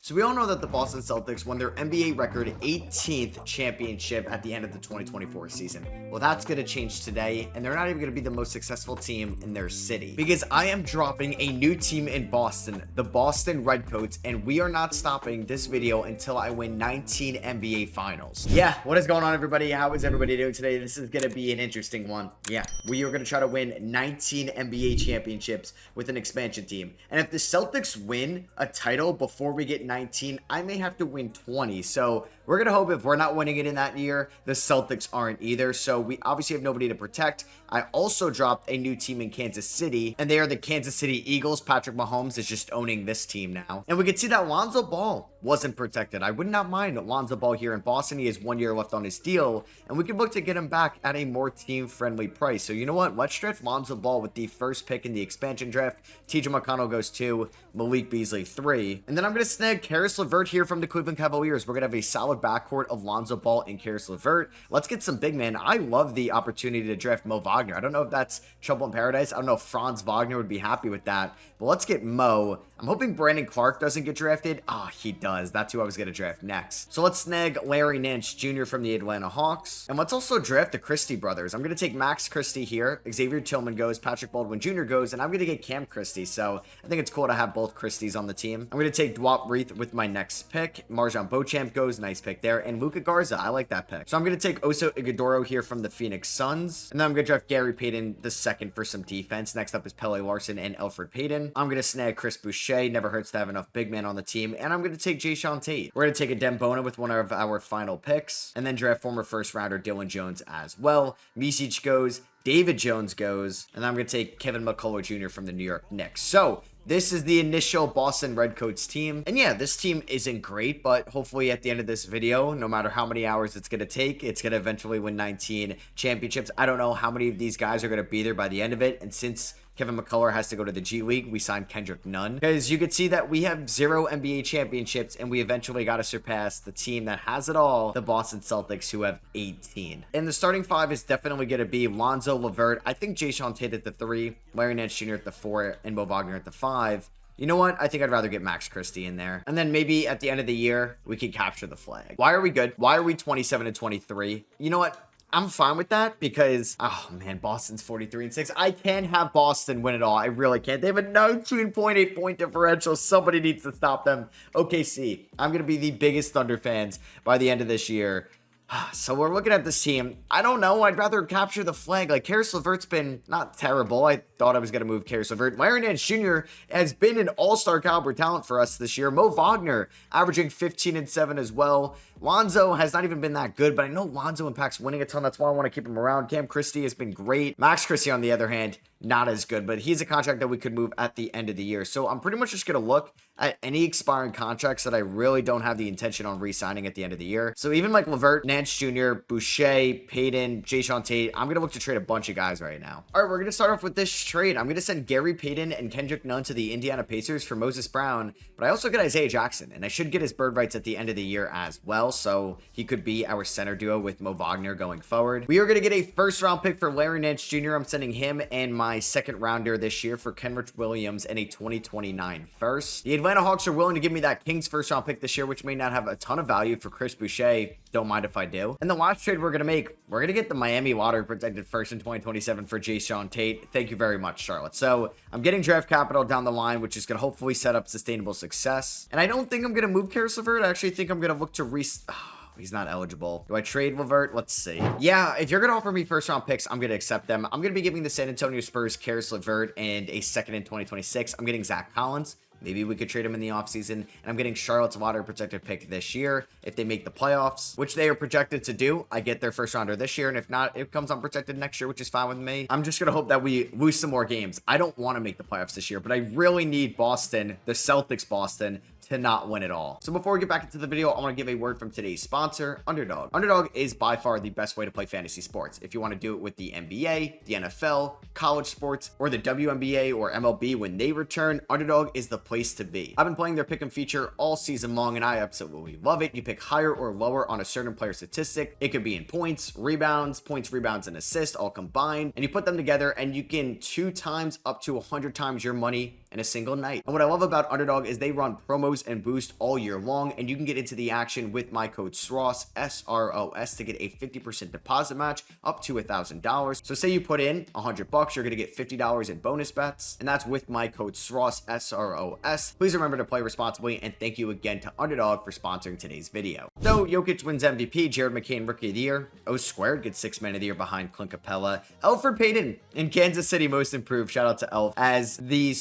So we all know that the Boston Celtics won their NBA record 18th championship at the end of the 2024 season. Well, that's going to change today, and they're not even going to be the most successful team in their city, because I am dropping a new team in Boston, the Boston Redcoats, and we are not stopping this video until I win 19 NBA Finals. Yeah, what is going on, everybody? How is everybody doing today? This is going to be an interesting one. Yeah, we are going to try to win 19 NBA championships with an expansion team, and if the Celtics win a title before we get 19, I may have to win 20. So we're going to hope if we're not winning it in that year, the Celtics aren't either. So we obviously have nobody to protect. I also dropped a new team in Kansas City, and they are the Kansas City Eagles. Patrick Mahomes is just owning this team now. And we can see that Lonzo Ball wasn't protected. I would not mind Lonzo Ball here in Boston. He has 1 year left on his deal, and we can look to get him back at a more team-friendly price. So you know what? Let's draft Lonzo Ball with the first pick in the expansion draft. TJ McConnell goes 2, Malik Beasley 3. And then I'm going to snag Caris LeVert here from the Cleveland Cavaliers. We're going to have a solid backcourt of Lonzo Ball and Caris LeVert. Let's get some big man. I love the opportunity to draft Mo Wagner. I don't know if that's trouble in paradise. I don't know if Franz Wagner would be happy with that, but let's get Mo. I'm hoping Brandon Clark doesn't get drafted. Ah, he does. That's who I was going to draft next. So let's snag Larry Nance Jr. from the Atlanta Hawks. And let's also draft the Christie brothers. I'm going to take Max Christie here. Xavier Tillman goes. Patrick Baldwin Jr. goes. And I'm going to get Cam Christie. So I think it's cool to have both Christies on the team. I'm going to take Dwight Reith with my next pick. Marjan Beauchamp goes. Nice pick there. And Luka Garza. I like that pick. So I'm going to take Oso Ighodaro here from the Phoenix Suns. And then I'm going to draft Gary Payton the second for some defense. Next up is Pele Larson and Elfrid Payton. I'm going to snag Chris Boucher. Never hurts to have enough big men on the team. And I'm going to take Jayshawn Tate. We're going to take a Dembona with one of our final picks. And then draft former first rounder Dylan Jones as well. Micic goes. David Jones goes. And I'm going to take Kevin McCullough Jr. from the New York Knicks. So this is the initial Boston Redcoats team. And yeah, this team isn't great, but hopefully at the end of this video, no matter how many hours it's going to take, it's going to eventually win 19 championships. I don't know how many of these guys are going to be there by the end of it. And since Kevin McCullough has to go to the G League, we signed Kendrick Nunn. Because you could see that we have 0 NBA championships, and we eventually got to surpass the team that has it all, the Boston Celtics, who have 18. And the starting 5 is definitely going to be Lonzo LeVert. I think Jayshawn Tate at the 3, Larry Nance Jr. at the 4, and Mo Wagner at the 5. You know what? I think I'd rather get Max Christie in there. And then maybe at the end of the year, we could capture the flag. Why are we good? Why are we 27 and 23? You know what? I'm fine with that because, oh man, Boston's 43-6. I can't have Boston win it all. I really can't. They have a 19.8 point differential. Somebody needs to stop them. OKC, I'm going to be the biggest Thunder fans by the end of this year. So we're looking at this team. I don't know. I'd rather capture the flag. Like, Caris LeVert's been not terrible. I thought I was going to move Caris LeVert. Larry Nance Jr. has been an all-star caliber talent for us this year. Mo Wagner averaging 15 and 7 as well. Lonzo has not even been that good, but I know Lonzo impacts winning a ton. That's why I want to keep him around. Cam Christie has been great. Max Christie, on the other hand, not as good, but he's a contract that we could move at the end of the year. So I'm pretty much just going to look at any expiring contracts that I really don't have the intention on re-signing at the end of the year. So even like LeVert, Nance Jr., Boucher, Payton, Jayshawn Tate, I'm going to look to trade a bunch of guys right now. All right, we're going to start off with this trade. I'm going to send Gary Payton and Kendrick Nunn to the Indiana Pacers for Moses Brown, but I also get Isaiah Jackson, and I should get his bird rights at the end of the year as well, so he could be our center duo with Mo Wagner going forward. We are going to get a first-round pick for Larry Nance Jr. I'm sending him and my second rounder this year for Kenrich Williams and a 2029 first. The Atlanta Hawks are willing to give me that Kings first-round pick this year, which may not have a ton of value for Chris Boucher. Don't mind if I do. And the last trade we're going to make, we're going to get the Miami lottery protected first in 2027 for Jayshawn Tate. Thank you very much, Charlotte. So I'm getting draft capital down the line, which is going to hopefully set up sustainable success. And I don't think I'm going to move Caris LeVert. I actually think I'm going to look to he's not eligible. Do I trade LeVert? Let's see. Yeah, if you're going to offer me first-round picks, I'm going to accept them. I'm going to be giving the San Antonio Spurs Caris LeVert and a second in 2026. I'm getting Zach Collins. Maybe we could trade him in the offseason. And I'm getting Charlotte's lottery protected pick this year. If they make the playoffs, which they are projected to do, I get their first rounder this year. And if not, it comes unprotected next year, which is fine with me. I'm just going to hope that we lose some more games. I don't want to make the playoffs this year, but I really need Boston, the Celtics Boston, to not win it all. So before we get back into the video, I want to give a word from today's sponsor, Underdog. Underdog is by far the best way to play fantasy sports. If you want to do it with the NBA, the NFL, college sports, or the WNBA or MLB when they return, Underdog is the place to be. I've been playing their pick and feature all season long, and I absolutely love it. You pick higher or lower on a certain player statistic. It could be in points, rebounds, and assists all combined, and you put them together and you can 2 times up to 100 times your money in a single night. And what I love about Underdog is they run promos and boost all year long, and you can get into the action with my code SROS, SROS, to get a 50% deposit match up to $1,000. So say you put in $100, you're going to get $50 in bonus bets, and that's with my code SROS, SROS. Please remember to play responsibly, and thank you again to Underdog for sponsoring today's video. So Jokic wins MVP, Jared McCain Rookie of the Year, O Squared gets 6th Man of the Year behind Clint Capella, Elfrid Payton in Kansas City Most Improved, shout out to Elf, as the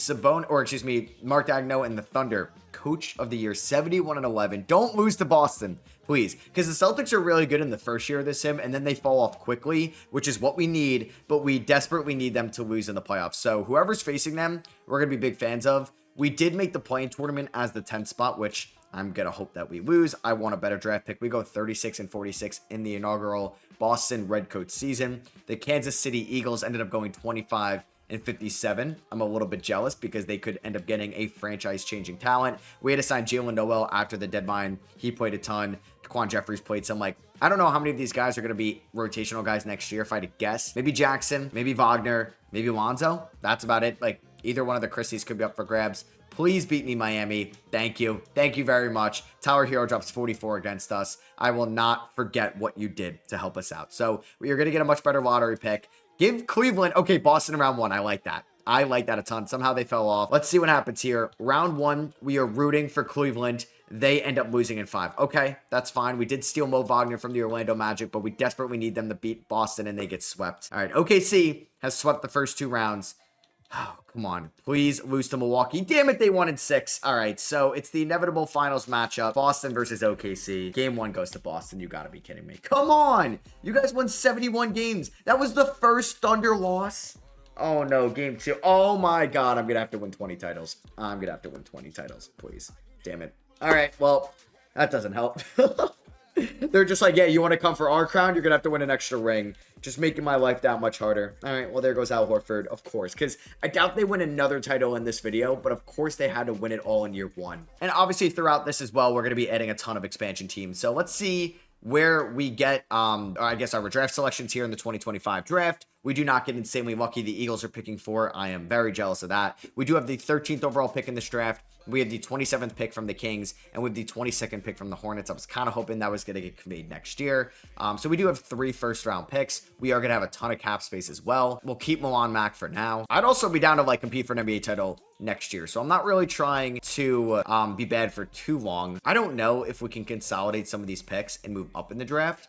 Mark Daigneault and the Thunder Coach of the Year, 71-11. Don't lose to Boston, please, because the Celtics are really good in the first year of this sim, and then they fall off quickly, which is what we need, but we desperately need them to lose in the playoffs. So whoever's facing them, we're going to be big fans of. We did make the play-in tournament as the 10th spot, which I'm going to hope that we lose. I want a better draft pick. We go 36-46 in the inaugural Boston Redcoat season. The Kansas City Eagles ended up going 25-57. I'm a little bit jealous because they could end up getting a franchise-changing talent. We had to sign Jalen Noel after the deadline. He played a ton. Quan Jeffries played some. I don't know how many of these guys are going to be rotational guys next year, if I had to guess. Maybe Jackson, maybe Wagner, maybe Lonzo. That's about it. Either one of the Christies could be up for grabs. Please beat me, Miami. Thank you. Thank you very much. Tower Hero drops 44 against us. I will not forget what you did to help us out. So we are going to get a much better lottery pick. Give Cleveland. Okay, Boston in round 1. I like that. I like that a ton. Somehow they fell off. Let's see what happens here. Round 1, we are rooting for Cleveland. They end up losing in 5. Okay, that's fine. We did steal Mo Wagner from the Orlando Magic, but we desperately need them to beat Boston, and they get swept. All right, OKC has swept the first 2 rounds. Oh, come on. Please lose to Milwaukee. Damn it, they won in 6. All right, so it's the inevitable finals matchup. Boston versus OKC. Game 1 goes to Boston. You gotta be kidding me. Come on! You guys won 71 games. That was the first Thunder loss. Oh, no. Game 2. Oh, my God. I'm gonna have to win 20 titles. I'm gonna have to win 20 titles. Please. Damn it. All right, well, that doesn't help. They're just like, yeah, you want to come for our crown? You're going to have to win an extra ring. Just making my life that much harder. All right, well, there goes Al Horford, of course. Because I doubt they win another title in this video, but of course they had to win it all in year 1. And obviously throughout this as well, we're going to be adding a ton of expansion teams. So let's see where we get, I guess, our draft selections here in the 2025 draft. We do not get insanely lucky. The Eagles are picking 4. I am very jealous of that. We do have the 13th overall pick in this draft. We have the 27th pick from the Kings, and with the 22nd pick from the Hornets. I was kind of hoping that was going to get conveyed next year. So we do have 3 first-round picks. We are going to have a ton of cap space as well. We'll keep Milan Mack for now. I'd also be down to compete for an NBA title next year. So I'm not really trying to be bad for too long. I don't know if we can consolidate some of these picks and move up in the draft.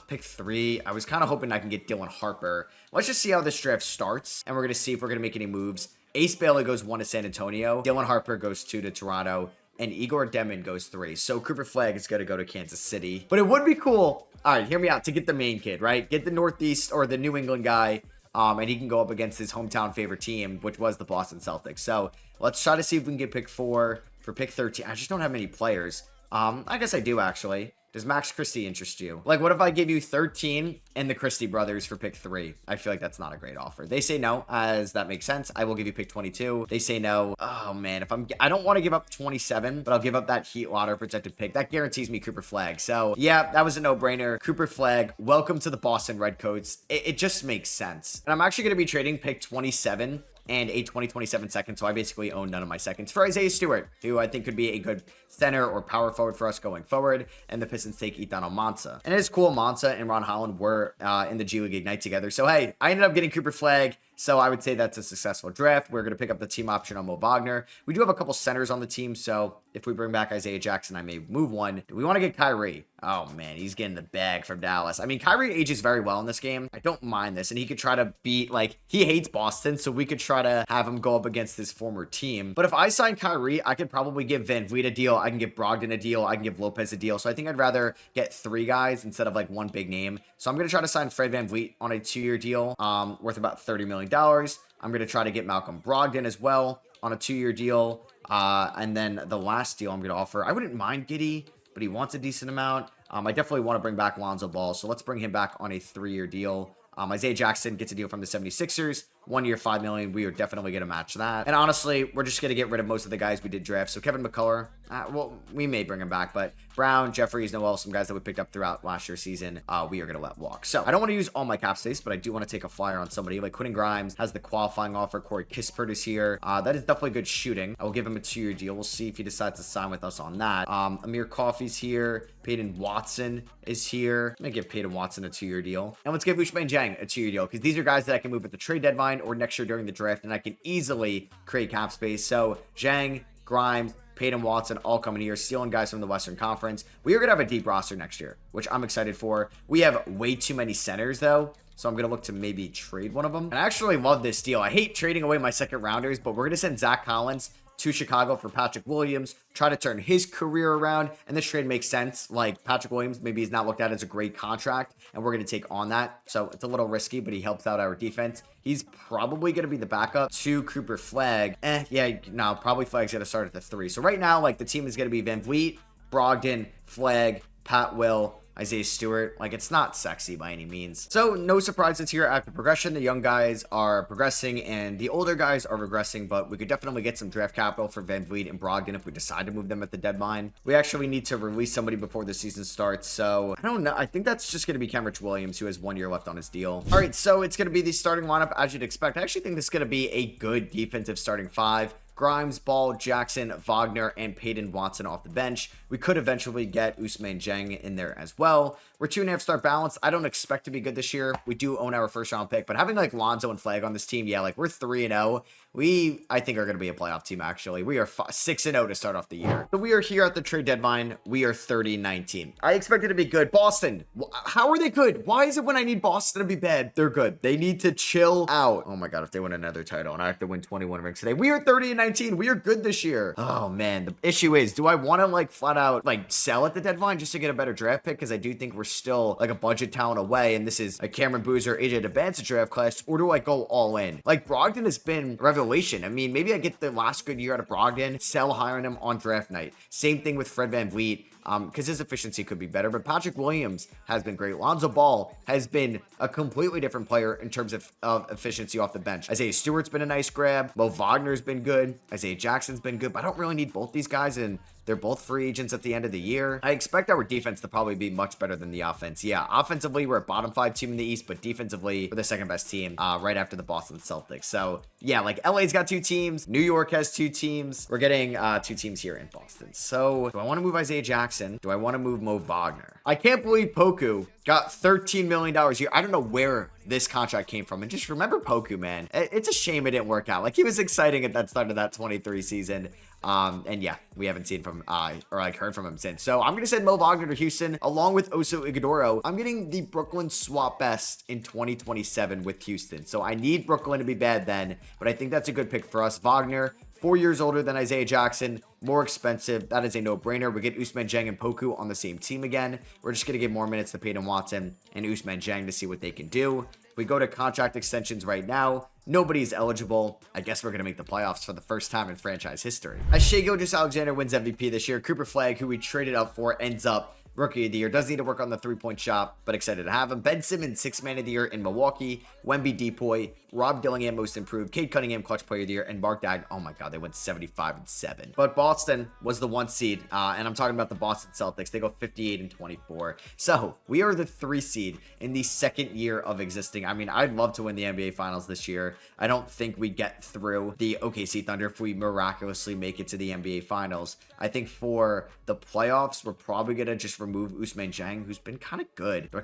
Pick 3. I was kind of hoping I can get Dylan Harper. Let's just see how this draft starts, and we're going to see if we're going to make any moves. Ace Bailey goes 1 to San Antonio. Dylan Harper goes 2 to Toronto. And Igor Demon goes 3. So Cooper Flagg is going to go to Kansas City. But it would be cool. All right, hear me out. To get the main kid, right? Get the Northeast or the New England guy. And he can go up against his hometown favorite team, which was the Boston Celtics. So let's try to see if we can get pick 4 for pick 13. I just don't have many players. I guess I do, actually. Does Max Christie interest you? What if I give you 13 and the Christie brothers for pick 3? I feel like that's not a great offer. They say no, as that makes sense. I will give you pick 22. They say no. Oh, man. I don't want to give up 27, but I'll give up that Heat lottery protected pick. That guarantees me Cooper Flagg. So, yeah, that was a no-brainer. Cooper Flagg, welcome to the Boston Redcoats. It just makes sense. And I'm actually going to be trading pick 27 and a 2027 second, so I basically own none of my seconds for Isaiah Stewart, who I think could be a good center or power forward for us going forward, and the Pistons take Ethan Mansa. And it is cool, Mansa and Ron Holland were in the G League Ignite together, so hey, I ended up getting Cooper Flagg, so I would say that's a successful draft. We're going to pick up the team option on Mo Wagner. We do have a couple centers on the team, so if we bring back Isaiah Jackson, I may move one. Do we want to get Kyrie? Oh, man, he's getting the bag from Dallas. I mean, Kyrie ages very well in this game. I don't mind this, and he could try to beat, he hates Boston, so we could try to have him go up against his former team. But if I sign Kyrie, I could probably give Van Vliet a deal. I can give Brogdon a deal. I can give Lopez a deal. So I think I'd rather get 3 guys instead of, one big name. So I'm going to try to sign Fred Van Vliet on a 2-year deal worth about $30 million. I'm going to try to get Malcolm Brogdon as well on a 2-year deal. And then the last deal I'm going to offer, I wouldn't mind Giddey, but he wants a decent amount. I definitely want to bring back Lonzo Ball, so let's bring him back on a 3-year deal. Isaiah Jackson gets a deal from the 76ers. 1 year, $5 million. We are definitely going to match that. And honestly, we're just going to get rid of most of the guys we did draft. So Kevin McCullough, well, we may bring him back, but Brown, Jeffries, Noel, some guys that we picked up throughout last year's season, we are going to let walk. So I don't want to use all my cap space, but I do want to take a flyer on somebody like Quentin Grimes has the qualifying offer. Corey Kispert is here. That is definitely good shooting. I will give him a 2-year deal. We'll see if he decides to sign with us on that. Amir Coffey's here. Peyton Watson is here. I'm going to give Peyton Watson a 2-year deal. And let's give Ousmane Dieng a 2-year deal, because these are guys that I can move at the trade deadline or next year during the draft, and I can easily create cap space. So Dieng, Grimes, Peyton Watson all coming here, stealing guys from the Western Conference. We are going to have a deep roster next year, which I'm excited for. We have way too many centers, though, so I'm going to look to maybe trade one of them. And I actually love this deal. I hate trading away my second rounders, but we're going to send Zach Collins to Chicago for Patrick Williams, try to turn his career around, and this trade makes sense. Like, Patrick Williams maybe is not looked at as a great contract, and we're going to take on that, so it's a little risky, but he helps out our defense. He's probably going to be the backup to Cooper Flagg. Probably Flagg's going to start at the 3. So right now, like, the team is going to be Van Vliet, Brogdon, Flagg, Pat Will, Isaiah Stewart. Like, it's not sexy by any means. So no surprises here after progression. The young guys are progressing and the older guys are regressing, but we could definitely get some draft capital for Van Vliet and Brogdon if we decide to move them at the deadline. We actually need to release somebody before the season starts, so I don't know. I think that's just going to be Kenrich Williams, who has 1 year left on his deal. All right, so it's going to be the starting lineup as you'd expect. I actually think this is going to be a good defensive starting 5. Grimes, Ball, Jackson, Wagner, and Peyton Watson off the bench. We could eventually get Ousmane Dieng in there as well. We're 2.5-star balanced. I don't expect to be good this year. We do own our first round pick, but having like Lonzo and Flagg on this team, yeah, like we're 3-0. I think are going to be a playoff team, actually. We are 6-0 to start off the year. So we are here at the trade deadline. We are 30-19. I expect it to be good. Boston, how are they good? Why is it when I need Boston to be bad, they're good? They need to chill out. Oh my God, if they win another title and I have to win 21 rings today. We are 30-19. We are good this year. Oh man, the issue is, do I want to like flat out like sell at the deadline just to get a better draft pick? Because I do think we're still like a budget talent away, and this is a Cameron Boozer, AJ DeBanza draft class, or do I go all in? Like, Brogdon has been revelation. I mean, maybe I get the last good year out of Brogdon, sell higher on him on draft night. Same thing with Fred Van Vliet, because his efficiency could be better, but Patrick Williams has been great. Lonzo Ball has been a completely different player in terms of efficiency off the bench. Isaiah Stewart's been a nice grab. Mo Wagner's been good. Isaiah Jackson's been good, but I don't really need both these guys, and they're both free agents at the end of the year. I expect our defense to probably be much better than the offense. Yeah, offensively, we're a bottom 5 team in the East, but defensively, we're the second best team right after the Boston Celtics. So yeah, like LA's got 2 teams. New York has 2 teams. We're getting 2 teams here in Boston. So do I want to move Isaiah Jackson? Do I want to move Mo Wagner? I can't believe Poku got $13 million a year. I don't know where this contract came from. And just remember Poku, man. It's a shame it didn't work out. Like, he was exciting at that start of that 23 season. And yeah, we haven't seen from or like heard from him since. So I'm gonna send Mo Wagner to Houston along with Oso Ighodaro. I'm getting the Brooklyn swap best in 2027 with Houston. So I need Brooklyn to be bad then, but I think that's a good pick for us. Wagner, 4 years older than Isaiah Jackson, more expensive. That is a no-brainer. We get Ousmane Dieng and Poku on the same team again. We're just gonna give more minutes to Peyton Watson and Ousmane Dieng to see what they can do. If we go to contract extensions right now, nobody's eligible. I guess we're going to make the playoffs for the first time in franchise history. As Shai Gilgeous-Alexander wins MVP this year, Cooper Flagg, who we traded out for, ends up Rookie of the Year. Does need to work on the three-point shot, but excited to have him. Ben Simmons, 6th Man of the Year in Milwaukee. Wemby Depoy, Rob Dillingham, Most Improved. Cade Cunningham, Clutch Player of the Year. And Mark Dag, oh my God, they went 75-7. But Boston was the 1 seed, and I'm talking about the Boston Celtics. They go 58-24. So we are the 3 seed in the 2nd year of existing. I mean, I'd love to win the NBA Finals this year. I don't think we get through the OKC Thunder if we miraculously make it to the NBA Finals. I think for the playoffs, we're probably going to just remove Ousmane Dieng, who's been kind of good. Do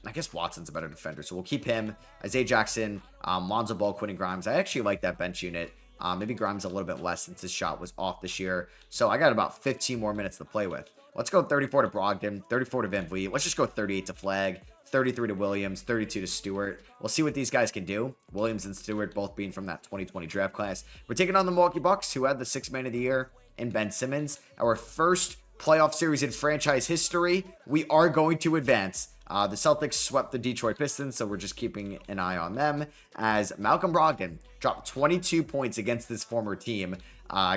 I guess Watson's a better defender, so we'll keep him. Isaiah Jackson, Lonzo Ball, Quentin Grimes. I actually like that bench unit. Maybe Grimes a little bit less since his shot was off this year. So I got about 15 more minutes to play with. Let's go 34 to Brogdon, 34 to Van Vliet. Let's just go 38 to Flagg, 33 to Williams, 32 to Stewart. We'll see what these guys can do. Williams and Stewart both being from that 2020 draft class. We're taking on the Milwaukee Bucks, who had the 6th Man of the Year in Ben Simmons. Our first playoff series in franchise history. We are going to advance. The Celtics swept the Detroit Pistons, so we're just keeping an eye on them, as Malcolm Brogdon dropped 22 points against this former team.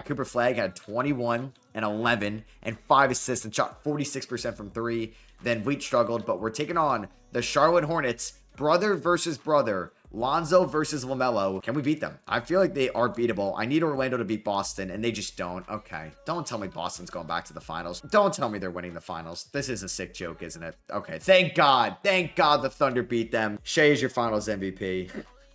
Cooper Flagg had 21 and 11 and 5 assists and shot 46% from 3. Then Vliet struggled, but we're taking on the Charlotte Hornets, Brother versus brother. Lonzo versus LaMelo. Can we beat them? I feel like they are beatable. I need Orlando to beat Boston, and they just don't. Okay. Don't tell me Boston's going back to the finals. Don't tell me they're winning the finals. This is a sick joke, isn't it? Okay. Thank God. Thank God the Thunder beat them. Shea is your finals MVP.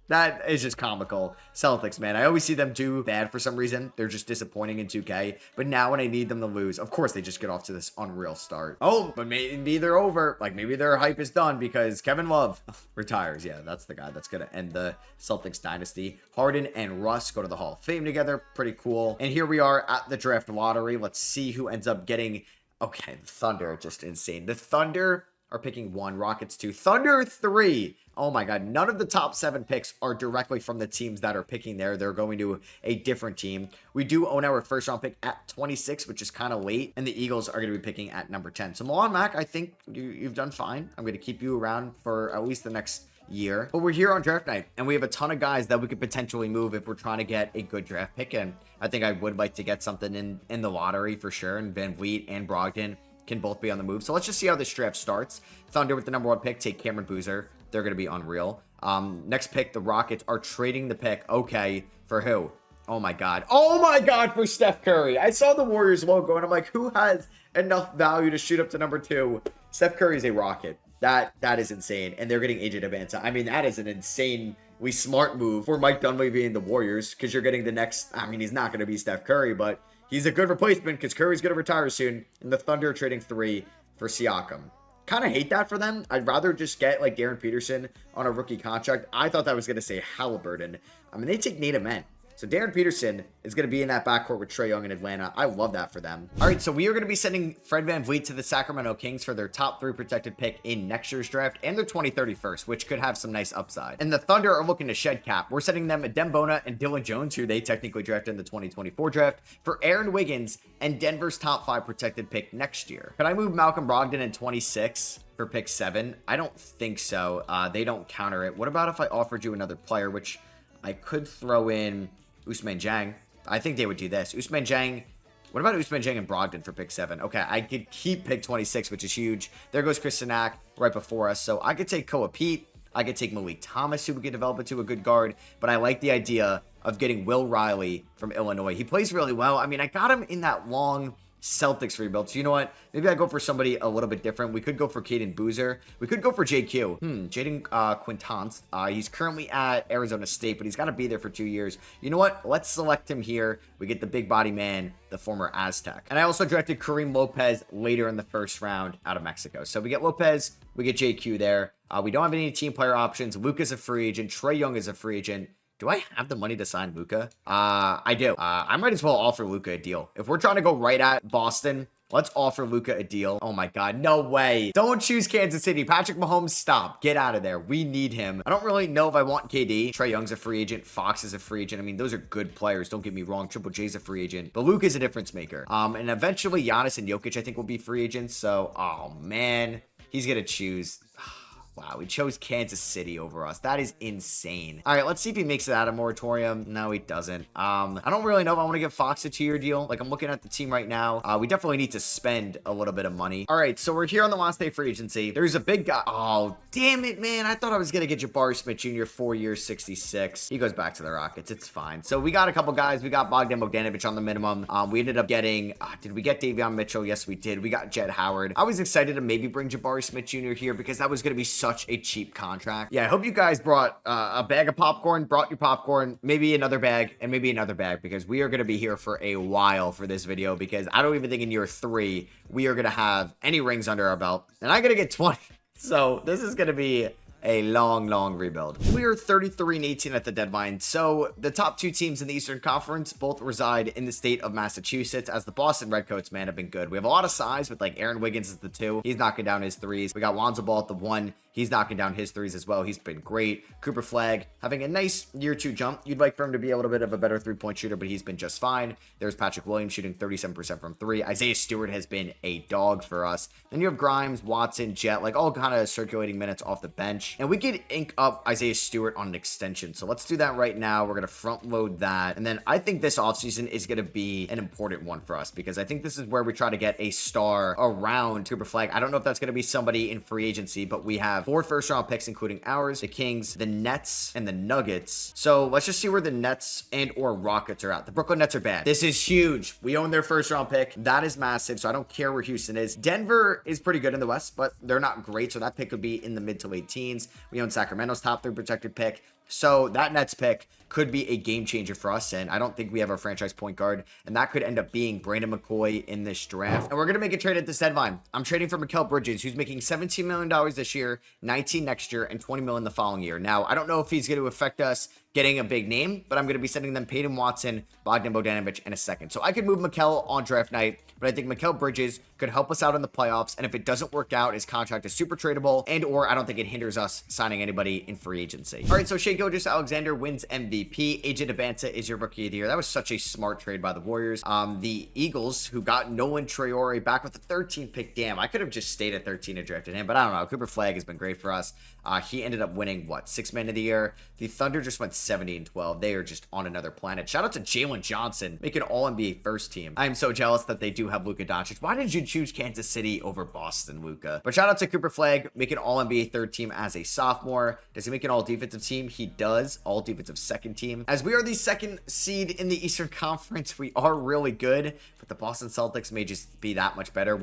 That is just comical. Celtics, man. I always see them do bad for some reason. They're just disappointing in 2K. But now when I need them to lose, of course they just get off to this unreal start. Oh, but maybe they're over. Like, maybe their hype is done because Kevin Love retires. Yeah, that's the guy that's going to end the Celtics dynasty. Harden and Russ go to the Hall of Fame together. Pretty cool. And here we are at the draft lottery. Let's see who ends up getting... Okay, the Thunder are just insane. The Thunder are picking 1, Rockets 2, Thunder 3. Oh my God, none of the top 7 picks are directly from the teams that are picking there. They're going to a different team. We do own our first round pick at 26, which is kind of late, and the Eagles are going to be picking at number 10. So Milan Mac, I think you've done fine. I'm going to keep you around for at least the next year. But we're here on draft night, and we have a ton of guys that we could potentially move if we're trying to get a good draft pick. And I think I would like to get something in the lottery for sure, and Van Vliet and Brogdon can both be on the move. So let's just see how this draft starts. Thunder with the number 1 pick, take Cameron Boozer. They're going to be unreal. Next pick, the Rockets are trading the pick. Okay, for who? Oh my God. Oh my God, for Steph Curry. I saw the Warriors logo and I'm like, who has enough value to shoot up to number 2? Steph Curry is a Rocket. That is insane. And they're getting AJ Devanta. I mean, that is an insanely smart move for Mike Dunleavy being the Warriors, because you're getting the next, I mean, he's not going to be Steph Curry, but he's a good replacement because Curry's going to retire soon. And the Thunder are trading 3 for Siakam. Kind of hate that for them. I'd rather just get like Darren Peterson on a rookie contract. I thought that was going to say Halliburton. I mean, they take Nate Ament. So Darren Peterson is going to be in that backcourt with Trae Young in Atlanta. I love that for them. All right, so we are going to be sending Fred VanVleet to the Sacramento Kings for their top 3 protected pick in next year's draft and their 2031st, which could have some nice upside. And the Thunder are looking to shed cap. We're sending them Dembona and Dylan Jones, who they technically drafted in the 2024 draft, for Aaron Wiggins and Denver's top 5 protected pick next year. Could I move Malcolm Brogdon in 26? For pick 7? I don't think so. They don't counter it. What about if I offered you another player, which I could throw in Ousmane Dieng? I think they would do this. Ousmane Dieng. What about Ousmane Dieng and Brogdon for pick 7? Okay, I could keep pick 26, which is huge. There goes Chris Sinak right before us. So I could take Koa Pete. I could take Malik Thomas, who we could develop into a good guard. But I like the idea of getting Will Riley from Illinois. He plays really well. I mean, I got him in that long Celtics rebuild. So you know what? Maybe I go for somebody a little bit different. We could go for Caden Boozer. We could go for JQ. Jaden Quintance. He's currently at Arizona State, but he's got to be there for 2 years. You know what? Let's select him here. We get the big body man, the former Aztec. And I also drafted Kareem Lopez later in the first round out of Mexico. So we get Lopez. We get JQ there. We don't have any team player options. Luka's a free agent. Trae Young is a free agent. Do I have the money to sign Luka? I do. I might as well offer Luka a deal. If we're trying to go right at Boston, let's offer Luka a deal. Oh my God, no way. Don't choose Kansas City. Patrick Mahomes, stop. Get out of there. We need him. I don't really know if I want KD. Trae Young's a free agent. Fox is a free agent. I mean, those are good players. Don't get me wrong. Triple J's a free agent. But Luka is a difference maker. And eventually Giannis and Jokic, I think, will be free agents. So, oh man, he's going to choose... Wow, he chose Kansas City over us. That is insane. All right, let's see if he makes it out of moratorium. No, he doesn't. I don't really know if I want to give Fox a 2-year deal. Like, I'm looking at the team right now. We definitely need to spend a little bit of money. All right, so we're here on the last day of free agency. There's a big guy. Oh, damn it, man. I thought I was going to get Jabari Smith Jr. 4 years, 66. He goes back to the Rockets. It's fine. So we got a couple guys. We got Bogdan Bogdanovic on the minimum. We ended up getting, did we get Davion Mitchell? Yes, we did. We got Jed Howard. I was excited to maybe bring Jabari Smith Jr. here because that was going to be such a cheap contract. Yeah, I hope you guys brought a bag of popcorn, brought your popcorn, maybe another bag, and maybe another bag, because we are going to be here for a while for this video, because I don't even think in year 3 we are going to have any rings under our belt, and I'm going to get 20. So this is going to be a long rebuild. We are 33-18 at the deadline. So the top 2 teams in the Eastern Conference both reside in the state of Massachusetts, as the Boston Redcoats, man, have been good. We have a lot of size with like Aaron Wiggins as the 2. He's knocking down his 3s. We got Lonzo Ball at the 1. He's knocking down his 3s as well. He's been great. Cooper Flagg having a nice year 2 jump. You'd like for him to be a little bit of a better 3-point shooter, but he's been just fine. There's Patrick Williams shooting 37% from 3. Isaiah Stewart has been a dog for us. Then you have Grimes, Watson, Jet, like all kind of circulating minutes off the bench. And we could ink up Isaiah Stewart on an extension. So let's do that right now. We're going to front load that. And then I think this offseason is going to be an important one for us, because I think this is where we try to get a star around Cooper Flagg. I don't know if that's going to be somebody in free agency, but we have have 4 first-round picks, including ours, the Kings, the Nets, and the Nuggets. So let's just see where the Nets and or Rockets are at. The Brooklyn Nets are bad. This is huge. We own their first-round pick. That is massive, so I don't care where Houston is. Denver is pretty good in the West, but they're not great, so that pick would be in the mid to late teens. We own Sacramento's top 3 projected pick. So that Nets pick could be a game changer for us, and I don't think we have our franchise point guard, and that could end up being Brandon McCoy in this draft. And we're going to make a trade at this deadline. I'm trading for Mikal Bridges, who's making $17 million this year, $19 next year, and $20 million the following year. Now, I don't know if he's going to affect us getting a big name, but I'm going to be sending them Peyton Watson, Bogdan Bogdanovic in a second. So I could move Mikal on draft night, but I think Mikal Bridges could help us out in the playoffs, and if it doesn't work out, his contract is super tradable, and or I don't think it hinders us signing anybody in free agency. All right, so Shai Gilgeous-Alexander wins MVP. AJ Debanta is your rookie of the year. That was such a smart trade by the Warriors. The Eagles, who got Nolan Traore back with the 13th pick. Damn, I could have just stayed at 13 and drafted him, but I don't know. Cooper Flagg has been great for us. He ended up winning, what, 6th man of the year? The Thunder just went 70-12. They are just on another planet. Shout out to Jalen Johnson, making All-NBA first team. I am so jealous that they do have Luka Doncic. Why did you choose Kansas City over Boston, Luka? But shout out to Cooper Flagg, making All-NBA third team as a sophomore. Does he make an All-Defensive team? He does. All-Defensive second team. As we are the second seed in the Eastern Conference, we are really good, but the Boston Celtics may just be that much better.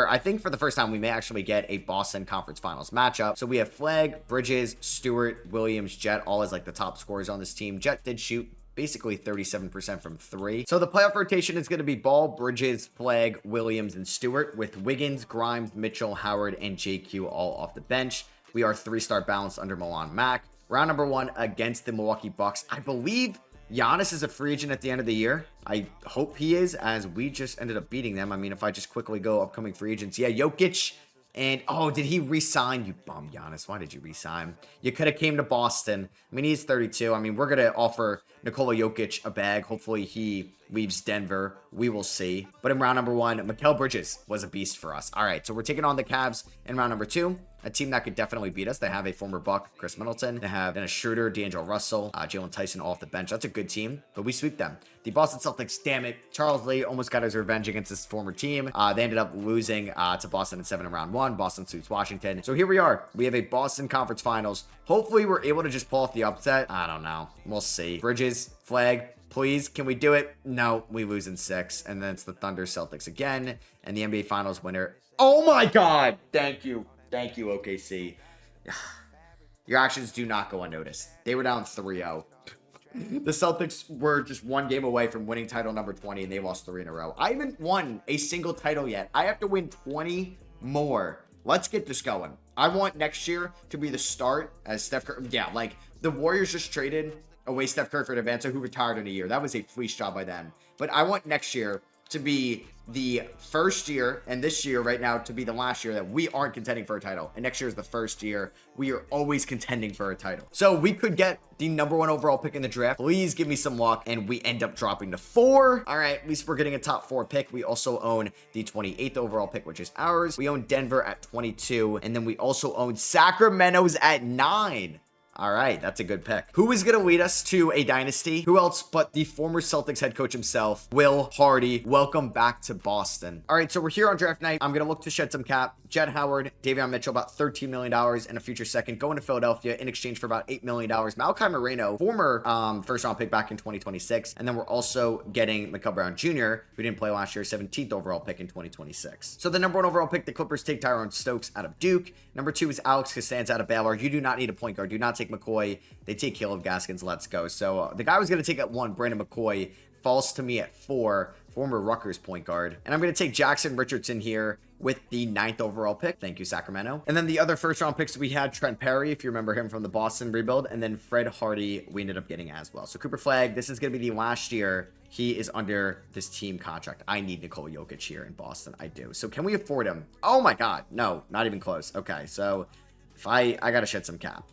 I think for the first time, we may actually get a Boston Conference Finals matchup. So we have Flagg, Bridges, Stewart, Williams, Jet, all as like the top scorers on this team. Jet did shoot basically 37% from 3. So the playoff rotation is going to be Ball, Bridges, Flagg, Williams, and Stewart, with Wiggins, Grimes, Mitchell, Howard, and JQ all off the bench. We are 3-star balanced under Milan Mack. Round number 1 against the Milwaukee Bucks. I believe Giannis is a free agent at the end of the year. I hope he is, as we just ended up beating them. I mean, if I just quickly go upcoming free agents. Yeah, Jokic. And, oh, did he resign? You bum, Giannis. Why did you resign? You could have came to Boston. I mean, he's 32. I mean, we're going to offer Nikola Jokic a bag. Hopefully, he leaves Denver. We will see. But in round number 1, Mikal Bridges was a beast for us. All right, so we're taking on the Cavs in round number 2. A team that could definitely beat us. They have a former Buck, Chris Middleton. They have Dennis Schroeder, D'Angelo Russell, Jalen Tyson off the bench. That's a good team, but we sweep them. The Boston Celtics, damn it. Charles Lee almost got his revenge against his former team. They ended up losing to Boston in 7 in round 1. Boston sweeps Washington. So here we are. We have a Boston Conference Finals. Hopefully, we're able to just pull off the upset. I don't know. We'll see. Bridges, Flagg, please, can we do it? No, we lose in 6. And then it's the Thunder Celtics again. And the NBA Finals winner. Oh my God. Thank you. Thank you, OKC. Your actions do not go unnoticed. They were down 3-0. The Celtics were just 1 game away from winning title number 20, and they lost 3 in a row. I haven't won a single title yet. I have to win 20 more. Let's get this going. I want next year to be the start as Steph Curry. Yeah, like the Warriors just traded away Steph Curry for Devanza, who retired in a year. That was a fleece job by them. But I want next year to be the first year, and this year right now to be the last year that we aren't contending for a title. And next year is the first year we are always contending for a title. So we could get the number 1 overall pick in the draft. Please give me some luck, and we end up dropping to 4. All right, at least we're getting a top 4 pick. We also own the 28th overall pick, which is ours. We own Denver at 22, and then we also own Sacramento's at 9. All right, that's a good pick. Who is going to lead us to a dynasty? Who else but the former Celtics head coach himself, Will Hardy. Welcome back to Boston. All right, so we're here on draft night. I'm going to look to shed some cap. Jet Howard, Davion Mitchell, about $13 million and a future second, going to Philadelphia in exchange for about $8 million. Malachi Moreno, former first-round pick back in 2026. And then we're also getting Mikal Brown Jr., who didn't play last year, 17th overall pick in 2026. So the number 1 overall pick, the Clippers take Tyrone Stokes out of Duke. Number 2 is Alex Costanza out of Baylor. You do not need a point guard. Do not take McCoy. They take Caleb Gaskins. Let's go. So the guy was going to take at 1, Brandon McCoy, falls to me at 4, former Rutgers point guard. And I'm going to take Jackson Richardson here with the 9th overall pick. Thank you, Sacramento. And then the other first-round picks, we had Trent Perry, if you remember him from the Boston rebuild, and then Fred Hardy we ended up getting as well. So Cooper Flagg, this is going to be the last year he is under this team contract. I need Nikola Jokic here in Boston. I do. So can we afford him? Oh my God. No, not even close. Okay, so if I got to shed some cap,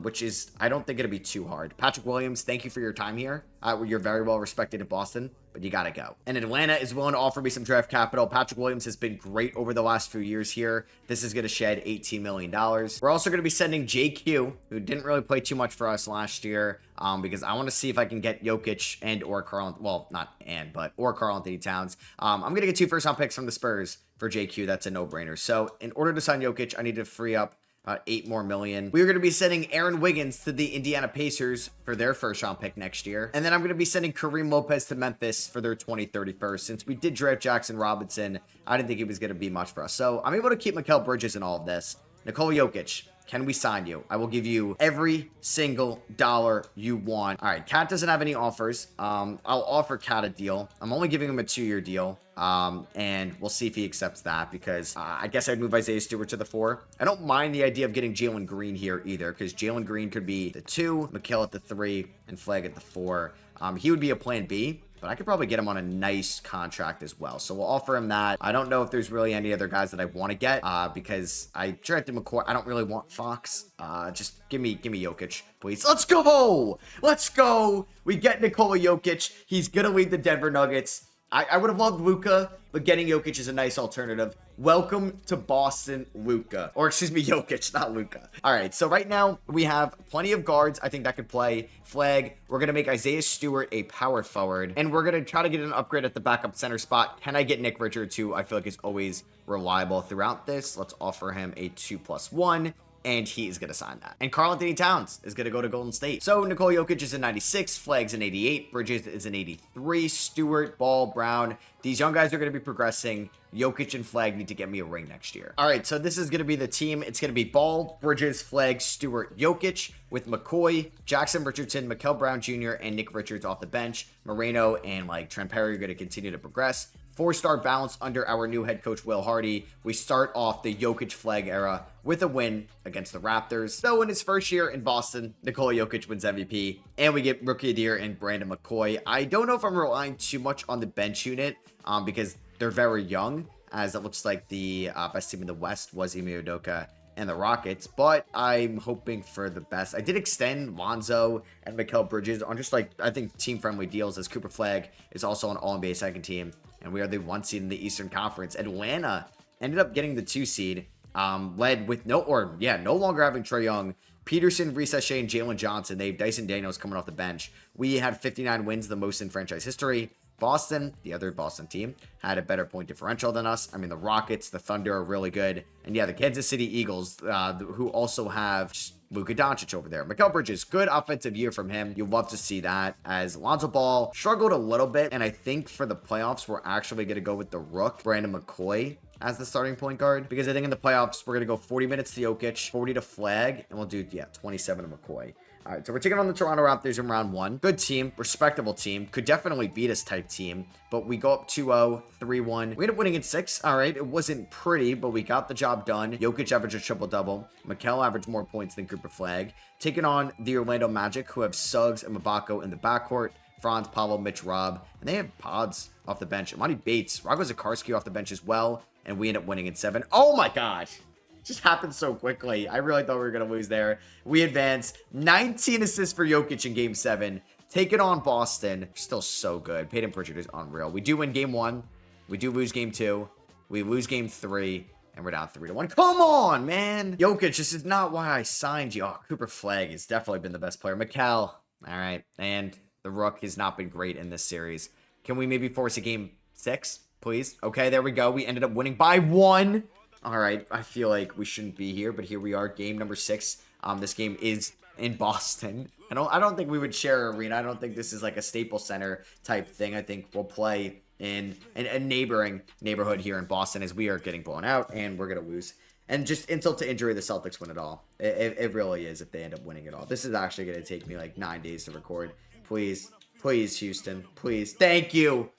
which is, I don't think it'll be too hard. Patrick Williams, thank you for your time here. You're very well respected in Boston, but you got to go. And Atlanta is willing to offer me some draft capital. Patrick Williams has been great over the last few years here. This is going to shed $18 million. We're also going to be sending JQ, who didn't really play too much for us last year, because I want to see if I can get Jokic and or Karl, well, not and, but or Karl Anthony Towns. I'm going to get 2 first-round picks from the Spurs for JQ. That's a no-brainer. So in order to sign Jokic, I need to free up about 8 more million. We're going to be sending Aaron Wiggins to the Indiana Pacers for their first round pick next year. And then I'm going to be sending Kareem Lopez to Memphis for their 2031st. Since we did draft Jackson Robinson, I didn't think he was going to be much for us. So I'm able to keep Mikal Bridges in all of this. Nikola Jokic, can we sign you? I will give you every single dollar you want. All right, Cat doesn't have any offers. I'll offer Cat a deal. I'm only giving him a 2-year deal. And we'll see if he accepts that, because I guess I'd move Isaiah Stewart to the 4. I don't mind the idea of getting Jalen Green here either, because Jalen Green could be the 2, Mikal at the 3, and Flagg at the 4. He would be a plan B, but I could probably get him on a nice contract as well. So we'll offer him that. I don't know if there's really any other guys that I want to get, because I drafted McCoy. I don't really want Fox. Just give me Jokic, please. Let's go! Let's go! We get Nikola Jokic. He's gonna lead the Denver Nuggets. I would have loved Luka, but getting Jokic is a nice alternative. Welcome to Boston, Luka. Or excuse me, Jokic, not Luka. All right, so right now we have plenty of guards I think that could play. Flagg, we're going to make Isaiah Stewart a power forward, and we're going to try to get an upgrade at the backup center spot. Can I get Nick Richards, who I feel like is always reliable throughout this? Let's offer him a 2+1. And he is going to sign that. And Karl-Anthony Towns is going to go to Golden State. So Nikola Jokic is an 96, Flagg's an 88, Bridges is an 83, Stewart, Ball, Brown. These young guys are going to be progressing. Jokic and Flagg need to get me a ring next year. All right, so this is going to be the team. It's going to be Ball, Bridges, Flagg, Stewart, Jokic, with McCoy, Jackson Richardson, Mikel Brown Jr., and Nick Richards off the bench. Moreno and Trent Perry are going to continue to progress. 4-star balance under our new head coach, Will Hardy. We start off the Jokic Flagg era with a win against the Raptors. So in his first year in Boston, Nikola Jokic wins MVP, and we get Rookie of the Year in Brandon McCoy. I don't know if I'm relying too much on the bench unit because they're very young, as it looks like the best team in the West was Ime Udoka and the Rockets, but I'm hoping for the best. I did extend Lonzo and Mikal Bridges on just I think team-friendly deals, as Cooper Flagg is also an All-NBA second team, and we are the 1 seed in the Eastern Conference. Atlanta ended up getting the 2 seed, led with no longer having Trae Young, Peterson, Reece Shea, and Jalen Johnson. They have Dyson Daniels coming off the bench. We had 59 wins, the most in franchise history. Boston, the other Boston team, had a better point differential than us. I mean, the Rockets, the Thunder are really good. And yeah, the Kansas City Eagles, who also have Luka Doncic over there. Mikal Bridges, good offensive year from him. You'll love to see that, as Lonzo Ball struggled a little bit. And I think for the playoffs, we're actually going to go with the Rook, Brandon McCoy, as the starting point guard, because I think in the playoffs, we're going to go 40 minutes to Jokic, 40 to Flagg, and we'll do, 27 to McCoy. All right, so we're taking on the Toronto Raptors in round 1. Good team, respectable team, could definitely beat us type team, but we go up 2-0, 3-1. We end up winning in 6. All right, it wasn't pretty, but we got the job done. Jokic averaged a triple-double. Mikal averaged more points than Cooper Flagg. Taking on the Orlando Magic, who have Suggs and Mbako in the backcourt, Franz, Pavel, Mitch, Rob, and they have Pods off the bench. Amani Bates, Rocco Zakarsky off the bench as well, and we end up winning in 7. Oh my gosh. Just happened so quickly. I really thought we were going to lose there. We advance. 19 assists for Jokic in game 7. Take it on Boston. Still so good. Peyton Pritchard is unreal. We do win game 1. We do lose game 2. We lose game 3. And we're down 3-1. Come on, man. Jokic, this is not why I signed you. Oh, Cooper Flagg has definitely been the best player. Mikal. All right. And the Rook has not been great in this series. Can we maybe force a game 6, please? Okay, there we go. We ended up winning by 1. All right, I feel like we shouldn't be here, but here we are, game number 6. This game is in Boston. I don't think we would share an arena. I don't think this is like a Staples Center type thing. I think we'll play in a neighboring neighborhood here in Boston, as we are getting blown out and we're gonna lose. And just insult to injury, the Celtics win it all. It really is, if they end up winning it all. This is actually gonna take me like 9 days to record. Please, Houston, please. Thank you.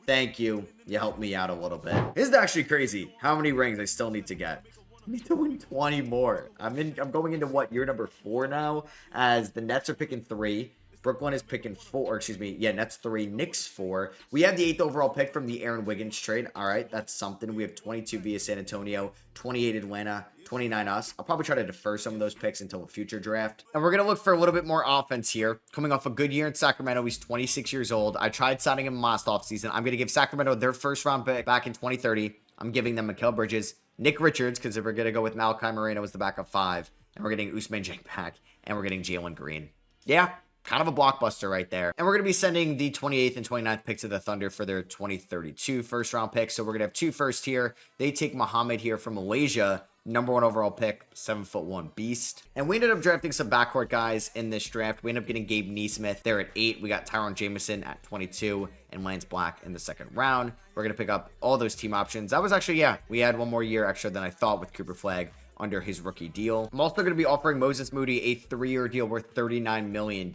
Thank you. You helped me out a little bit. This is actually crazy how many rings I still need to get. I need to win 20 more. I'm going into year number 4 now, as the Nets are picking 3. Brooklyn is picking 4, Nets 3, Knicks 4. We have the 8th overall pick from the Aaron Wiggins trade. All right, that's something. We have 22 via San Antonio, 28 Atlanta, 29 us. I'll probably try to defer some of those picks until a future draft. And we're going to look for a little bit more offense here. Coming off a good year in Sacramento, he's 26 years old. I tried signing him last offseason. I'm going to give Sacramento their first round pick back in 2030. I'm giving them Mikal Bridges, Nick Richards, because we're going to go with Malachi Moreno as the backup 5. And we're getting Ousmane Dieng back. And we're getting Jalen Green. Yeah. Kind of a blockbuster right there. And we're going to be sending the 28th and 29th picks to the Thunder for their 2032 first round picks. So we're going to have 2 firsts here. They take Muhammad here from Malaysia #1 overall pick, 7'1" beast. And we ended up drafting some backcourt guys in this draft. We ended up getting Gabe Nesmith there at 8. We got Tyron Jameson at 22 and Lance Black in the second round. We're going to pick up all those team options. That was actually, yeah, we had one more year extra than I thought with Cooper Flagg under his rookie deal. I'm also going to be offering Moses Moody a 3-year deal worth $39 million.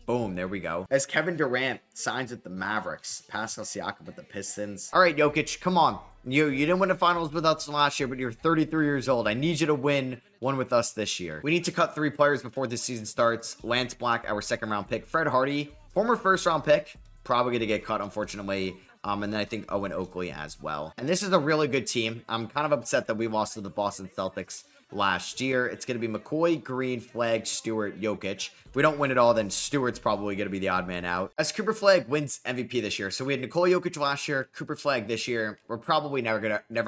Boom, there we go. As Kevin Durant signs with the Mavericks, Pascal Siakam with the Pistons. All right, Jokic, come on. You didn't win the finals with us last year, but you're 33 years old. I need you to win one with us this year. We need to cut 3 players before this season starts. Lance Black, our second round pick. Fred Hardy, former first round pick, probably going to get cut, unfortunately. And then I think Owen Oakley as well. And this is a really good team. I'm kind of upset that we lost to the Boston Celtics last year. It's going to be McCoy, Green, Flagg, Stewart, Jokic. If we don't win it all, then Stewart's probably going to be the odd man out. As Cooper Flagg wins MVP this year. So we had Nikola Jokic last year, Cooper Flagg this year. We're probably never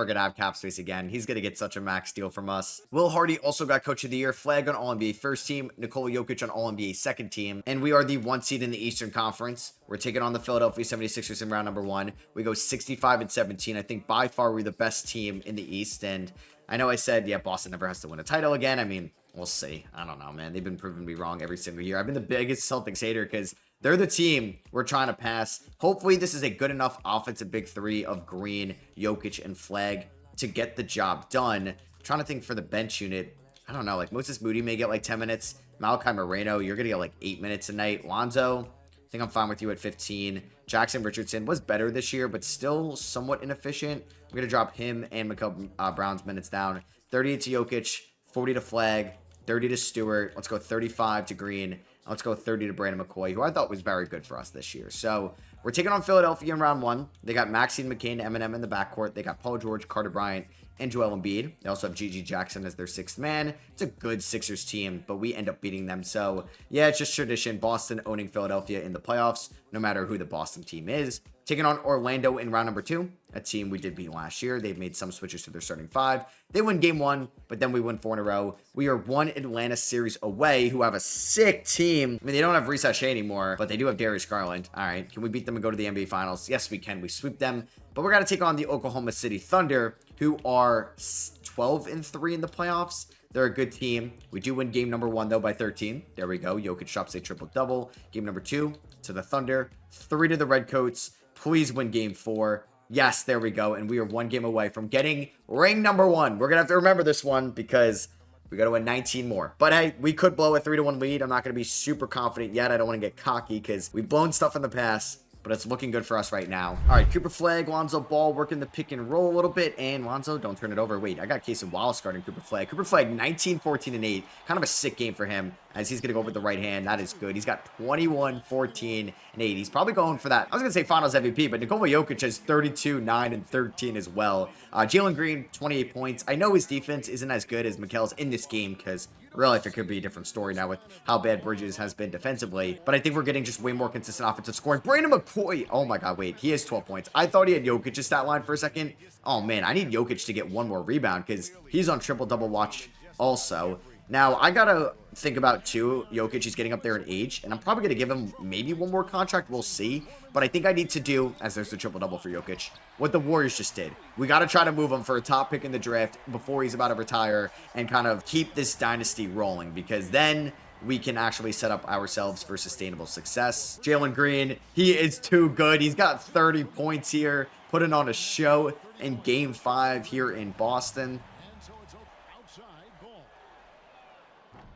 gonna have cap space again. He's going to get such a max deal from us. Will Hardy also got Coach of the Year. Flagg on All-NBA first team, Nikola Jokic on All-NBA second team. And we are the 1 seed in the Eastern Conference. We're taking on the Philadelphia 76ers in round #1. We go 65-17. I think by far we're the best team in the East. And I know I said, yeah, Boston never has to win a title again. I mean, we'll see. I don't know, man. They've been proving me wrong every single year. I've been the biggest Celtics hater because they're the team we're trying to pass. Hopefully, this is a good enough offensive big 3 of Green, Jokic, and Flagg to get the job done. I'm trying to think for the bench unit. I don't know. Like, Moses Moody may get like 10 minutes. Malachi Moreno, you're going to get like 8 minutes a night. Lonzo, I think I'm fine with you at 15. Jackson Richardson was better this year, but still somewhat inefficient. I'm going to drop him and Mikael Brown's minutes down. 38 to Jokic, 40 to Flagg, 30 to Stewart. Let's go 35 to Green. Let's go 30 to Brandon McCoy, who I thought was very good for us this year. So we're taking on Philadelphia in round 1. They got Maxine McCain, Eminem in the backcourt. They got Paul George, Carter Bryant, and Joel Embiid. They also have Gigi Jackson as their 6th man. It's a good Sixers team, but we end up beating them. So yeah, it's just tradition. Boston owning Philadelphia in the playoffs, no matter who the Boston team is. Taking on Orlando in round #2, a team we did beat last year. They've made some switches to their starting 5. They win game 1, but then we win 4 in a row. We are 1 Atlanta series away, who have a sick team. I mean, they don't have Risa Shea anymore, but they do have Darius Garland. All right, can we beat them and go to the NBA Finals? Yes, we can. We sweep them, but we're going to take on the Oklahoma City Thunder, who are 12-3 in the playoffs. They're a good team. We do win game #1, though, by 13. There we go. Jokic drops a triple-double. Game #2 to the Thunder. 3 to the Redcoats. Please win game 4. Yes, there we go. And we are 1 game away from getting ring #1. We're going to have to remember this one because we got to win 19 more. But hey, we could blow a 3-1 lead. I'm not going to be super confident yet. I don't want to get cocky because we've blown stuff in the past, but it's looking good for us right now. All right, Cooper Flagg, Lonzo Ball working the pick and roll a little bit. And Lonzo, don't turn it over. Wait, I got Casey Wallace guarding Cooper Flagg. Cooper Flagg, 19, 14, and 8. Kind of a sick game for him as he's going to go with the right hand. That is good. He's got 21, 14, and 8. He's probably going for that. I was going to say finals MVP, but Nikola Jokic has 32, 9, and 13 as well. Jalen Green, 28 points. I know his defense isn't as good as Mikel's in this game because real life, it could be a different story now with how bad Bridges has been defensively. But I think we're getting just way more consistent offensive scoring. Brandon McCoy. Oh my God, wait. He has 12 points. I thought he had Jokic's stat line for a second. Oh man, I need Jokic to get 1 more rebound because he's on triple-double watch also. Now, I got to think about, too, Jokic, he's getting up there in age, and I'm probably going to give him maybe 1 more contract. We'll see. But I think I need to do, as there's the triple-double for Jokic, what the Warriors just did. We got to try to move him for a top pick in the draft before he's about to retire and kind of keep this dynasty rolling, because then we can actually set up ourselves for sustainable success. Jalen Green, he is too good. He's got 30 points here, putting on a show in Game 5 here in Boston.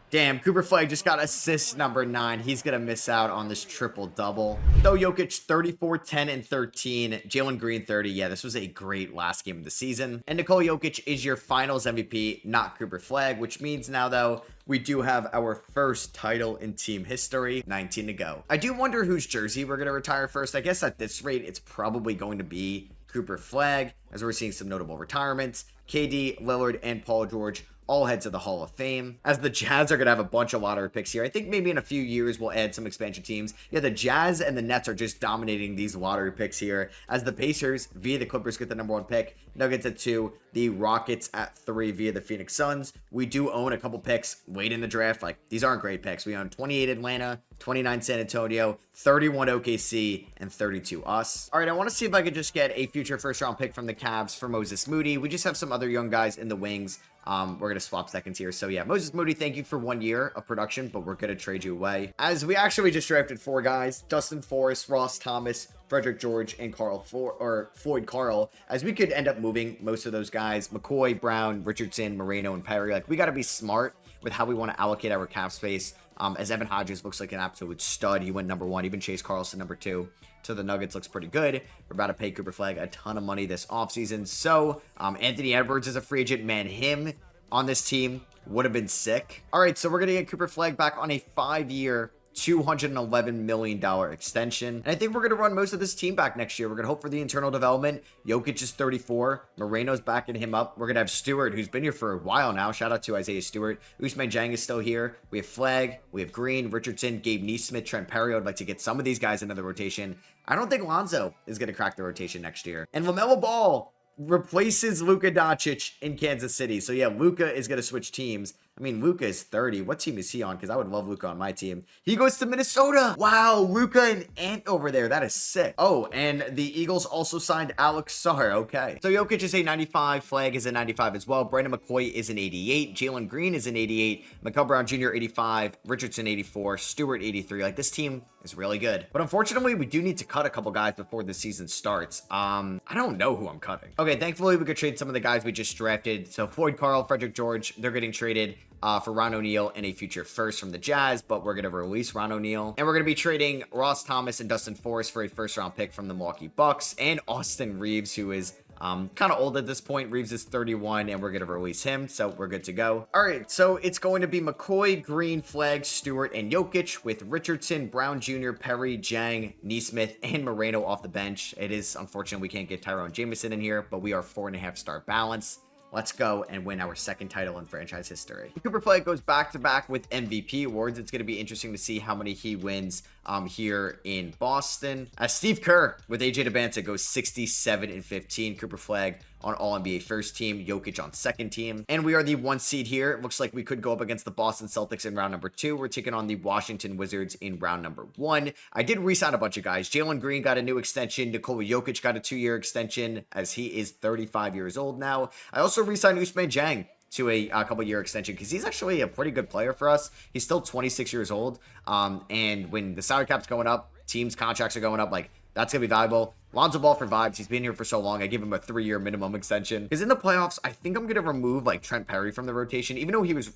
Damn, Cooper Flagg just got assist #9. He's going to miss out on this triple-double. Though Jokic, 34, 10, and 13. Jalen Green, 30. Yeah, this was a great last game of the season. And Nikola Jokic is your finals MVP, not Cooper Flagg, which means now, though, we do have our first title in team history. 19 to go. I do wonder whose jersey we're going to retire first. I guess at this rate, it's probably going to be Cooper Flagg, as we're seeing some notable retirements. KD, Lillard, and Paul George all head to the Hall of Fame. As the Jazz are going to have a bunch of lottery picks here. I think maybe in a few years we'll add some expansion teams. Yeah, the Jazz and the Nets are just dominating these lottery picks here. As the Pacers, via the Clippers, get the #1 pick. Nuggets at 2. The Rockets at 3 via the Phoenix Suns. We do own a couple picks late in the draft. Like, these aren't great picks. We own 28 Atlanta, 29 San Antonio, 31 OKC, and 32 us. All right, I want to see if I could just get a future first-round pick from the Cavs for Moses Moody. We just have some other young guys in the wings. We're going to swap seconds here. So yeah, Moses Moody, thank you for 1 year of production, but we're going to trade you away. As we actually just drafted 4 guys, Dustin Forrest, Ross Thomas, Frederick George, and Floyd Carl, as we could end up moving most of those guys, McCoy, Brown, Richardson, Moreno, and Perry. Like, we got to be smart with how we want to allocate our cap space. As Evan Hodges looks like an absolute stud. He went number 1. Even Chase Carlson, number 2. To the Nuggets looks pretty good. We're about to pay Cooper Flagg a ton of money this offseason. So, Anthony Edwards is a free agent. Man, him on this team would have been sick. All right, so we're going to get Cooper Flagg back on a 5-year, $211 million extension. And I think we're going to run most of this team back next year. We're going to hope for the internal development. Jokic is 34. Moreno's backing him up. We're going to have Stewart, who's been here for a while now. Shout out to Isaiah Stewart. Ousmane Dieng is still here. We have Flagg. We have Green, Richardson, Gabe Neesmith, Trent Perry. I would like to get some of these guys into the rotation. I don't think Lonzo is going to crack the rotation next year. And LaMelo Ball replaces Luka Doncic in Kansas City. So yeah, Luka is going to switch teams. I mean, Luka is 30. What team is he on? Because I would love Luka on my team. He goes to Minnesota. Wow, Luka and Ant over there. That is sick. Oh, and the Eagles also signed Alex Sarr. Okay. So Jokic is a 95. Flagg is a 95 as well. Brandon McCoy is an 88. Jalen Green is an 88. Mikael Brown Jr. 85. Richardson 84. Stewart 83. Like, this team is really good. But unfortunately, we do need to cut a couple guys before the season starts. I don't know who I'm cutting. Okay, thankfully, we could trade some of the guys we just drafted. So Floyd Carl, Frederick George, they're getting traded for Ron O'Neal and a future first from the Jazz, but we're going to release Ron O'Neal. And we're going to be trading Ross Thomas and Dustin Forrest for a first-round pick from the Milwaukee Bucks, and Austin Reeves, who is kind of old at this point. Reeves is 31, and we're going to release him, so we're good to go. All right, so it's going to be McCoy, Green, Flagg, Stewart, and Jokic, with Richardson, Brown Jr., Perry, Dieng, Neesmith, and Moreno off the bench. It is unfortunate we can't get Tyrone Jameson in here, but we are 4.5-star balance. Let's go and win our second title in franchise history. Cooper Flagg goes back-to-back with MVP awards. It's going to be interesting to see how many he wins here in Boston. As Steve Kerr with AJ Dybantsa goes 67-15. Cooper Flagg on All-NBA first team, Jokic on second team. And we are the 1 seed here. It looks like we could go up against the Boston Celtics in round number 2. We're taking on the Washington Wizards in round number 1. I did re-sign a bunch of guys. Jalen Green got a new extension. Nikola Jokic got a 2-year extension, as he is 35 years old now. I also re-signed Ousmane Dieng to a couple-year extension, because he's actually a pretty good player for us. He's still 26 years old. And when the salary cap's going up, teams' contracts are going up, like, that's going to be valuable. Lonzo Ball for vibes. He's been here for so long. I give him a 3-year minimum extension. Because in the playoffs, I think I'm going to remove, like, Trent Perry from the rotation. Even though he was...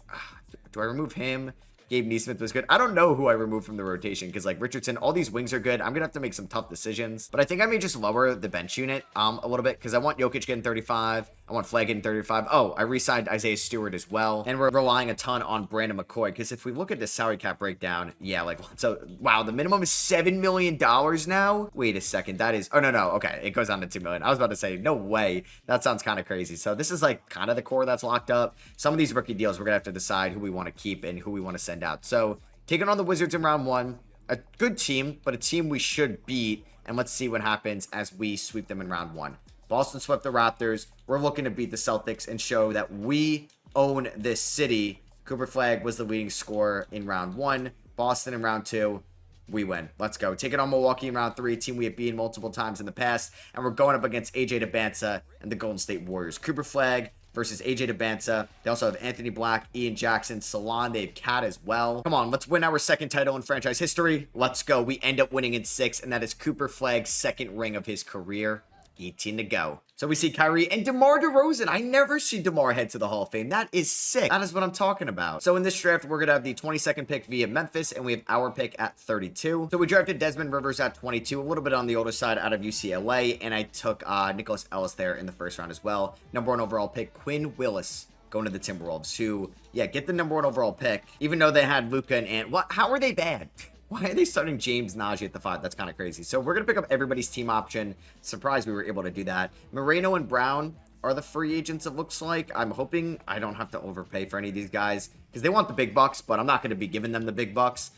do I remove him? Gabe Neesmith was good. I don't know who I removed from the rotation, because, like, Richardson, all these wings are good. I'm going to have to make some tough decisions. But I think I may just lower the bench unit a little bit, because I want Jokic getting 35. I want Flagg getting 35. Oh, I re-signed Isaiah Stewart as well. And we're relying a ton on Brandon McCoy, because if we look at the salary cap breakdown, yeah, like, so, wow, the minimum is $7 million now? Wait a second, that is, oh, no, okay, it goes down to $2 million. I was about to say, no way. That sounds kind of crazy. So this is, like, kind of the core that's locked up. Some of these rookie deals, we're going to have to decide who we want to keep and who we want to send out. So, taking on the Wizards in round 1, a good team, but a team we should beat, and let's see what happens as we sweep them in round 1. Boston swept the Raptors. We're looking to beat the Celtics and show that we own this city. Cooper Flagg was the leading scorer in round 1. Boston in round 2. We win. Let's go. Taking on Milwaukee in round 3, a team we have beaten multiple times in the past. And we're going up against AJ Dybantsa and the Golden State Warriors. Cooper Flagg versus AJ Dybantsa. They also have Anthony Black, Ian Jackson, Salon. They have Cat as well. Come on, let's win our second title in franchise history. Let's go. We end up winning in 6, and that is Cooper Flagg's second ring of his career. 18 to go. So we see Kyrie and DeMar DeRozan. I never see DeMar head to the Hall of Fame. That is sick. That is what I'm talking about. So in this draft, we're going to have the 22nd pick via Memphis, and we have our pick at 32. So we drafted Desmond Rivers at 22, a little bit on the older side out of UCLA, and I took Nicholas Ellis there in the first round as well. Number 1 overall pick, Quinn Willis, going to the Timberwolves, who, yeah, get the number 1 overall pick, even though they had Luka and Ant. What? How are they bad? Why are they starting James Najee at the 5? That's kind of crazy. So we're going to pick up everybody's team option. Surprised we were able to do that. Moreno and Brown are the free agents, it looks like. I'm hoping I don't have to overpay for any of these guys, because they want the big bucks, but I'm not going to be giving them the big bucks.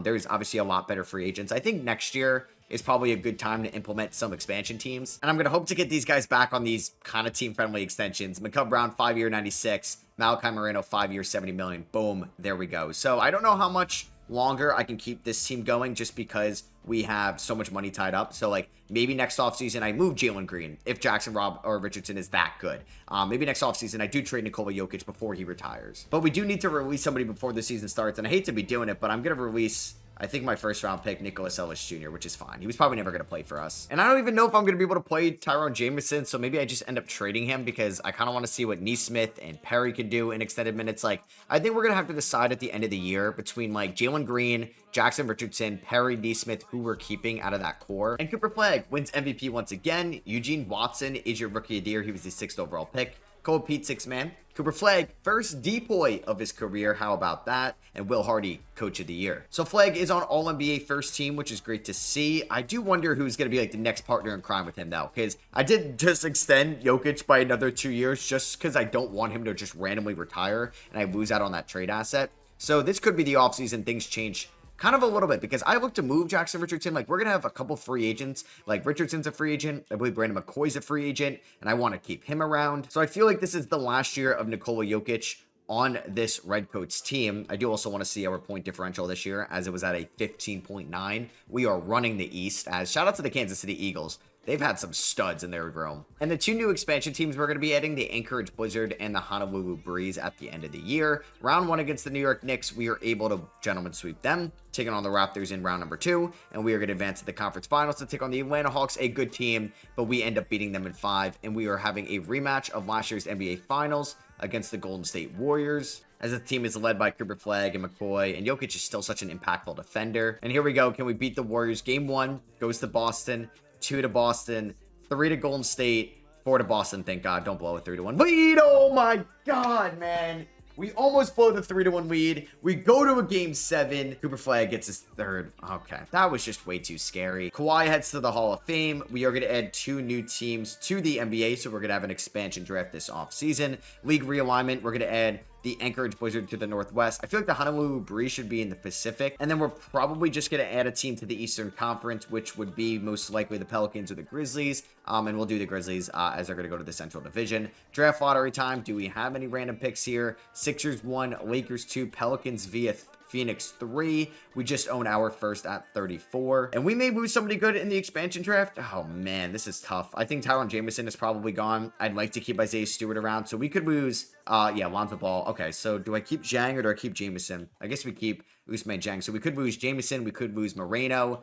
There's obviously a lot better free agents. I think next year is probably a good time to implement some expansion teams. And I'm going to hope to get these guys back on these kind of team-friendly extensions. Mikael Brown, 5-year, 96. Malachi Moreno, 5-year, 70 million. Boom. There we go. So I don't know how much longer, I can keep this team going just because we have so much money tied up. So, like, maybe next offseason I move Jalen Green if Jackson Rob or Richardson is that good. Maybe next offseason I do trade Nikola Jokic before he retires. But we do need to release somebody before the season starts, and I hate to be doing it, but I'm going to release, I think, my first round pick, Nikola Jokic Jr., which is fine. He was probably never going to play for us. And I don't even know if I'm going to be able to play Tyrone Jameson, so maybe I just end up trading him because I kind of want to see what Nesmith and Perry can do in extended minutes. Like, I think we're going to have to decide at the end of the year between, like, Jalen Green, Jackson Richardson, Perry, Nesmith, who we're keeping out of that core. And Cooper Flagg wins MVP once again. Eugene Watson is your rookie of the year. He was the 6th overall pick. Cole Pete, 6th man. Cooper Flagg, first DPOY of his career. How about that? And Will Hardy, coach of the year. So Flagg is on All-NBA first team, which is great to see. I do wonder who's going to be like the next partner in crime with him though, because I did just extend Jokic by another 2 years just because I don't want him to just randomly retire and I lose out on that trade asset. So this could be the offseason. Things change kind of a little bit because I look to move Jackson Richardson. Like, we're going to have a couple free agents. Like, Richardson's a free agent. I believe Brandon McCoy's a free agent, and I want to keep him around. So I feel like this is the last year of Nikola Jokic on this Redcoats team. I do also want to see our point differential this year as it was at a 15.9. We are running the East as shout out to the Kansas City Eagles. They've had some studs in their room. And the 2 new expansion teams we're going to be adding, the Anchorage Blizzard and the Honolulu Breeze at the end of the year. Round 1 against the New York Knicks, we are able to gentlemen sweep them, taking on the Raptors in round number 2, and we are going to advance to the conference finals to take on the Atlanta Hawks, a good team, but we end up beating them in 5, and we are having a rematch of last year's NBA Finals against the Golden State Warriors, as the team is led by Cooper Flagg and McCoy, and Jokic is still such an impactful defender. And here we go. Can we beat the Warriors? Game 1 goes to Boston. 2 to Boston, 3 to Golden State, 4 to Boston. Thank God. Don't blow a 3-1 lead. Oh my God, man. We almost blow the 3-1 lead. We go to a game 7. Cooper Flagg gets his 3rd. Okay, that was just way too scary. Kawhi heads to the Hall of Fame. We are going to add 2 new teams to the NBA, so we're going to have an expansion draft this offseason. League realignment, we're going to add the Anchorage Blizzard to the Northwest. I feel like the Honolulu Breeze should be in the Pacific. And then we're probably just going to add a team to the Eastern Conference, which would be most likely the Pelicans or the Grizzlies. And we'll do the Grizzlies as they're going to go to the Central Division. Draft lottery time. Do we have any random picks here? Sixers 1, Lakers 2, Pelicans via Phoenix 3. We just own our first at 34. And we may lose somebody good in the expansion draft. Oh, man, this is tough. I think Tyrone Jameson is probably gone. I'd like to keep Isaiah Stewart around. So we could lose, yeah, Lonzo Ball. Okay, so do I keep Zhang or do I keep Jameson? I guess we keep Usman Zhang. So we could lose Jameson. We could lose Moreno.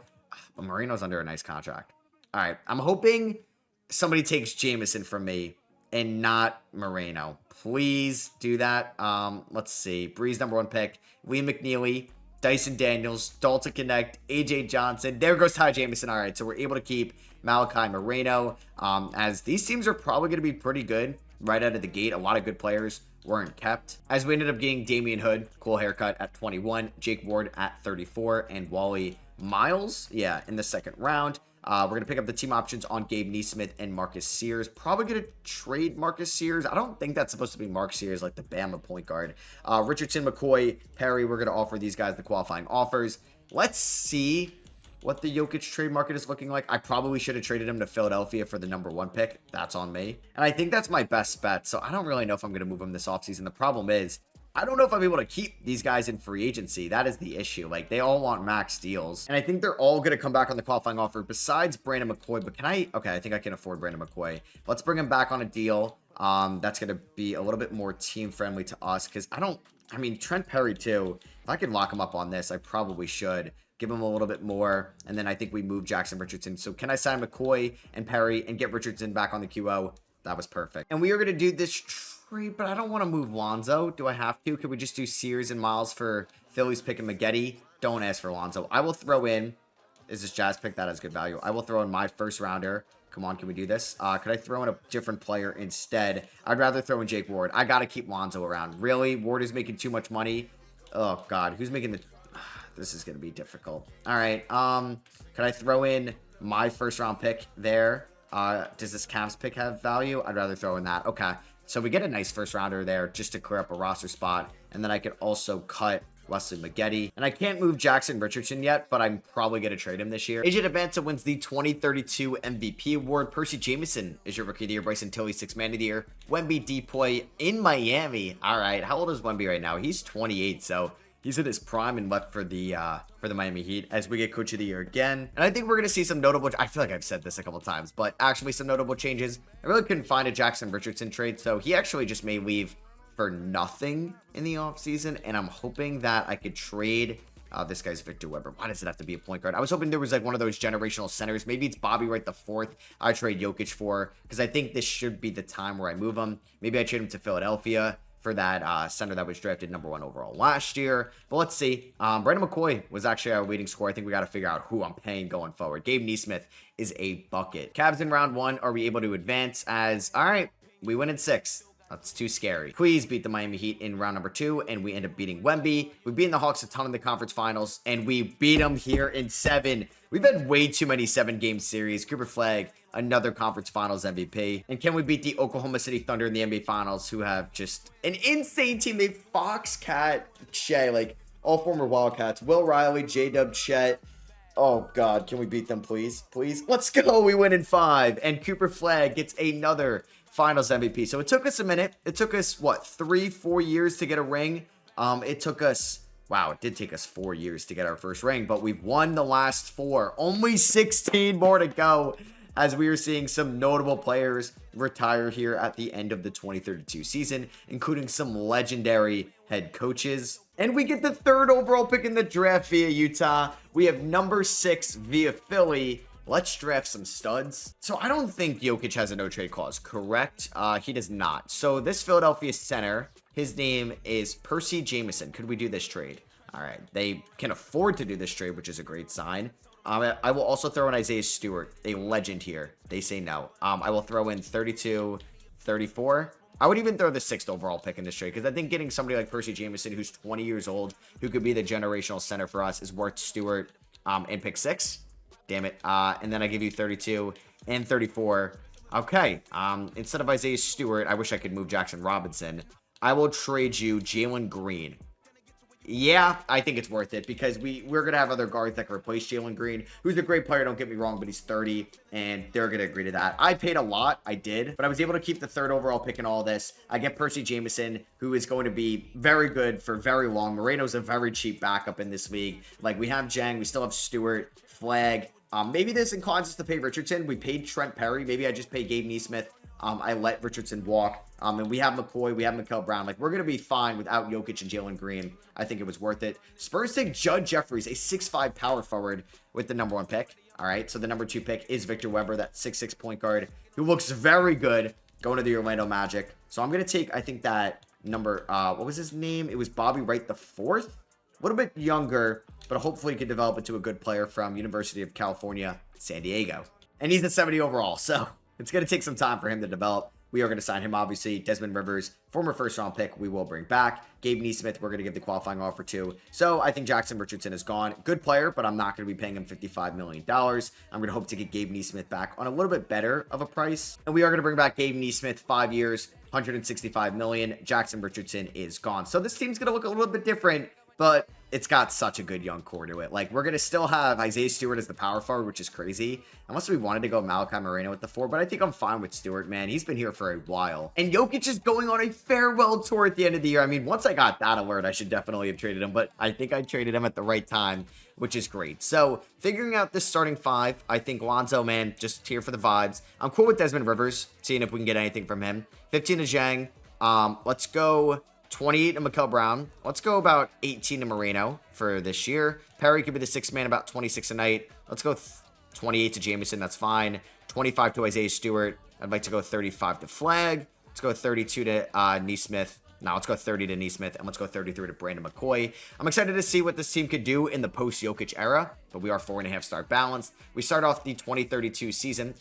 But Moreno's under a nice contract. All right, I'm hoping somebody takes Jameson from me and not Moreno. Please do that. Let's see. Breeze number 1 pick. Liam McNeely, Dyson Daniels, Dalton Connect, AJ Johnson. There goes Ty Jameson. All right, so we're able to keep Malachi Moreno. As these teams are probably going to be pretty good right out of the gate. A lot of good players weren't kept. As we ended up getting Damian Hood, cool haircut at 21, Jake Ward at 34, and Wally Miles, yeah, in the 2nd round. We're going to pick up the team options on Gabe Nesmith and Marcus Sears. Probably going to trade Marcus Sears. I don't think that's supposed to be Mark Sears, like the Bama point guard. Richardson, McCoy, Perry, we're going to offer these guys the qualifying offers. Let's see what the Jokic trade market is looking like. I probably should have traded him to Philadelphia for the number 1 pick. That's on me. And I think that's my best bet. So I don't really know if I'm going to move him this offseason. The problem is, I don't know if I'm able to keep these guys in free agency. That is the issue. Like, they all want max deals. And I think they're all going to come back on the qualifying offer besides Brandon McCoy. But can I? Okay, I think I can afford Brandon McCoy. Let's bring him back on a deal. That's going to be a little bit more team friendly to us because I mean, Trent Perry too. If I could lock him up on this, I probably should. Give him a little bit more. And then I think we move Jackson Richardson. So can I sign McCoy and Perry and get Richardson back on the QO? That was perfect. And we are going to do this trade, but I don't want to move Lonzo. Do I have to? Could we just do Sears and Miles for Philly's pick and Maggette? Don't ask for Lonzo. I will throw in, is this Jazz pick? That has good value. I will throw in my 1st rounder. Come on, can we do this? Could I throw in a different player instead? I'd rather throw in Jake Ward. I got to keep Lonzo around. Really? Ward is making too much money. Oh, God. Who's making the... This is going to be difficult. All right. Could I throw in my 1st round pick there? Does this Cavs pick have value? I'd rather throw in that. Okay. So we get a nice 1st rounder there just to clear up a roster spot. And then I could also cut Wesley Maggette. And I can't move Jackson Richardson yet, but I'm probably going to trade him this year. AJ Devanta wins the 2032 MVP award. Percy Jameson is your rookie of the year. Bryson Tilley, 6th man of the year. Wemby DPOY in Miami. All right. How old is Wemby right now? He's 28. So He's in his prime and left for the Miami Heat as we get Coach of the Year again. And I think we're going to see some notable, I feel like I've said this a couple times, but actually some notable changes. I really couldn't find a Jackson Richardson trade, so he actually just may leave for nothing in the offseason, and I'm hoping that I could trade this guy's Victor Weber. Why does it have to be a point guard? I was hoping there was like one of those generational centers. Maybe it's Bobby Wright the fourth I trade Jokic for, because I think this should be the time where I move him. Maybe I trade him to Philadelphia for that center that was drafted #1 overall last year. But let's see. Brandon McCoy was actually our leading scorer. I think we got to figure out who I'm paying going forward. Gabe Nesmith is a bucket. Cavs in round 1. Are we able to advance? All right, we win in 6. That's too scary. Queens beat the Miami Heat in round number 2, and we end up beating Wemby. We beat the Hawks a ton in the conference finals, and we beat them here in 7. We've had way too many 7-game series. Cooper Flagg, another conference finals MVP. And can we beat the Oklahoma City Thunder in the NBA finals, who have just an insane team? They Fox, Cat, Shea, like all former Wildcats. Will Riley, J-Dub, Chet. Oh, God, can we beat them, please? Please? Let's go. We win in 5. And Cooper Flagg gets another finals MVP. So it took us a minute. It took us, what, 3-4 years to get a ring? It took us, wow, it did take us 4 years to get our first ring, but we've won the last 4. Only 16 more to go, as we are seeing some notable players retire here at the end of the 2032 season, including some legendary head coaches. And we get the 3rd overall pick in the draft via Utah. We have number 6 via Philly. Let's draft some studs. So I don't think Jokic has a no-trade clause, correct? He does not. So this Philadelphia center, his name is Percy Jameson. Could we do this trade? All right. They can afford to do this trade, which is a great sign. I will also throw in Isaiah Stewart, a legend here. They say no. I will throw in 32, 34. I would even throw the 6th overall pick in this trade, because I think getting somebody like Percy Jameson, who's 20 years old, who could be the generational center for us, is worth Stewart in pick 6. Damn it. And then I give you 32 and 34. Okay. Instead of Isaiah Stewart, I wish I could move Jackson Robinson. I will trade you Jalen Green. Yeah, I think it's worth it, because we're going to have other guards that can replace Jalen Green, who's a great player, don't get me wrong, but he's 30, and they're going to agree to that. I paid a lot, I did, but I was able to keep the 3rd overall pick in all this. I get Percy Jameson, who is going to be very good for very long. Moreno's a very cheap backup in this league. Like, we have Jang, we still have Stewart, Flagg. Maybe this inclines us to pay Richardson. We paid Trent Perry. Maybe I just pay Gabe Nesmith. I let Richardson walk. And we have McCoy. We have Mikael Brown. Like, we're going to be fine without Jokic and Jalen Green. I think it was worth it. Spurs take Judd Jeffries, a 6'5" power forward, with the number 1 pick. All right. So the number 2 pick is Victor Weber, that 6'6" point guard, who looks very good going to the Orlando Magic. So I'm going to take, I think, that number, what was his name? It was Bobby Wright the 4th. A little bit younger, but hopefully he could develop into a good player from University of California, San Diego. And he's at 70 overall, so it's going to take some time for him to develop. We are going to sign him, obviously. Desmond Rivers, former 1st-round pick, we will bring back. Gabe Nesmith, we're going to give the qualifying offer to. So I think Jackson Richardson is gone. Good player, but I'm not going to be paying him $55 million. I'm going to hope to get Gabe Nesmith back on a little bit better of a price. And we are going to bring back Gabe Nesmith, 5 years, $165 million. Jackson Richardson is gone. So this team's going to look a little bit different, but it's got such a good young core to it. Like, we're going to still have Isaiah Stewart as the power forward, which is crazy. Unless we wanted to go Malachi Moreno with the 4, but I think I'm fine with Stewart, man. He's been here for a while. And Jokic is going on a farewell tour at the end of the year. I mean, once I got that alert, I should definitely have traded him, but I think I traded him at the right time, which is great. So, figuring out this starting 5, I think Lonzo, man, just here for the vibes. I'm cool with Desmond Rivers, seeing if we can get anything from him. 15 to Zhang. Let's go 28 to Mikael Brown. Let's go about 18 to Moreno for this year. Perry could be the 6th man, about 26 a night. Let's go 28 to Jameson. That's fine. 25 to Isaiah Stewart. I'd like to go 35 to Flagg. Let's go 32 to Nesmith. No, let's go 30 to Nesmith, and let's go 33 to Brandon McCoy. I'm excited to see what this team could do in the post-Jokic era, but we are 4.5-star balanced. We start off the 2033 season,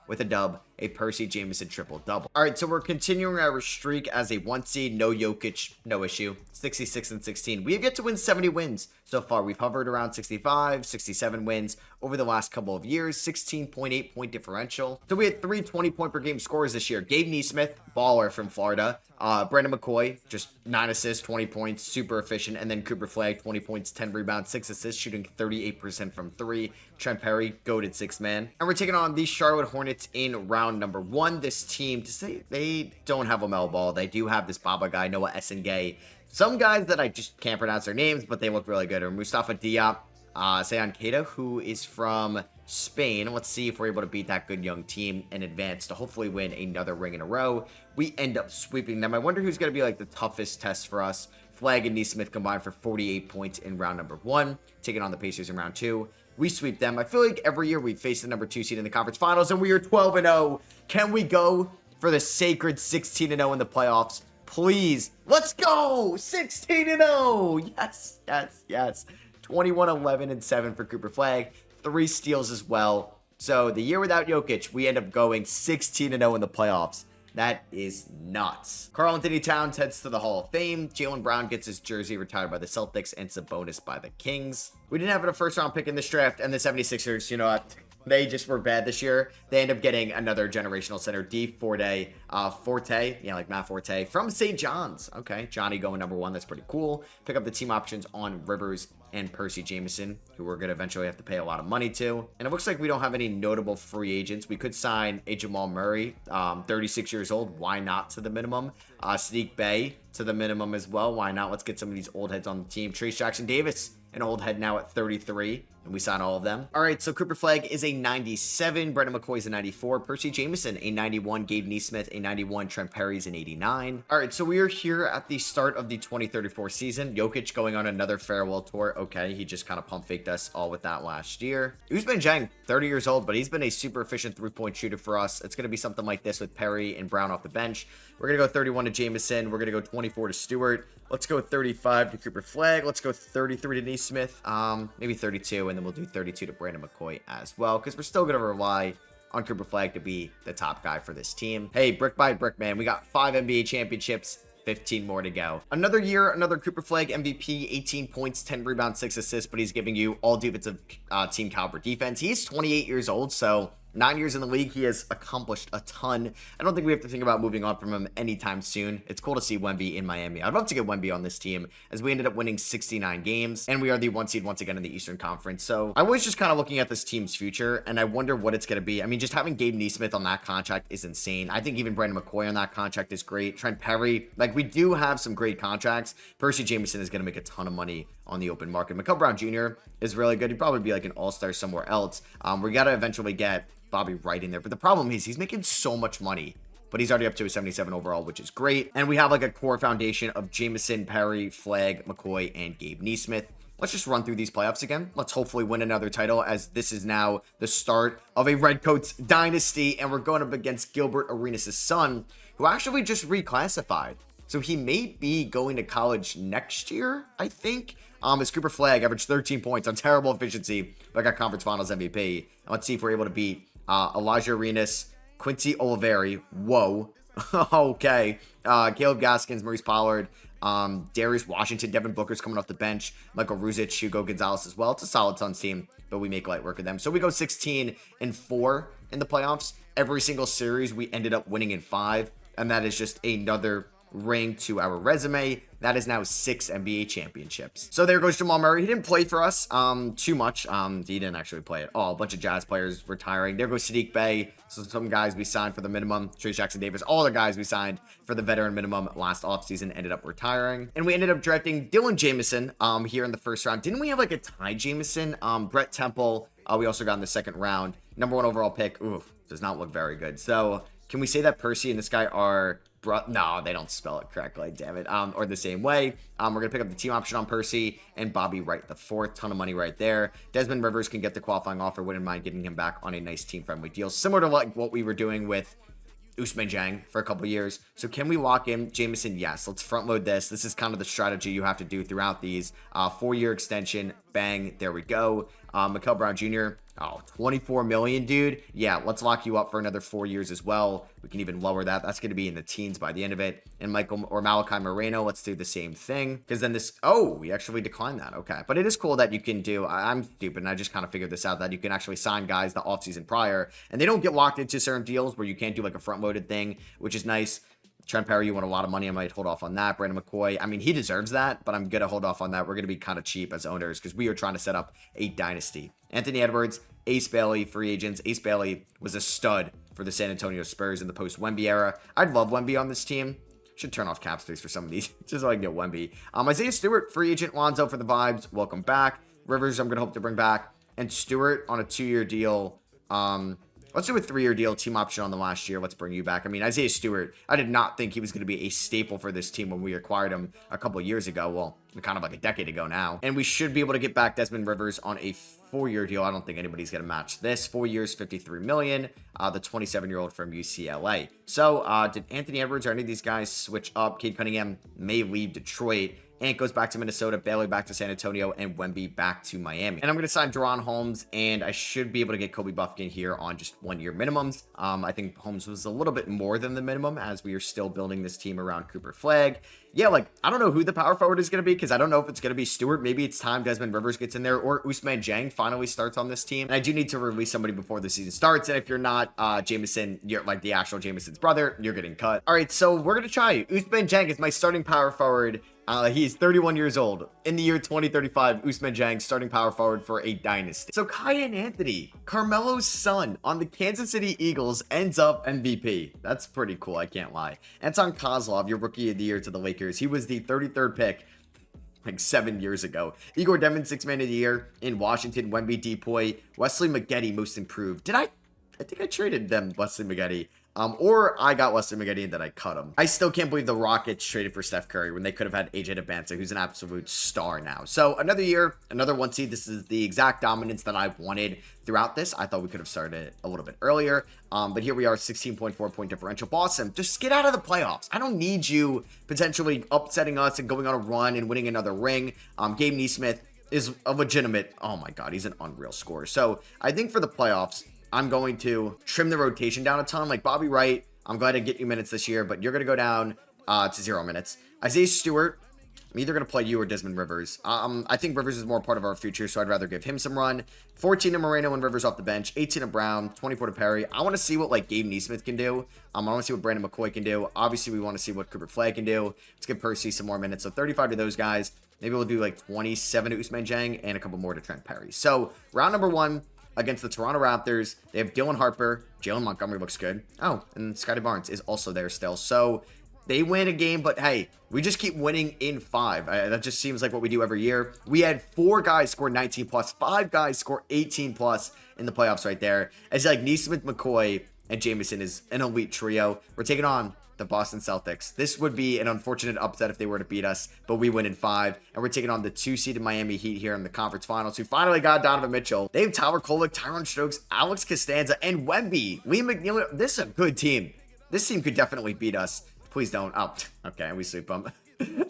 with a dub, a Percy Jameson triple-double. All right, so we're continuing our streak as a 1 seed, no Jokic, no issue, 66-16. We have yet to win 70 wins so far. We've hovered around 65, 67 wins over the last couple of years, 16.8 point differential. So we had 3 20-point per game scores this year. Gabe Nesmith, baller from Florida. Brandon McCoy, just 9 assists, 20 points, super efficient. And then Cooper Flagg, 20 points, 10 rebounds, 6 assists, shooting 38% from 3. Trent Perry, goated 6th man. And we're taking on the Charlotte Hornets in round round number 1. This team, they don't have a Mel Ball. They do have this Baba guy, Noah Essengay. Some guys that I just can't pronounce their names, but they look really good. Or Mustafa Diop, Sayan Keita, who is from Spain. Let's see if we're able to beat that good young team and advance to hopefully win another ring in a row. We end up sweeping them. I wonder who's going to be like the toughest test for us. Flagg and Nesmith combined for 48 points in round number 1, taking on the Pacers in round 2. We sweep them. I feel like every year we face the number 2 seed in the conference finals, and we are 12-0. Can we go for the sacred 16-0 in the playoffs? Please. Let's go. 16-0. Yes, yes, yes. 21-11-7 for Cooper Flagg. 3 steals as well. So the year without Jokic, we end up going 16-0 in the playoffs. That is nuts. Karl-Anthony Towns heads to the Hall of Fame. Jaylen Brown gets his jersey retired by the Celtics and Sabonis by the Kings. We didn't have a first round pick in this draft, and the 76ers, you know what? They just were bad this year. They end up getting another generational center, Forte, like Matt Forte from St. John's. Okay, Johnny going number 1. That's pretty cool. Pick up the team options on Rivers and Percy Jameson, who we're going to eventually have to pay a lot of money to. And it looks like we don't have any notable free agents. We could sign a Jamal Murray, 36 years old. Why not to the minimum? Sadiq Bey to the minimum as well. Why not? Let's get some of these old heads on the team. Trace Jackson Davis, an old head now at 33. And we sign all of them. All right, so Cooper Flagg is a 97. Brendan McCoy is a 94. Percy Jameson, a 91. Gabe Nesmith, a 91. Trent Perry's an 89. All right, so we are here at the start of the 2034 season. Jokic going on another farewell tour. Okay, he just kind of pump faked us all with that last year. Ousmane Dieng, 30 years old, but he's been a super efficient three-point shooter for us. It's going to be something like this with Perry and Brown off the bench. We're going to go 31 to Jameson. We're going to go 24 to Stewart. Let's go 35 to Cooper Flagg. Let's go 33 to Nesmith. Maybe 32, and then we'll do 32 to Brandon McCoy as well, because we're still going to rely on Cooper Flagg to be the top guy for this team. Hey, brick by brick, man. We got 5 NBA championships. 15 more to go. Another year, another Cooper Flagg MVP, 18 points, 10 rebounds, 6 assists, but he's giving you all defensive team caliber defense. He's 28 years old, so 9 years in the league, he has accomplished a ton. I don't think we have to think about moving on from him anytime soon. It's cool to see Wemby in Miami. I'd love to get Wemby on this team, as we ended up winning 69 games, and we are the 1 seed once again in the Eastern Conference. So I was just kind of looking at this team's future, and I wonder what it's going to be. I mean, just having Gabe Nesmith on that contract is insane. I think even Brandon McCoy on that contract is great. Trent Perry, like, we do have some great contracts. Percy Jameson is going to make a ton of money on the open market. Mikael Brown Jr. is really good. He'd probably be like an all-star somewhere else. We got to eventually get Bobby Wright in there, but the problem is he's making so much money, but he's already up to a 77 overall, which is great. And we have like a core foundation of Jameson, Perry, Flagg, McCoy, and Gabe Nesmith. Let's just run through these playoffs again. Let's hopefully win another title, as this is now the start of a Redcoats dynasty, and we're going up against Gilbert Arenas' son, who actually just reclassified. So he may be going to college next year, I think. As Cooper Flagg averaged 13 points on terrible efficiency, but got conference finals MVP. And let's see if we're able to beat Elijah Arenas, Quincy Oliveri, whoa, okay, Caleb Gaskins, Maurice Pollard, Darius Washington, Devin Booker's coming off the bench, Michael Ruzic, Hugo Gonzalez as well. It's a solid Suns team, but we make light work of them. So we go 16-4 in the playoffs. Every single series we ended up winning in 5, and that is just another ring to our resume. That is now 6 NBA championships. So there goes Jamal Murray. He didn't play for us too much. He didn't actually play at all. A bunch of Jazz players retiring. There goes Sadiq Bey. So some guys we signed for the minimum. Trace Jackson Davis. All the guys we signed for the veteran minimum last offseason ended up retiring. And we ended up drafting Dylan Jamison here in the first round. Didn't we have like a Ty Jamison? Brett Temple. We also got in the second round. Number 1 overall pick. Ooh, does not look very good. So can we say that Percy and this guy are... No, they don't spell it correctly, damn it. Or the same way. We're going to pick up the team option on Percy and Bobby Wright the 4th. Ton of money right there. Desmond Rivers can get the qualifying offer. Wouldn't mind getting him back on a nice team-friendly deal. Similar to like what we were doing with Ousmane Dieng for a couple years. So can we lock in Jameson? Yes. Let's front load this. This is kind of the strategy you have to do throughout these. 4-year extension. Bang. There we go. Mikael Brown Jr. Oh, 24 million, dude. Yeah, let's lock you up for another 4 years as well. We can even lower that. That's going to be in the teens by the end of it. And Malachi Moreno, let's do the same thing. Because then this... Oh, we actually declined that. Okay. But it is cool that you can do... I'm stupid, and I just kind of figured this out, that you can actually sign guys the offseason prior, and they don't get locked into certain deals where you can't do like a front-loaded thing, which is nice. Trent Perry, you want a lot of money. I might hold off on that. Brandon McCoy, I mean, he deserves that, but I'm going to hold off on that. We're going to be kind of cheap as owners because we are trying to set up a dynasty. Anthony Edwards, Ace Bailey, free agents. Ace Bailey was a stud for the San Antonio Spurs in the post-Wemby era. I'd love Wemby on this team. Should turn off cap space for some of these, just so I can get Wemby. Isaiah Stewart, free agent. Lonzo for the vibes. Welcome back. Rivers, I'm going to hope to bring back. And Stewart on a 2-year deal. Let's do a 3-year deal, team option on the last year. Let's bring you back. I mean, Isaiah Stewart, I did not think he was going to be a staple for this team when we acquired him a couple years ago. Well, kind of like a decade ago now. And we should be able to get back Desmond Rivers on a 4-year deal. I don't think anybody's going to match this. 4 years, $53 million. The 27-year-old from UCLA. So, did Anthony Edwards or any of these guys switch up? Cade Cunningham may leave Detroit. Ant goes back to Minnesota, Bailey back to San Antonio, and Wemby back to Miami. And I'm going to sign Deron Holmes, and I should be able to get Kobe Buffkin here on just 1-year minimums. I think Holmes was a little bit more than the minimum as we are still building this team around Cooper Flagg. Yeah, like, I don't know who the power forward is going to be because I don't know if it's going to be Stewart. Maybe it's time Desmond Rivers gets in there or Ousmane Dieng finally starts on this team. And I do need to release somebody before the season starts. And if you're not Jameson, you're like the actual Jameson's brother, you're getting cut. All right, so we're going to try Ousmane Dieng is my starting power forward. He's 31 years old. In the year 2035, Ousmane Dieng starting power forward for a dynasty. So Kyan Anthony, Carmelo's son on the Kansas City Eagles, ends up MVP. That's pretty cool, I can't lie. Anton Kozlov, your rookie of the year to the Lakers. He was the 33rd pick like 7 years ago. Igor Devin, 6th man of the year in Washington. Wemby, Depoy, Wesley McGeddy, most improved. I think I traded them, Wesley McGeddy. Or I got Wesley McGeddy and then I cut him. I still can't believe the Rockets traded for Steph Curry when they could have had AJ Debance, who's an absolute star now. So another year, another 1 seed. This is the exact dominance that I've wanted throughout this. I thought we could have started a little bit earlier. But here we are, 16.4 point differential. Boston, just get out of the playoffs. I don't need you potentially upsetting us and going on a run and winning another ring. Gabe Nesmith is a legitimate, oh my God, he's an unreal scorer. So I think for the playoffs, I'm going to trim the rotation down a ton. Like Bobby Wright, I'm glad to get you minutes this year, but you're going to go down to 0 minutes. Isaiah Stewart, I'm either going to play you or Desmond Rivers. I think Rivers is more part of our future, so I'd rather give him some run. 14 to Moreno and Rivers off the bench. 18 to Brown. 24 to Perry. I want to see what like Gabe Nesmith can do. I want to see what Brandon McCoy can do. Obviously, we want to see what Cooper Flagg can do. Let's give Percy some more minutes. So 35 to those guys. Maybe we'll do like 27 to Ousmane Dieng and a couple more to Trent Perry. So round number 1. Against the Toronto Raptors, they have Dylan Harper. Jalen Montgomery looks good. Oh, and Scotty Barnes is also there still. So they win a game, but hey, we just keep winning in 5. That just seems like what we do every year. We had 4 guys score 19 plus, 5 guys score 18 plus in the playoffs right there. It's like Nesmith, McCoy, and Jameson is an elite trio. We're taking on the Boston Celtics. This would be an unfortunate upset if they were to beat us, but we win in 5, and we're taking on the 2-seeded Miami Heat here in the conference finals, who finally got Donovan Mitchell. They have Tyler Kolek, Tyron Stokes, Alex Costanza, and Wemby. Liam McNeil. This is a good team. This team could definitely beat us. Please don't. Oh, okay, we sweep them.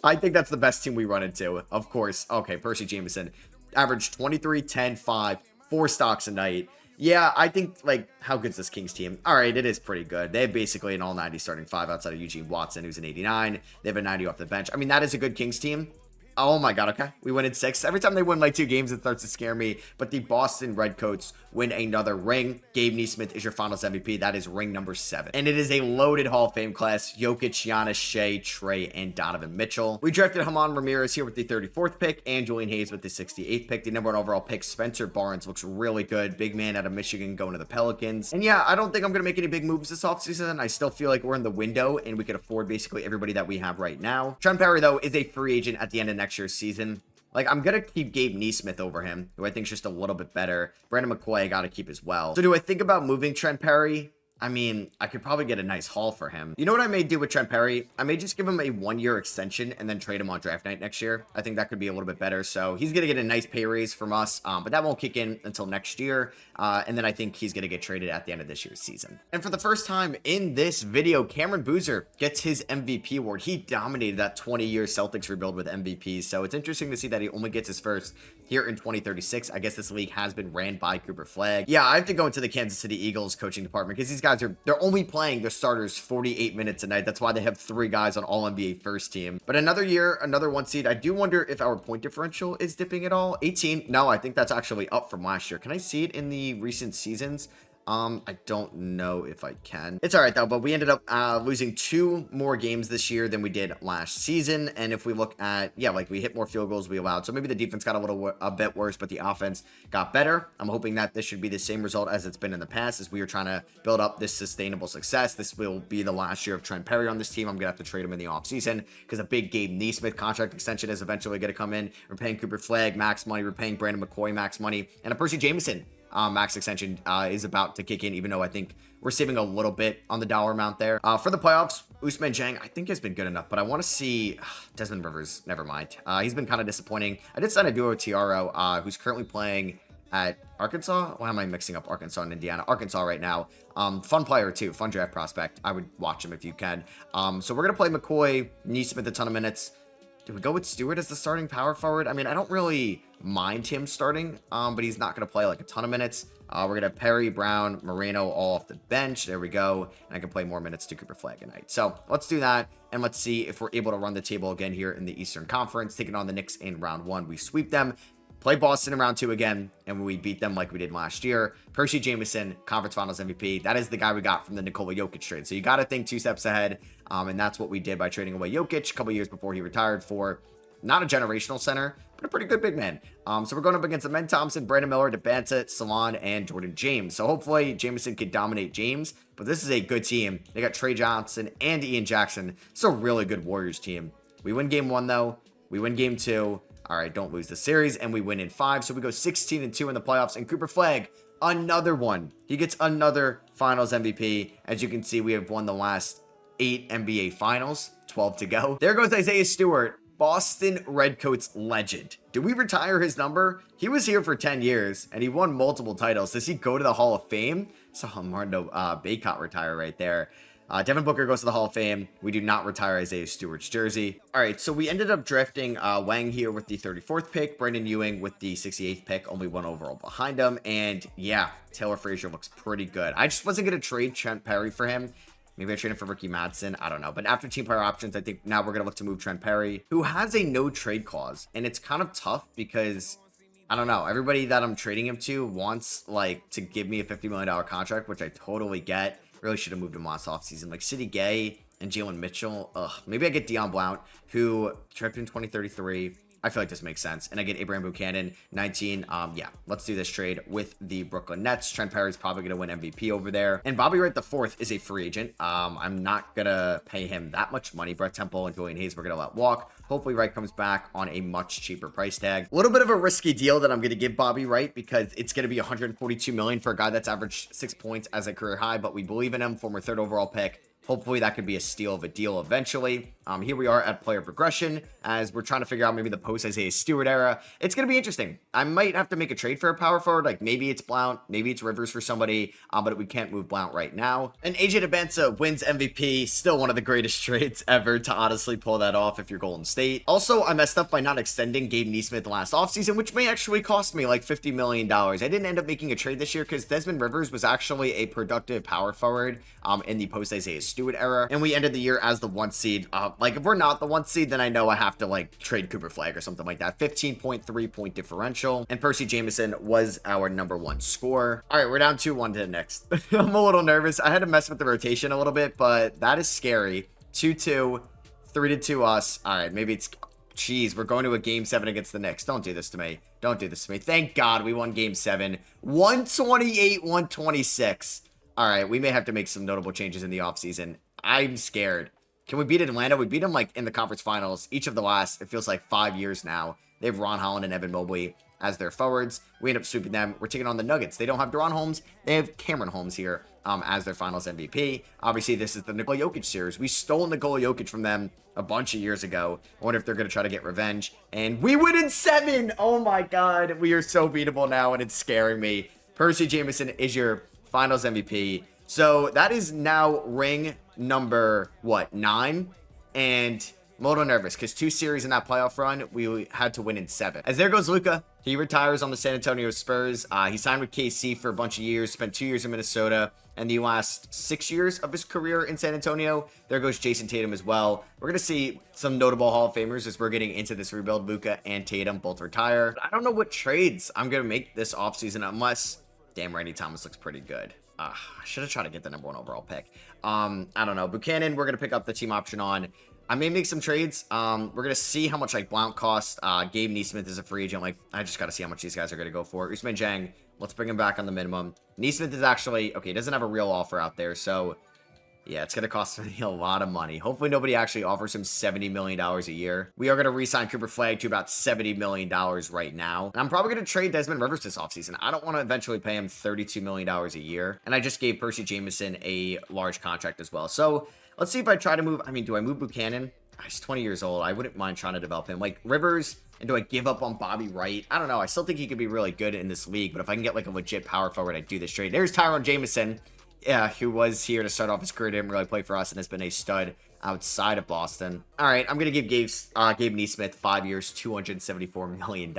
I think that's the best team we run into, of course. Okay, Percy Jameson. Average 23, 10, 5, 4 stocks a night. Yeah, I think, like, how good's this Kings team? All right, it is pretty good. They have basically an all-90 starting 5 outside of Eugene Watson, who's an 89. They have a 90 off the bench. I mean, that is a good Kings team. Oh my God, okay. We win in 6. Every time they win like 2 games, it starts to scare me. But the Boston Redcoats win another ring. Gabe Nesmith is your finals MVP. That is ring number 7. And it is a loaded Hall of Fame class. Jokic, Giannis, Shea, Trey, and Donovan Mitchell. We drafted Hamon Ramirez here with the 34th pick and Julian Hayes with the 68th pick. The number 1 overall pick, Spencer Barnes, looks really good. Big man out of Michigan going to the Pelicans. And yeah, I don't think I'm going to make any big moves this offseason. I still feel like we're in the window and we could afford basically everybody that we have right now. Trent Perry, though, is a free agent at the end of next year's season. Like, I'm going to keep Gabe Nesmith over him, who I think is just a little bit better. Brandon McCoy, I got to keep as well. So do I think about moving Trent Perry? I mean, I could probably get a nice haul for him. You know what I may do with Trent Perry? I may just give him a 1-year extension and then trade him on draft night next year. I think that could be a little bit better. So he's going to get a nice pay raise from us, but that won't kick in until next year. And then I think he's going to get traded at the end of this year's season. And for the first time in this video, Cameron Boozer gets his MVP award. He dominated that 20-year Celtics rebuild with MVPs. So it's interesting to see that he only gets his first here in 2036. I guess this league has been ran by Cooper Flagg. Yeah, I have to go into the Kansas City Eagles coaching department because these guys they're only playing their starters 48 minutes a night. That's why they have 3 guys on all NBA first team. But another year, another 1 seed. I do wonder if our point differential is dipping at all. 18. No, I think that's actually up from last year. Can I see it in the recent seasons? I don't know if I can. It's all right though, but we ended up losing 2 more games this year than we did last season. And if we look at, yeah, like we hit more field goals we allowed. So maybe the defense got a bit worse, but the offense got better. I'm hoping that this should be the same result as it's been in the past, as we are trying to build up this sustainable success. This will be the last year of Trent Perry on this team. I'm gonna have to trade him in the offseason because a big Gabe Neesmith contract extension is eventually going to come in. We're paying Cooper Flagg max money. We're paying Brandon McCoy max money, and a Percy Jameson max extension is about to kick in, even though I think we're saving a little bit on the dollar amount there. For the playoffs, Ousmane Dieng, I think has been good enough, but I want to see Desmond Rivers. Never mind. He's been kind of disappointing. I did sign a duo Tiaro, who's currently playing at Arkansas. Why am I mixing up Arkansas and Indiana? Arkansas right now. Fun player too, fun draft prospect. I would watch him if you can. So we're gonna play McCoy, Neesmith a ton of minutes. Do we go with Stewart as the starting power forward? I mean, I don't really mind him starting, but he's not going to play like a ton of minutes. We're going to have Perry, Brown, Moreno all off the bench. There we go. And I can play more minutes to Cooper Flagg tonight. So let's do that. And let's see if we're able to run the table again here in the Eastern Conference. Taking on the Knicks in round 1. We sweep them. Play Boston in round 2 again, and we beat them like we did last year. Percy Jameson, Conference Finals MVP. That is the guy we got from the Nikola Jokic trade. So you got to think 2 steps ahead, and that's what we did by trading away Jokic a couple years before he retired for not a generational center, but a pretty good big man. So we're going up against Amen Thompson, Brandon Miller, DeBanza, Salon, and Jordan James. So hopefully Jameson can dominate James, but this is a good team. They got Trey Johnson and Ian Jackson. It's a really good Warriors team. We win game 1 though. We win game 2. All right, don't lose the series, and we win in 5. So we go 16-2 in the playoffs, and Cooper Flagg, another one. He gets another Finals MVP. As you can see, we have won the last 8 NBA Finals, 12 to go. There goes Isaiah Stewart, Boston Redcoats legend. Did we retire his number? He was here for 10 years, and he won multiple titles. Does he go to the Hall of Fame? Saw Armando Bacot retire right there. Devin Booker goes to the Hall of Fame. We do not retire Isaiah Stewart's jersey. All right, so we ended up drafting Wang here with the 34th pick, Brandon Ewing with the 68th pick, only 1 overall behind him. And yeah, Taylor Frazier looks pretty good. I just wasn't going to trade Trent Perry for him. Maybe I trade him for Ricky Madsen. I don't know. But after team player options, I think now we're going to look to move Trent Perry, who has a no trade clause. And it's kind of tough because, I don't know, everybody that I'm trading him to wants like to give me a $50 million contract, which I totally get. Really should have moved him last offseason. Like City Gay and Jalen Mitchell. Maybe I get Dion Blount, who drafted in 2033. I feel like this makes sense. And I get Abraham Buchanan, 19. Yeah, let's do this trade with the Brooklyn Nets. Trent Perry's probably going to win MVP over there. And Bobby Wright IV is a free agent. I'm not going to pay him that much money. Brett Temple and Julian Hayes we're going to let walk. Hopefully Wright comes back on a much cheaper price tag. A little bit of a risky deal that I'm going to give Bobby Wright because it's going to be $142 million for a guy that's averaged 6 points as a career high, but we believe in him, former 3rd overall pick. Hopefully that could be a steal of a deal eventually. Here we are at player progression as we're trying to figure out maybe the post Isaiah Stewart era. It's going to be interesting. I might have to make a trade for a power forward. Like maybe it's Blount, maybe it's Rivers for somebody, but we can't move Blount right now. And AJ DeBanza wins MVP. Still one of the greatest trades ever to honestly pull that off if you're Golden State. Also, I messed up by not extending Gabe Neesmith last offseason, which may actually cost me like $50 million. I didn't end up making a trade this year because Desmond Rivers was actually a productive power forward in the post Isaiah Stewart era. And we ended the year as the 1 seed. Like if we're not the 1 seed, then I know I have to like trade Cooper Flagg or something like that. 15.3 point differential. And Percy Jameson was our number 1 scorer. All right, we're down 2-1 to the next. I'm a little nervous. I had to mess with the rotation a little bit, but that is scary. 2-2, 3-2 us. All right, maybe it's... Jeez, we're going to a game 7 against the Knicks. Don't do this to me. Don't do this to me. Thank God we won game 7. 128-126. All right, we may have to make some notable changes in the offseason. I'm scared. Can we beat Atlanta? We beat them like in the conference finals each of the last, it feels like 5 years now. They have Ron Holland and Evan Mobley as their forwards. We end up sweeping them. We're taking on the Nuggets. They don't have Deron Holmes. They have Cameron Holmes here as their finals MVP. Obviously, this is the Nikola Jokic series. We stole Nikola Jokic from them a bunch of years ago. I wonder if they're going to try to get revenge. And we win in 7. Oh my God. We are so beatable now, and it's scaring me. Percy Jameson is your finals MVP. So that is now ring number, 9? And I'm a little nervous because 2 series in that playoff run, we had to win in 7. As there goes Luka. He retires on the San Antonio Spurs. He signed with KC for a bunch of years, spent 2 years in Minnesota, and the last 6 years of his career in San Antonio. There goes Jason Tatum as well. We're going to see some notable Hall of Famers as we're getting into this rebuild. Luka and Tatum both retire. I don't know what trades I'm going to make this offseason unless... Damn, Randy Thomas looks pretty good. I should have tried to get the number 1 overall pick. I don't know. Buchanan, we're going to pick up the team option on. I may make some trades. We're going to see how much like Blount costs. Gabe Neesmith is a free agent. Like, I just got to see how much these guys are going to go for. Usman Jang, let's bring him back on the minimum. Neesmith is actually, okay, he doesn't have a real offer out there. So, yeah, it's going to cost me a lot of money. Hopefully nobody actually offers him $70 million a year. We are going to re-sign Cooper Flagg to about $70 million right now. And I'm probably going to trade Desmond Rivers this offseason. I don't want to eventually pay him $32 million a year. And I just gave Percy Jameson a large contract as well. So let's see if I try to move. I mean, do I move Buchanan? He's 20 years old. I wouldn't mind trying to develop him. Like Rivers, and do I give up on Bobby Wright? I don't know. I still think he could be really good in this league. But if I can get like a legit power forward, I'd do this trade. There's Tyrone Jameson. Yeah, who was here to start off his career, didn't really play for us, and has been a stud outside of Boston. All right, I'm going to give Gabe Neesmith 5 years, $274 million. And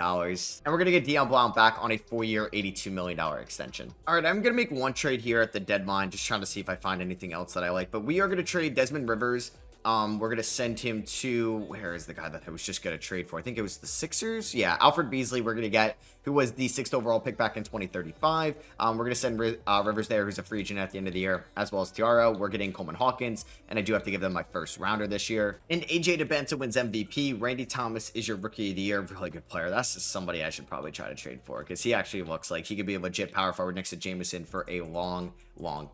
we're going to get Dion Blount back on a 4-year, $82 million extension. All right, I'm going to make one trade here at the deadline, just trying to see if I find anything else that I like. But we are going to trade Desmond Rivers. We're going to send him to, where is the guy that I was just going to trade for? I think it was the Sixers. Yeah, Alfred Beasley we're going to get, who was the 6th overall pick back in 2035. We're going to send Rivers there, who's a free agent at the end of the year, as well as Tiara. We're getting Coleman Hawkins, and I do have to give them my first rounder this year. And AJ DeBenta wins MVP. Randy Thomas is your rookie of the year. Really good player. That's just somebody I should probably try to trade for, because he actually looks like he could be a legit power forward next to Jameson for a long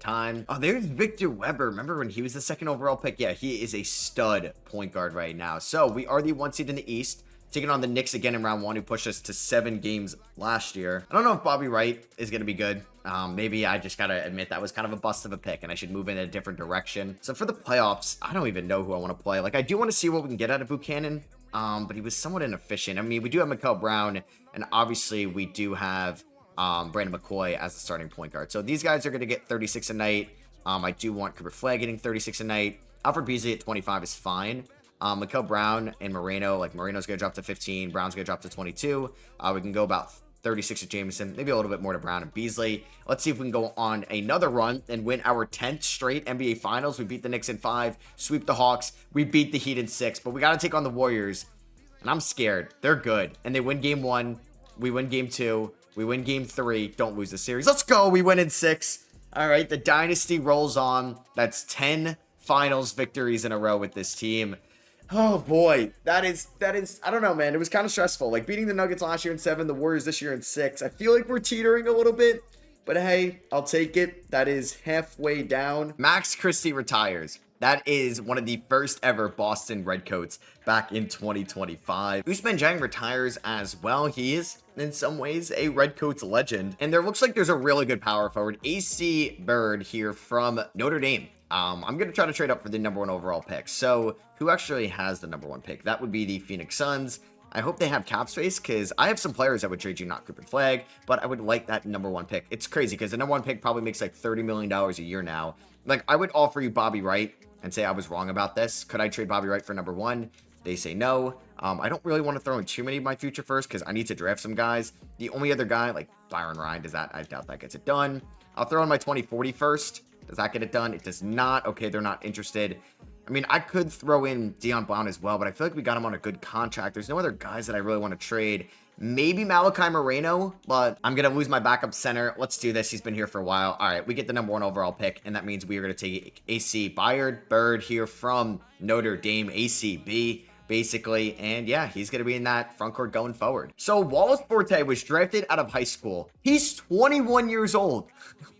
time. Oh, there's Victor Weber. Remember when he was the 2nd overall pick? Yeah, he is a stud point guard right now. So we are the 1 seed in the East, taking on the Knicks again in round 1, who pushed us to 7 games last year. I don't know if Bobby Wright is going to be good. Maybe I just got to admit that was kind of a bust of a pick, and I should move in a different direction. So for the playoffs, I don't even know who I want to play. Like, I do want to see what we can get out of Buchanan, but he was somewhat inefficient. I mean, we do have Mikael Brown, and obviously we do have Brandon McCoy as the starting point guard. So these guys are going to get 36 a night. I do want Cooper Flagg getting 36 a night. Alfred Beasley at 25 is fine. Mikael Brown and Moreno, like Moreno's going to drop to 15. Brown's going to drop to 22. We can go about 36 to Jameson, maybe a little bit more to Brown and Beasley. Let's see if we can go on another run and win our 10th straight NBA Finals. We beat the Knicks in 5, sweep the Hawks. We beat the Heat in 6, but we got to take on the Warriors. And I'm scared. They're good. And they win game 1. We win game 2. We win game 3. Don't lose the series. Let's go. We win in 6. All right. The dynasty rolls on. That's 10 finals victories in a row with this team. Oh boy. That is, I don't know, man. It was kind of stressful. Like beating the Nuggets last year in 7, the Warriors this year in 6. I feel like we're teetering a little bit, but hey, I'll take it. That is halfway down. Max Christie retires. That is one of the first ever Boston Redcoats back in 2025. Usman Jang retires as well. He is, in some ways, a Redcoats legend. And there looks like there's a really good power forward. AC Bird here from Notre Dame. I'm going to try to trade up for the number 1 overall pick. So who actually has the number 1 pick? That would be the Phoenix Suns. I hope they have cap space, because I have some players that would trade you, not Cooper Flagg, but I would like that number 1 pick. It's crazy, because the number 1 pick probably makes like $30 million a year now. Like, I would offer you Bobby Wright and say I was wrong about this. Could I trade Bobby Wright for number 1? They say no. I don't really want to throw in too many of my future first, because I need to draft some guys. The only other guy, like Byron Ryan, I doubt that gets it done. I'll throw in my 2040 first. Does that get it done? It does not. Okay, they're not interested. I mean, I could throw in Dion Blount as well, but I feel like we got him on a good contract. There's no other guys that I really want to trade. Maybe Malachi Moreno, but I'm going to lose my backup center. Let's do this. He's been here for a while. All right, we get the number 1 overall pick, and that means we are going to take AC Bird here from Notre Dame, ACB, basically. And yeah, he's going to be in that front court going forward. So Wallace Forte was drafted out of high school. He's 21 years old.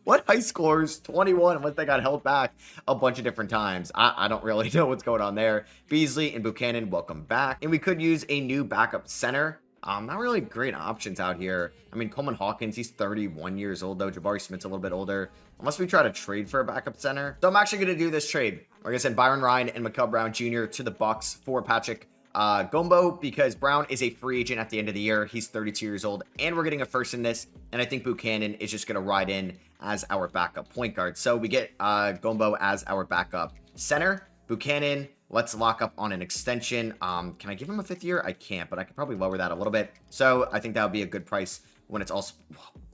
What high schoolers 21 unless they got held back a bunch of different times? I don't really know what's going on there. Beasley and Buchanan, welcome back. And we could use a new backup center. Not really great options out here. I mean, Coleman Hawkins, he's 31 years old, though. Jabari Smith's a little bit older. Unless we try to trade for a backup center. So I'm actually going to do this trade. Like I said, Byron Ryan and Mikael Brown Jr. to the Bucks for Patrick Gombo, because Brown is a free agent at the end of the year. He's 32 years old, and we're getting a first in this. And I think Buchanan is just going to ride in as our backup point guard. So we get Gombo as our backup center. Buchanan, let's lock up on an extension. Can I give him a 5th year? I can't, but I could probably lower that a little bit. So I think that would be a good price when it's also...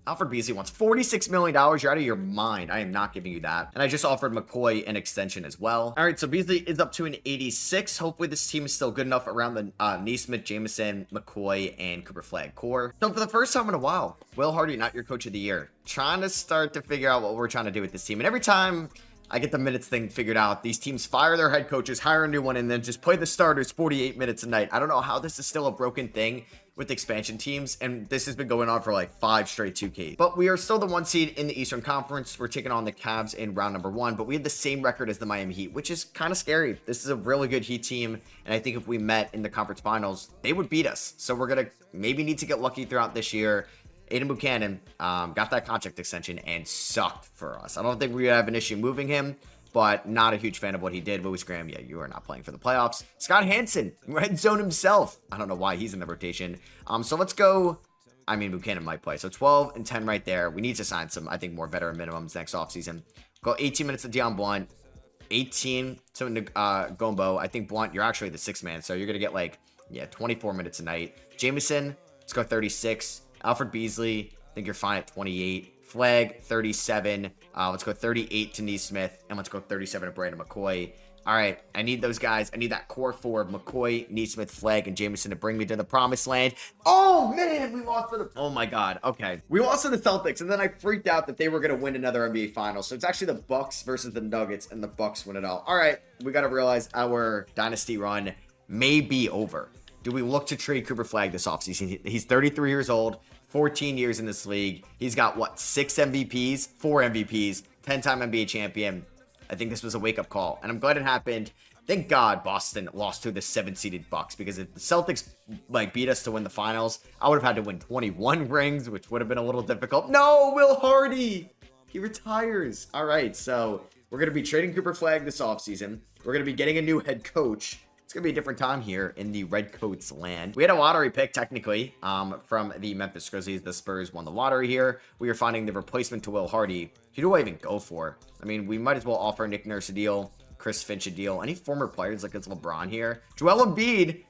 Alfred Beasley wants $46 million. You're out of your mind. I am not giving you that. And I just offered McCoy an extension as well. All right, so Beasley is up to an 86. Hopefully this team is still good enough around the Nesmith, Jameson, McCoy, and Cooper Flagg core. So for the first time in a while, Will Hardy, not your coach of the year. Trying to start to figure out what we're trying to do with this team. And every time I get the minutes thing figured out, these teams fire their head coaches, hire a new one, and then just play the starters 48 minutes a night. I don't know how this is still a broken thing with expansion teams, and this has been going on for like 5 straight 2Ks. But we are still the 1 seed in the Eastern Conference. We're taking on the Cavs in round number 1, but we have the same record as the Miami Heat, which is kind of scary. This is a really good Heat team, and I think if we met in the conference finals, they would beat us. So we're gonna maybe need to get lucky throughout this year. Aiden Buchanan got that contract extension and sucked for us. I don't think we have an issue moving him, but not a huge fan of what he did. Louis Graham, yeah, you are not playing for the playoffs. Scott Hansen, red zone himself. I don't know why he's in the rotation. So let's go. I mean, Buchanan might play. So 12 and 10 right there. We need to sign some, I think, more veteran minimums next offseason. Go 18 minutes to Deion Blunt, 18 to Gombo. I think Blunt, you're actually the 6th man. So you're going to get like, 24 minutes a night. Jameson, let's go 36. Alfred Beasley, I think you're fine at 28. Flagg, 37. Let's go 38 to Nesmith, and let's go 37 to Brandon McCoy. All right, I need those guys. I need that core 4 of McCoy, Nesmith, Flagg, and Jameson to bring me to the promised land. Oh, man, we lost to the... Oh, my God. Okay. We lost to the Celtics, and then I freaked out that they were going to win another NBA Finals. So it's actually the Bucks versus the Nuggets, and the Bucks win it all. All right, we got to realize our Dynasty run may be over. Do we look to trade Cooper Flagg this offseason? He's 33 years old. 14 years in this league. He's got, what, 6 MVPs? 4 MVPs. 10-time NBA champion. I think this was a wake-up call, and I'm glad it happened. Thank God Boston lost to the 7-seeded Bucks, because if the Celtics, beat us to win the finals, I would have had to win 21 rings, which would have been a little difficult. No, Will Hardy! He retires. All right, so we're going to be trading Cooper Flagg this offseason. We're going to be getting a new head coach. It's going to be a different time here in the Redcoats land. We had a lottery pick, technically, from the Memphis Grizzlies. The Spurs won the lottery here. We are finding the replacement to Will Hardy. Who do I even go for? I mean, we might as well offer Nick Nurse a deal, Chris Finch a deal. Any former players like it's LeBron here? Joel Embiid.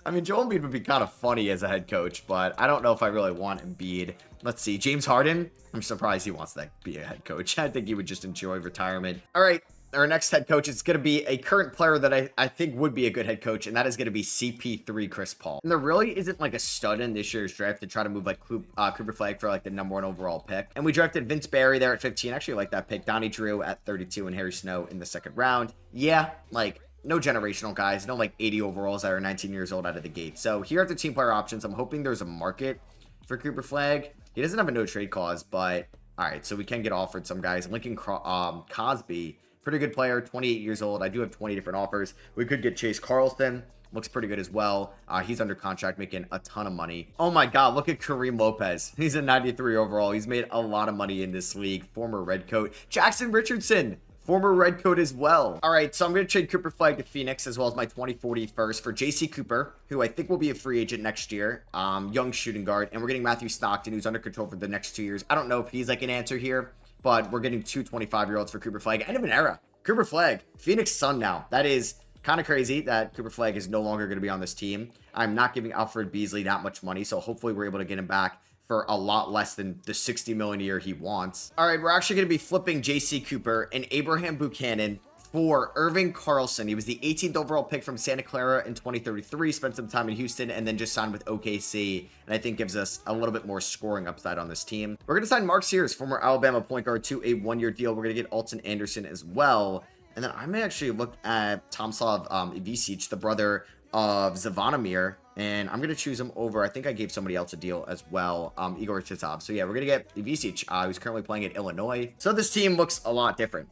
I mean, Joel Embiid would be kind of funny as a head coach, but I don't know if I really want Embiid. Let's see. James Harden. I'm surprised he wants to be a head coach. I think he would just enjoy retirement. All right. Our next head coach is going to be a current player that I think would be a good head coach, and that is going to be CP3 Chris Paul. And there really isn't like a stud in this year's draft to try to move like Cooper Flagg for like the #1 overall pick. And we drafted Vince Barry there at 15. Actually, like that pick. Donnie Drew at 32 and Harry Snow in the 2nd round. Yeah, like no generational guys, no like 80 overalls that are 19 years old out of the gate. So here are the team player options. I'm hoping there's a market for Cooper Flagg. He doesn't have a no trade clause, but all right, so we can get offered some guys. Lincoln Cosby. Pretty good player, 28 years old. I do have 20 different offers. We could get Chase Carlson. Looks pretty good as well. He's under contract, making a ton of money. Oh my God, look at Kareem Lopez. He's a 93 overall. He's made a lot of money in this league. Former Redcoat. Jackson Richardson, former Redcoat as well. All right, so I'm going to trade Cooper Flagg to Phoenix as well as my 2040 first for J.C. Cooper, who I think will be a free agent next year. Young shooting guard. And we're getting Matthew Stockton, who's under control for the next 2 years. I don't know if he's like an answer here, but we're getting 2 25-year-olds for Cooper Flagg. End of an era. Cooper Flagg, Phoenix Sun now. That is kind of crazy that Cooper Flagg is no longer going to be on this team. I'm not giving Alfred Beasley that much money, so hopefully we're able to get him back for a lot less than the $60 million a year he wants. All right, we're actually going to be flipping J.C. Cooper and Abraham Buchanan for Irving Carlson. He was the 18th overall pick from Santa Clara in 2033, spent some time in Houston, and then just signed with OKC, and I think gives us a little bit more scoring upside on this team. We're going to sign Mark Sears, former Alabama point guard, to a 1-year deal. We're going to get Alton Anderson as well, and then I may actually look at Tomislav Ivicic, the brother of Zvonimir, and I'm going to choose him over, I think I gave somebody else a deal as well, Igor Titov. So yeah, we're going to get Ivicic, who's currently playing at Illinois. So this team looks a lot different.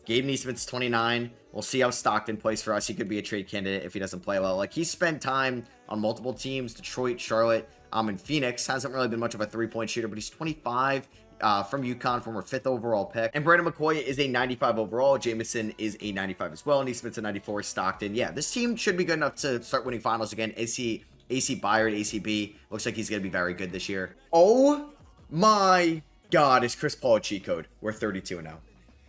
Gabe Neesmith's 29. We'll see how Stockton plays for us. He could be a trade candidate if he doesn't play well. Like, he's spent time on multiple teams, Detroit, Charlotte, and Phoenix. Hasn't really been much of a three-point shooter, but he's 25. From UConn, former 5th overall pick. And Brandon McCoy is a 95 overall. Jameson is a 95 as well. And Neesmith's a 94. Stockton. Yeah, this team should be good enough to start winning finals again. AC Byard, ACB. Looks like he's going to be very good this year. Oh my God, is Chris Paul a cheat code? We're 32 now.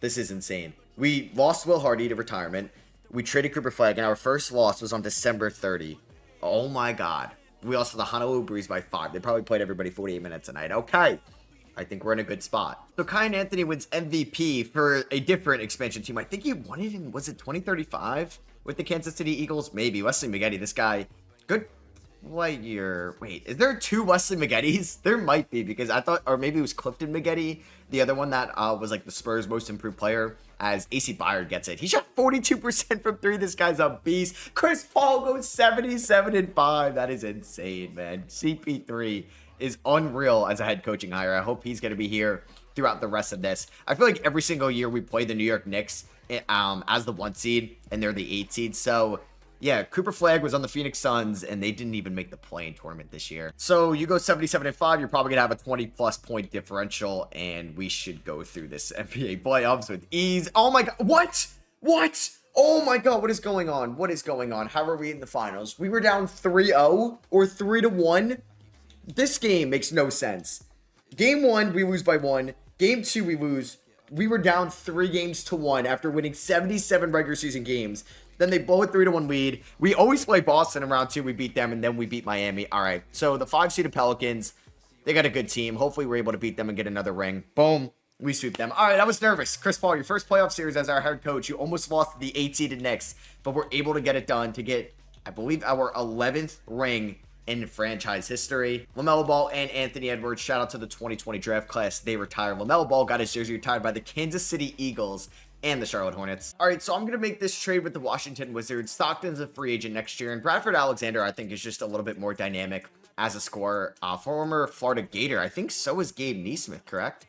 This is insane. We lost Will Hardy to retirement. We traded Cooper Flagg, and our first loss was on December 30. Oh my God. We lost to the Honolulu Breeze by 5. They probably played everybody 48 minutes tonight. Okay. I think we're in a good spot. So Kai Anthony wins MVP for a different expansion team. I think he won it in, was it 2035 with the Kansas City Eagles? Maybe. Wesley Maggette, this guy, good player. Wait, is there 2 Wesley Maggettes? There might be, because I thought, or maybe it was Clifton Maggette, the other one that was like the Spurs most improved player, as AC Byard gets it. He shot 42% from 3. This guy's a beast. Chris Paul goes 77-5. That is insane, man. CP3 is unreal as a head coaching hire. I hope he's going to be here throughout the rest of this. I feel like every single year we play the New York Knicks as the 1 seed, and they're the 8 seed. So yeah, Cooper Flagg was on the Phoenix Suns, and they didn't even make the play-in tournament this year. So you go 77-5, you're probably going to have a 20-plus point differential, and we should go through this NBA playoffs with ease. Oh my God, what? What? Oh my God, what is going on? What is going on? How are we in the finals? We were down 3-0 or 3-1. This game makes no sense. Game 1, we lose by 1. Game 2, we lose. We were down 3-1 after winning 77 regular season games. Then they blow a 3-1 lead. We always play Boston in round 2. We beat them, and then we beat Miami. All right, so the 5-seeded Pelicans, they got a good team. Hopefully, we're able to beat them and get another ring. Boom. We sweep them. All right, I was nervous. Chris Paul, your first playoff series as our head coach. You almost lost to the 8-seeded Knicks, but we're able to get it done to get, I believe, our 11th ring in franchise history. LaMelo Ball and Anthony Edwards, shout out to the 2020 draft class. They retired. LaMelo Ball got his jersey retired by the Kansas City Eagles and the Charlotte Hornets. All right, so I'm going to make this trade with the Washington Wizards. Stockton's a free agent next year, and Bradford Alexander, I think, is just a little bit more dynamic as a scorer. Former Florida Gator. I think so is Gabe Neesmith, correct?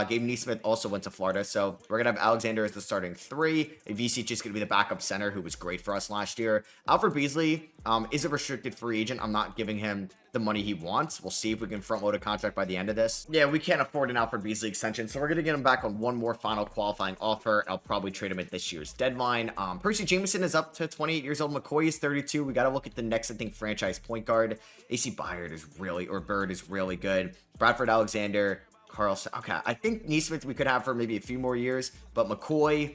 Gabe Neesmith also went to Florida, so we're going to have Alexander as the starting 3. Vicic is going to be the backup center, who was great for us last year. Alfred Beasley is a restricted free agent. I'm not giving him the money he wants. We'll see if we can front load a contract by the end of this. Yeah, we can't afford an Alfred Beasley extension, so we're going to get him back on one more final qualifying offer. I'll probably trade him at this year's deadline. Percy Jameson is up to 28 years old. McCoy is 32. We got to look at the next, I think, franchise point guard. AC Byard is really, or Bird is really good. Bradford Alexander, Carlson. Okay, I think Neesmith we could have for maybe a few more years, but McCoy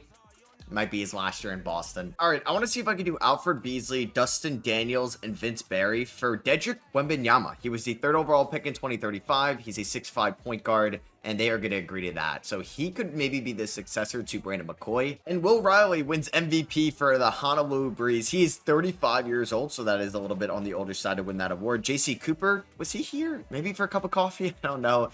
might be his last year in Boston. All right, I want to see if I can do Alfred Beasley, Dustin Daniels, and Vince Barry for Dedrick Wembanyama. He was the 3rd overall pick in 2035. He's a 6'5" point guard, and they are going to agree to that. So he could maybe be the successor to Brandon McCoy. And Will Riley wins MVP for the Honolulu Breeze. He is 35 years old, so that is a little bit on the older side to win that award. J.C. Cooper, was he here? Maybe for a cup of coffee? I don't know.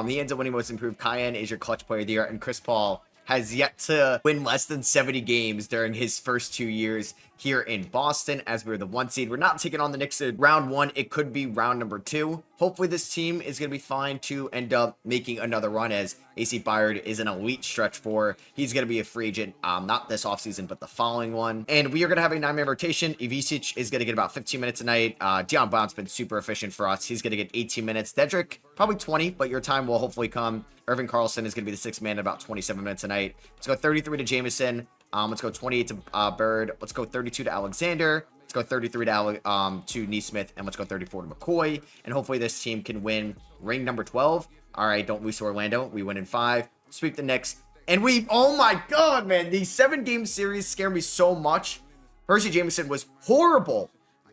He ends up winning Most Improved. Cayenne is your clutch player of the year, and Chris Paul has yet to win less than 70 games during his first 2 years here in Boston as we're the 1 seed. We're not taking on the Knicks in round 1. It could be round number 2. Hopefully this team is going to be fine to end up making another run, as AC Byard is an elite stretch 4. He's going to be a free agent, not this offseason, but the following one. And we are going to have a 9-man rotation. Ivicic is going to get about 15 minutes a night. Deion Brown's been super efficient for us. He's going to get 18 minutes. Dedrick, probably 20, but your time will hopefully come. Irving Carlson is going to be the 6th man at about 27 minutes a night. Let's go 33 to Jameson. Let's go 28 to Bird. Let's go 32 to Alexander. Let's go 33 to Neesmith. And let's go 34 to McCoy. And hopefully this team can win ring number 12. All right, don't lose to Orlando. We win in 5. Sweep the Knicks. And we, oh my God, man. The 7-game series scare me so much. Percy Jameson was horrible.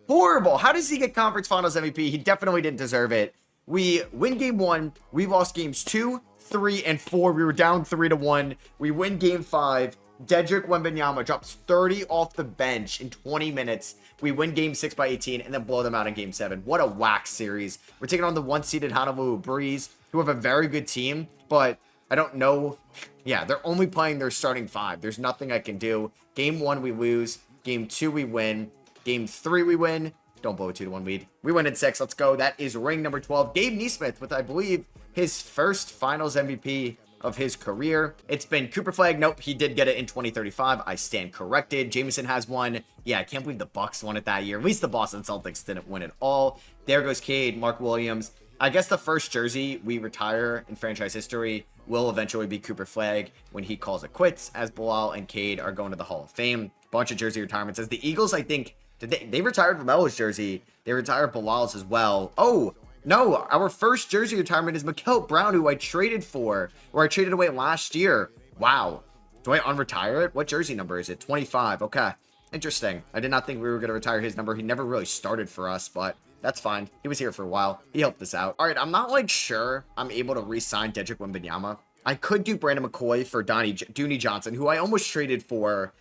Horrible. How does he get conference finals MVP? He definitely didn't deserve it. We win game 1. We lost games 2, 3, and 4. We were down 3-1. We win game 5. Dedrick Wembanyama drops 30 off the bench in 20 minutes. We win game 6 by 18 and then blow them out in game 7. What a whack series. We're taking on the 1-seeded Honolulu Breeze, who have a very good team, but I don't know. Yeah, they're only playing their starting 5. There's nothing I can do. Game 1, we lose. Game 2, we win. Game 3, we win. Don't blow a 2-1 lead. We win in 6. Let's go. That is ring number 12. Gabe Neesmith with, I believe, his first finals MVP of his career. It's been Cooper Flagg. Nope, he did get it in 2035. I stand corrected. Jameson has one. Yeah, I can't believe the Bucks won it that year. At least the Boston Celtics didn't win it all. There goes Cade, Mark Williams. I guess the first jersey we retire in franchise history will eventually be Cooper Flagg when he calls it quits, as Bilal and Cade are going to the Hall of Fame. Bunch of jersey retirements. As the Eagles, I think, they retired Lamelo's jersey. They retired Bilal's as well. Oh, no, our first jersey retirement is Mikael Brown, who I traded for, or I traded away last year. Wow. Do I unretire it? What jersey number is it? 25. Okay. Interesting. I did not think we were going to retire his number. He never really started for us, but That's fine. He was here for a while. He helped us out. All right, I'm not, like, sure I'm able to re-sign Dedrick Wembanyama. I could do Brandon McCoy for Dooney Johnson, who I almost traded for,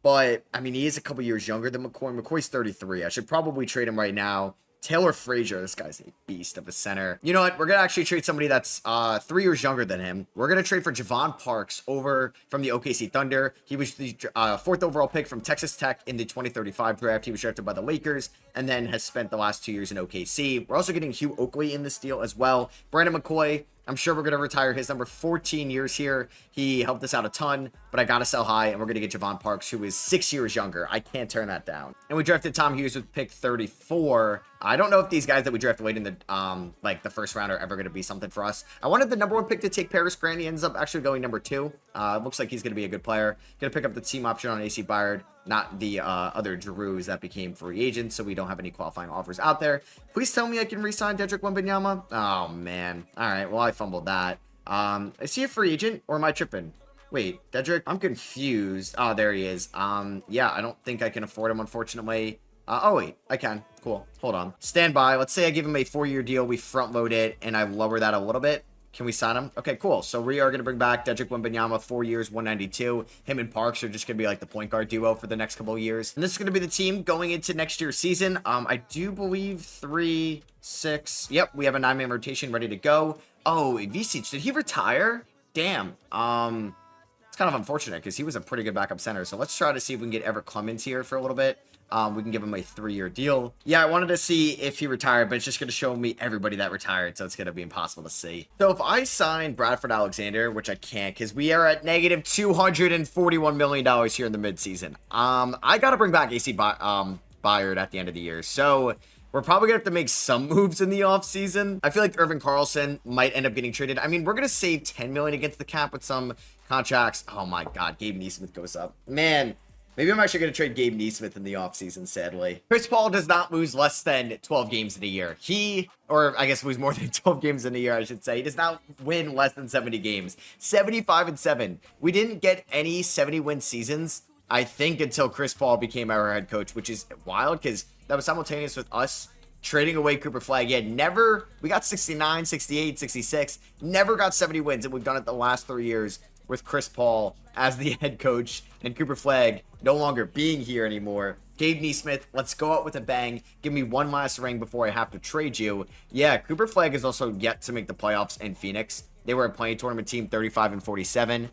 but, I mean, he is a couple years younger than McCoy. McCoy's 33. I should probably trade him right now. Taylor Frazier, this guy's a beast of a center. You know what? We're going to actually trade somebody that's 3 years younger than him. We're going to trade for Javon Parks over from the OKC Thunder. He was the 4th overall pick from Texas Tech in the 2035 draft. He was drafted by the Lakers and then has spent the last 2 years in OKC. We're also getting Hugh Oakley in this deal as well. Brandon McCoy, I'm sure we're going to retire his number 14 years here. He helped us out a ton, but I got to sell high, and we're going to get Javon Parks, who is 6 years younger. I can't turn that down. And we drafted Tom Hughes with pick 34. I don't know if these guys that we drafted late in the like the first round are ever going to be something for us. I wanted the number 1 pick to take Paris Grant. He ends up actually going number 2. Looks like he's going to be a good player. Going to pick up the team option on AC Byard, not the other Drews that became free agents, so we don't have any qualifying offers out there. Please tell me I can re-sign Dedrick Wembanyama. Oh, man. All right, well, I fumbled that. Is he a free agent, or am I tripping? Wait, Dedrick? I'm confused. Oh, there he is. Yeah, I don't think I can afford him, unfortunately. Oh, wait, I can. Cool. Hold on. Stand by. Let's say I give him a 4-year deal. We front load it, and I lower that a little bit. Can we sign him? Okay, cool. So we are going to bring back Dedrick Wembanyama, 4 years, 192. Him and Parks are just going to be like the point guard duo for the next couple of years. And this is going to be the team going into next year's season. I do believe 3, 6. Yep, we have a 9-man rotation ready to go. Oh, Vicic, did he retire? Damn. It's kind of unfortunate because he was a pretty good backup center. So let's try to see if we can get Everett Clemens here for a little bit. We can give him a 3-year deal. Yeah, I wanted to see if he retired, but it's just going to show me everybody that retired, so it's going to be impossible to see. So if I sign Bradford Alexander, which I can't because we are at negative $241 million here in the midseason, I got to bring back AC Byard at the end of the year. So we're probably going to have to make some moves in the offseason. I feel like Irvin Carlson might end up getting traded. I mean, we're going to save $10 million against the cap with some contracts. Oh my God, Gabe Neesmith goes up. Man. Maybe I'm actually going to trade Gabe Neesmith in the offseason, sadly. Chris Paul does not lose less than 12 games in a year. Or I guess lose more than 12 games in a year, I should say. He does not win less than 70 games. 75-7. We didn't get any 70-win seasons, I think, until Chris Paul became our head coach, which is wild because that was simultaneous with us trading away Cooper Flagg. We got 69, 68, 66, never got 70 wins, and we've done it the last 3 years with Chris Paul as the head coach and Cooper Flagg no longer being here anymore. Gabe Neesmith, let's go out with a bang. Give me one last ring before I have to trade you. Yeah, Cooper Flagg is also yet to make the playoffs in Phoenix. They were a playing tournament team, 35-47.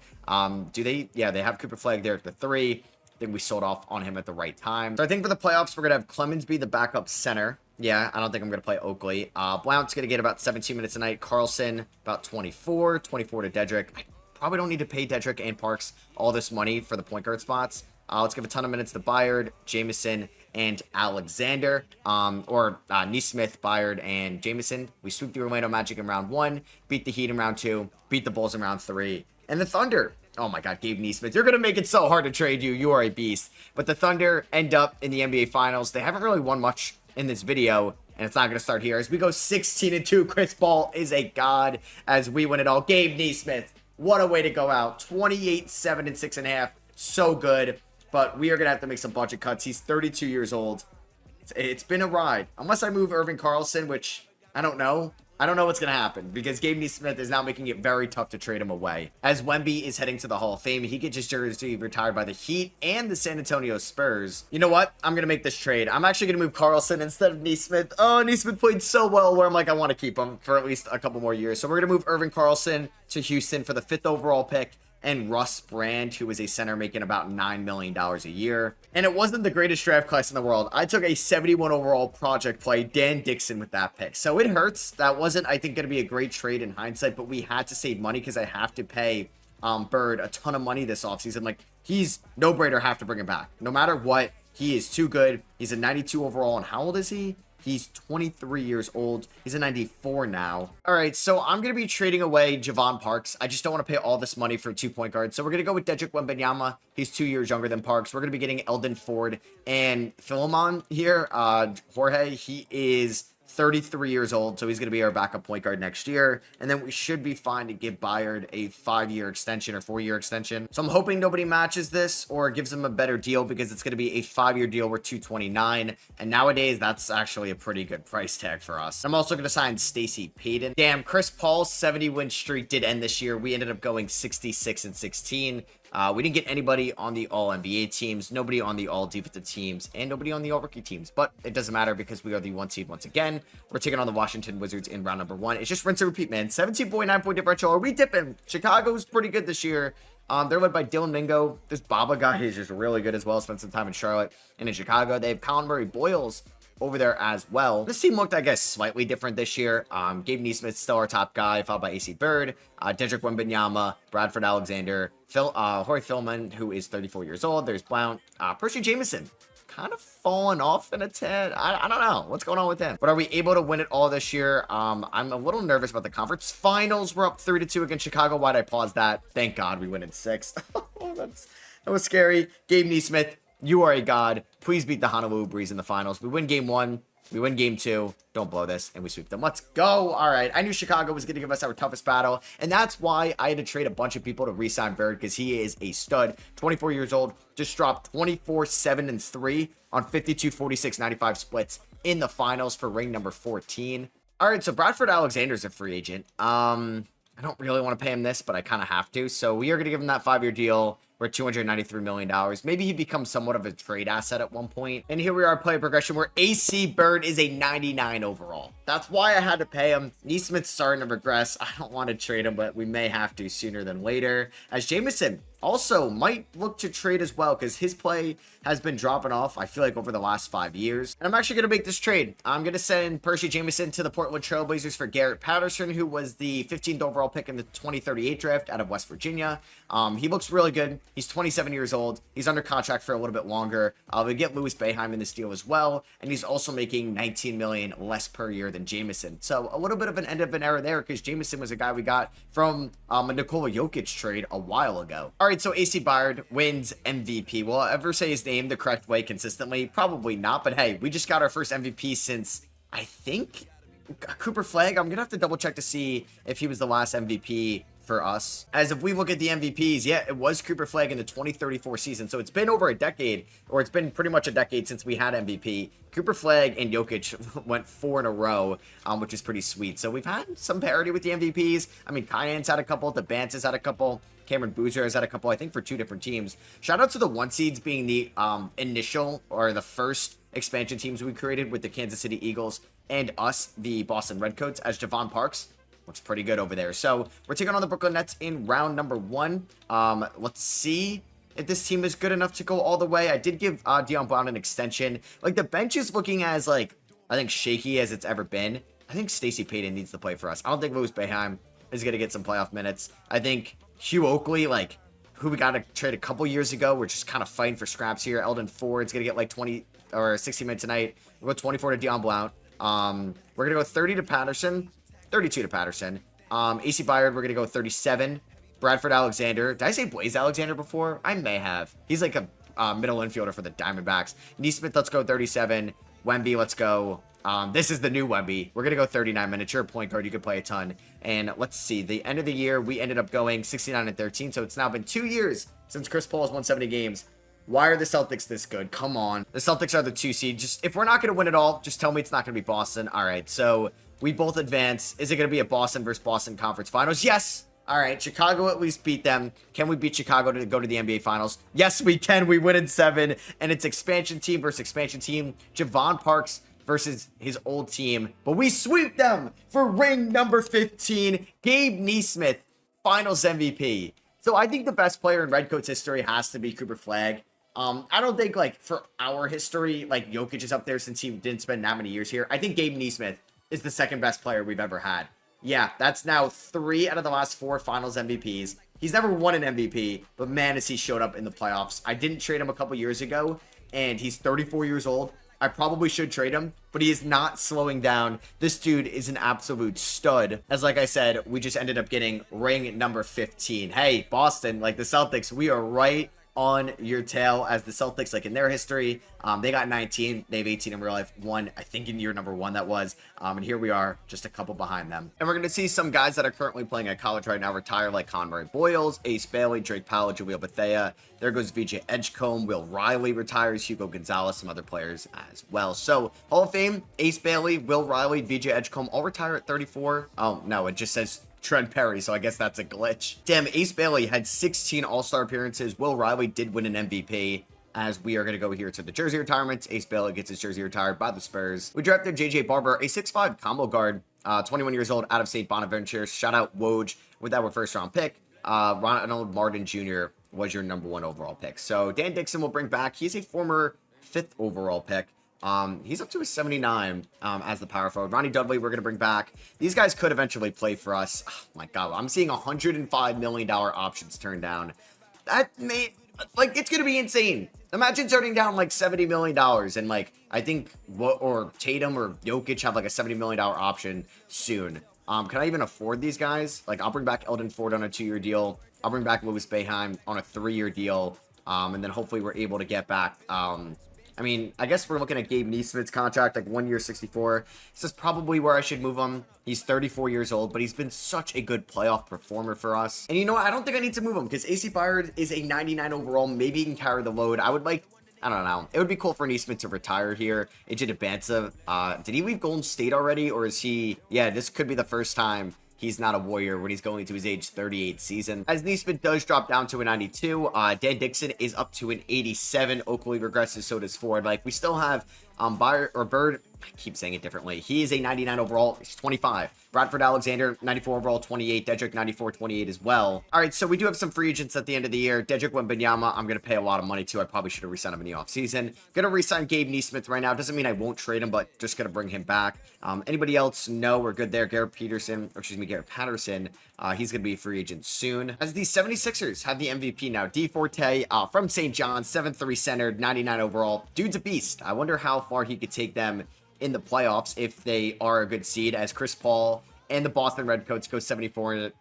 Yeah, they have Cooper Flagg there at the 3. I think we sold off on him at the right time. So I think for the playoffs, we're going to have Clemens be the backup center. Yeah, I don't think I'm going to play Oakley. Blount's going to get about 17 minutes a night. Carlson, about 24 to Dedrick. I probably don't need to pay Dedrick and Parks all this money for the point guard spots. Let's give a ton of minutes to Byard, Jameson, and Alexander. Neesmith, Byard, and Jameson. We sweep the Orlando Magic in round 1, beat the Heat in round 2, beat the Bulls in round 3. And the Thunder. Oh my God, Gabe Neesmith. You're going to make it so hard to trade you. You are a beast. But the Thunder end up in the NBA Finals. They haven't really won much in this video, and it's not going to start here. As we go 16-2, Chris Paul is a god as we win it all. Gabe Neesmith, what a way to go out. 28-7 and 6.5. So good. But we are going to have to make some budget cuts. He's 32 years old. It's been a ride. Unless I move Irvin Carlson, which I don't know. I don't know what's going to happen because Gabe Neesmith is now making it very tough to trade him away. As Wemby is heading to the Hall of Fame, he gets his jersey retired by the Heat and the San Antonio Spurs. You know what? I'm going to make this trade. I'm actually going to move Carlson instead of Neesmith. Oh, Neesmith played so well where I'm like, I want to keep him for at least a couple more years. So we're going to move Irvin Carlson to Houston for the 5th overall pick. And Russ Brand, who is a center making about $9 million a year. And it wasn't the greatest draft class in the world. I took a 71 overall project play, Dan Dixon, with that pick. So it hurts. That wasn't, I think, going to be a great trade in hindsight, but we had to save money because I have to pay Bird a ton of money this offseason. Like, he's no-brainer, have to bring him back. No matter what, he is too good. He's a 92 overall, and how old is he? He's 23 years old. He's a 94 now. All right, so I'm going to be trading away Javon Parks. I just don't want to pay all this money for 2 point guards. So we're going to go with Dedrick Wembanyama. He's 2 years younger than Parks. We're going to be getting Eldon Ford and Philemon here. Jorge, he is 33 years old, so he's going to be our backup point guard next year. And then we should be fine to give Bayard a 5-year extension or 4-year extension. So I'm hoping nobody matches this or gives him a better deal, because it's going to be a 5-year deal worth $229. And nowadays, that's actually a pretty good price tag for us. I'm also going to sign Stacey Payton. Damn, Chris Paul's 70-win streak did end this year. We ended up going 66-16. We didn't get anybody on the all-NBA teams, nobody on the all-defensive teams, and nobody on the all-rookie teams. But it doesn't matter, because we are the 1 seed once again. We're taking on the Washington Wizards in round number 1. It's just rinse and repeat, man. 17.9 point differential. Are we dipping? Chicago's pretty good this year. They're led by Dylan Mingo. This Baba guy is just really good as well. Spent some time in Charlotte and in Chicago. They have Colin Murray-Boyles over there as well. This team looked, I guess, slightly different this year. Gabe Neesmith, still our top guy, followed by AC Bird, Dedrick Wembanyama, Bradford Alexander, Horry Philman, who is 34 years old. There's Blount, Percy Jameson, kind of fallen off in a tad. I don't know what's going on with him. But are we able to win it all this year? I'm a little nervous about the conference finals. We're up 3-2 against Chicago. Why'd I pause that? Thank God we win in 6. That was scary. Gabe Neesmith, you are a god. Please beat the Honolulu Breeze in the finals. We win game 1. We win game 2. Don't blow this. And we sweep them. Let's go. All right. I knew Chicago was going to give us our toughest battle. And that's why I had to trade a bunch of people to re-sign Bird, because he is a stud. 24 years old. Just dropped 24, 7, and 3 on 52, 46, 95 splits in the finals for ring number 14. All right. So Bradford Alexander's a free agent. I don't really want to pay him this, but I kind of have to. So we are going to give him that 5-year deal. We're at $293 million. Maybe he becomes somewhat of a trade asset at one point. And here we are, player progression, where AC Bird is a 99 overall. That's why I had to pay him. Neesmith's starting to regress. I don't want to trade him, but we may have to sooner than later. As Jameson also might look to trade as well, because his play has been dropping off, I feel like, over the last 5 years. And I'm actually going to make this trade. I'm going to send Percy Jameson to the Portland Trail Blazers for Garrett Patterson, who was the 15th overall pick in the 2038 draft out of West Virginia. He looks really good. He's 27 years old. He's under contract for a little bit longer. We get Louis Boeheim in this deal as well, and he's also making $19 million less per year than Jameson. So a little bit of an end of an era there, because Jameson was a guy we got from a Nikola Jokic trade a while ago. All right, so AC Bayard wins MVP. Will I ever say his name the correct way consistently? Probably not, but hey, we just got our first MVP since, I think, Cooper Flagg. I'm gonna have to double check to see if he was the last MVP for us. As if we look at the MVPs, yeah, it was Cooper Flagg in the 2034 season. So it's been over a decade, or it's been pretty much a decade since we had MVP. Cooper Flagg and Jokic went 4 in a row, which is pretty sweet. So we've had some parity with the MVPs. I mean, Kyan's had a couple, the Bance has had a couple, Cameron Boozer has had a couple, I think, for 2 different teams. Shout out to the 1 seeds being the initial, or the first expansion teams we created with the Kansas City Eagles and us, the Boston Redcoats, as Javon Parks. Looks pretty good over there. So we're taking on the Brooklyn Nets in round number 1. Let's see if this team is good enough to go all the way. I did give Dion Brown an extension. Like, the bench is looking as, like, I think shaky as it's ever been. I think Stacey Payton needs to play for us. I don't think Louis Boeheim is going to get some playoff minutes. I think Hugh Oakley, like, who we got to trade a couple years ago, we're just kind of fighting for scraps here. Eldon Ford's going to get like 20 or 60 minutes tonight. We'll go 24 to Dion Blount. We're going to go 30 to Patterson. 32 to Patterson. AC Bayard, we're going to go 37. Bradford Alexander. Did I say Blaze Alexander before? I may have. He's like a middle infielder for the Diamondbacks. Neesmith, let's go 37. Wemby, let's go. This is the new Wemby. We're going to go 39 minutes. You're a point guard. You could play a ton. And let's see. The end of the year, we ended up going 69-13. So it's now been 2 years since Chris Paul has won 70 games. Why are the Celtics this good? Come on. The Celtics are the 2 seed. Just, if we're not going to win it all, just tell me it's not going to be Boston. All right. So we both advance. Is it going to be a Boston versus Boston conference finals? Yes. All right. Chicago at least beat them. Can we beat Chicago to go to the NBA finals? Yes, we can. We win in 7. And it's expansion team versus expansion team. Javon Parks versus his old team. But we sweep them for ring number 15. Gabe Neesmith, finals MVP. So I think the best player in Redcoats history has to be Cooper Flagg. I don't think, like, for our history, like, Jokic is up there since he didn't spend that many years here. I think Gabe Neesmith is the second best player we've ever had. Yeah, that's now 3 out of the last 4 finals MVPs. He's never won an MVP, but man, has he showed up in the playoffs. I didn't trade him a couple years ago, and he's 34 years old. I probably should trade him, but he is not slowing down. This dude is an absolute stud. As like I said, we just ended up getting ring number 15. Hey, Boston, like the Celtics, we are right on your tail as the Celtics, like in their history, they got 19, they have 18 in real life, one, I think in year number 1 that was, and here we are, just a couple behind them. And we're going to see some guys that are currently playing at college right now retire, like Conroy Boyles, Ace Bailey, Drake Powell, Jahlil Bethea. There goes VJ Edgecombe, Will Riley retires, Hugo Gonzalez, some other players as well. So, Hall of Fame, Ace Bailey, Will Riley, VJ Edgecombe, all retire at 34. Oh, no, it just says Trent Perry, so I guess that's a glitch. Damn, Ace Bailey had 16 All-Star appearances. Will Riley did win an MVP. As we are going to go here to the jersey retirements. Ace Bailey gets his jersey retired by the Spurs. We drafted JJ Barber, a 6'5" combo guard, 21 years old, out of St. Bonaventure. Shout out Woj with our first round pick. Ronald Martin Jr. was your number 1 overall pick. So Dan Dixon will bring back. He's a former 5th overall pick. He's up to a 79 as the power forward. Ronnie Dudley, we're going to bring back. These guys could eventually play for us. Oh my God, I'm seeing $105 million options turned down. That made, like, it's going to be insane. Imagine turning down like $70 million and like, I think, or Tatum or Jokic have like a $70 million option soon. Can I even afford these guys? Like, I'll bring back Eldon Ford on a 2-year deal. I'll bring back Louis Boeheim on a 3-year deal. And then hopefully we're able to get back, I mean, I guess we're looking at Gabe Neesmith's contract, like 1 year, 64. This is probably where I should move him. He's 34 years old, but he's been such a good playoff performer for us. And you know what? I don't think I need to move him because AC Byard is a 99 overall. Maybe he can carry the load. I would like, I don't know. It would be cool for Neesmith to retire here. AJ DeBanza, did he leave Golden State already? Or is he, yeah, this could be the first time he's not a Warrior when he's going to his age 38 season. As Neesmith does drop down to a 92, Dan Dixon is up to an 87. Oakley regresses, so does Ford. Like, we still have Bird, I keep saying it differently. He is a 99 overall. He's 25. Bradford Alexander, 94 overall, 28. Dedrick, 94, 28 as well. All right, so we do have some free agents at the end of the year. Dedrick Wembanyama, I'm going to pay a lot of money to. I probably should have re-signed him in the offseason. Going to re-sign Gabe Neesmith right now. Doesn't mean I won't trade him, but just going to bring him back. Anybody else? No, we're good there. Garrett Patterson, he's going to be a free agent soon. As the 76ers have the MVP now. D Forte from St. John's, 7'3" centered, 99 overall. Dude's a beast. I wonder how far he could take them in the playoffs if they are a good seed, as Chris Paul and the Boston Redcoats go 74-8.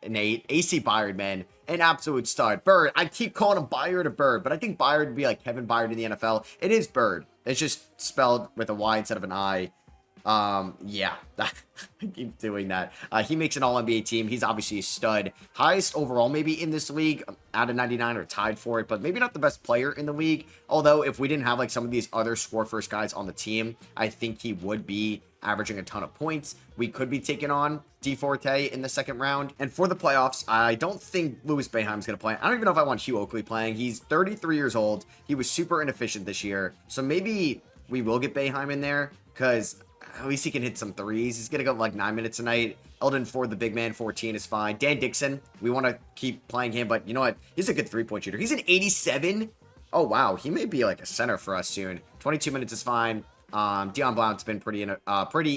AC Byard, man, an absolute stud. Bird, I keep calling him Byard or Bird, but I think Byard would be like Kevin Byard in the NFL. It is Bird. It's just spelled with a Y instead of an I. Yeah, I keep doing that. He makes an all-NBA team. He's obviously a stud. Highest overall maybe in this league, out of 99 or tied for it, but maybe not the best player in the league. Although if we didn't have like some of these other score-first guys on the team, I think he would be averaging a ton of points. We could be taking on D Forte in the second round. And for the playoffs, I don't think Louis Boeheim is going to play. I don't even know if I want Hugh Oakley playing. He's 33 years old. He was super inefficient this year. So maybe we will get Boeheim in there because at least he can hit some threes. He's going to go like 9 minutes a night. Eldon Ford, the big man, 14 is fine. Dan Dixon, we want to keep playing him, but you know what? He's a good three-point shooter. He's an 87. Oh, wow. He may be like a center for us soon. 22 minutes is fine. Dion Blount's been pretty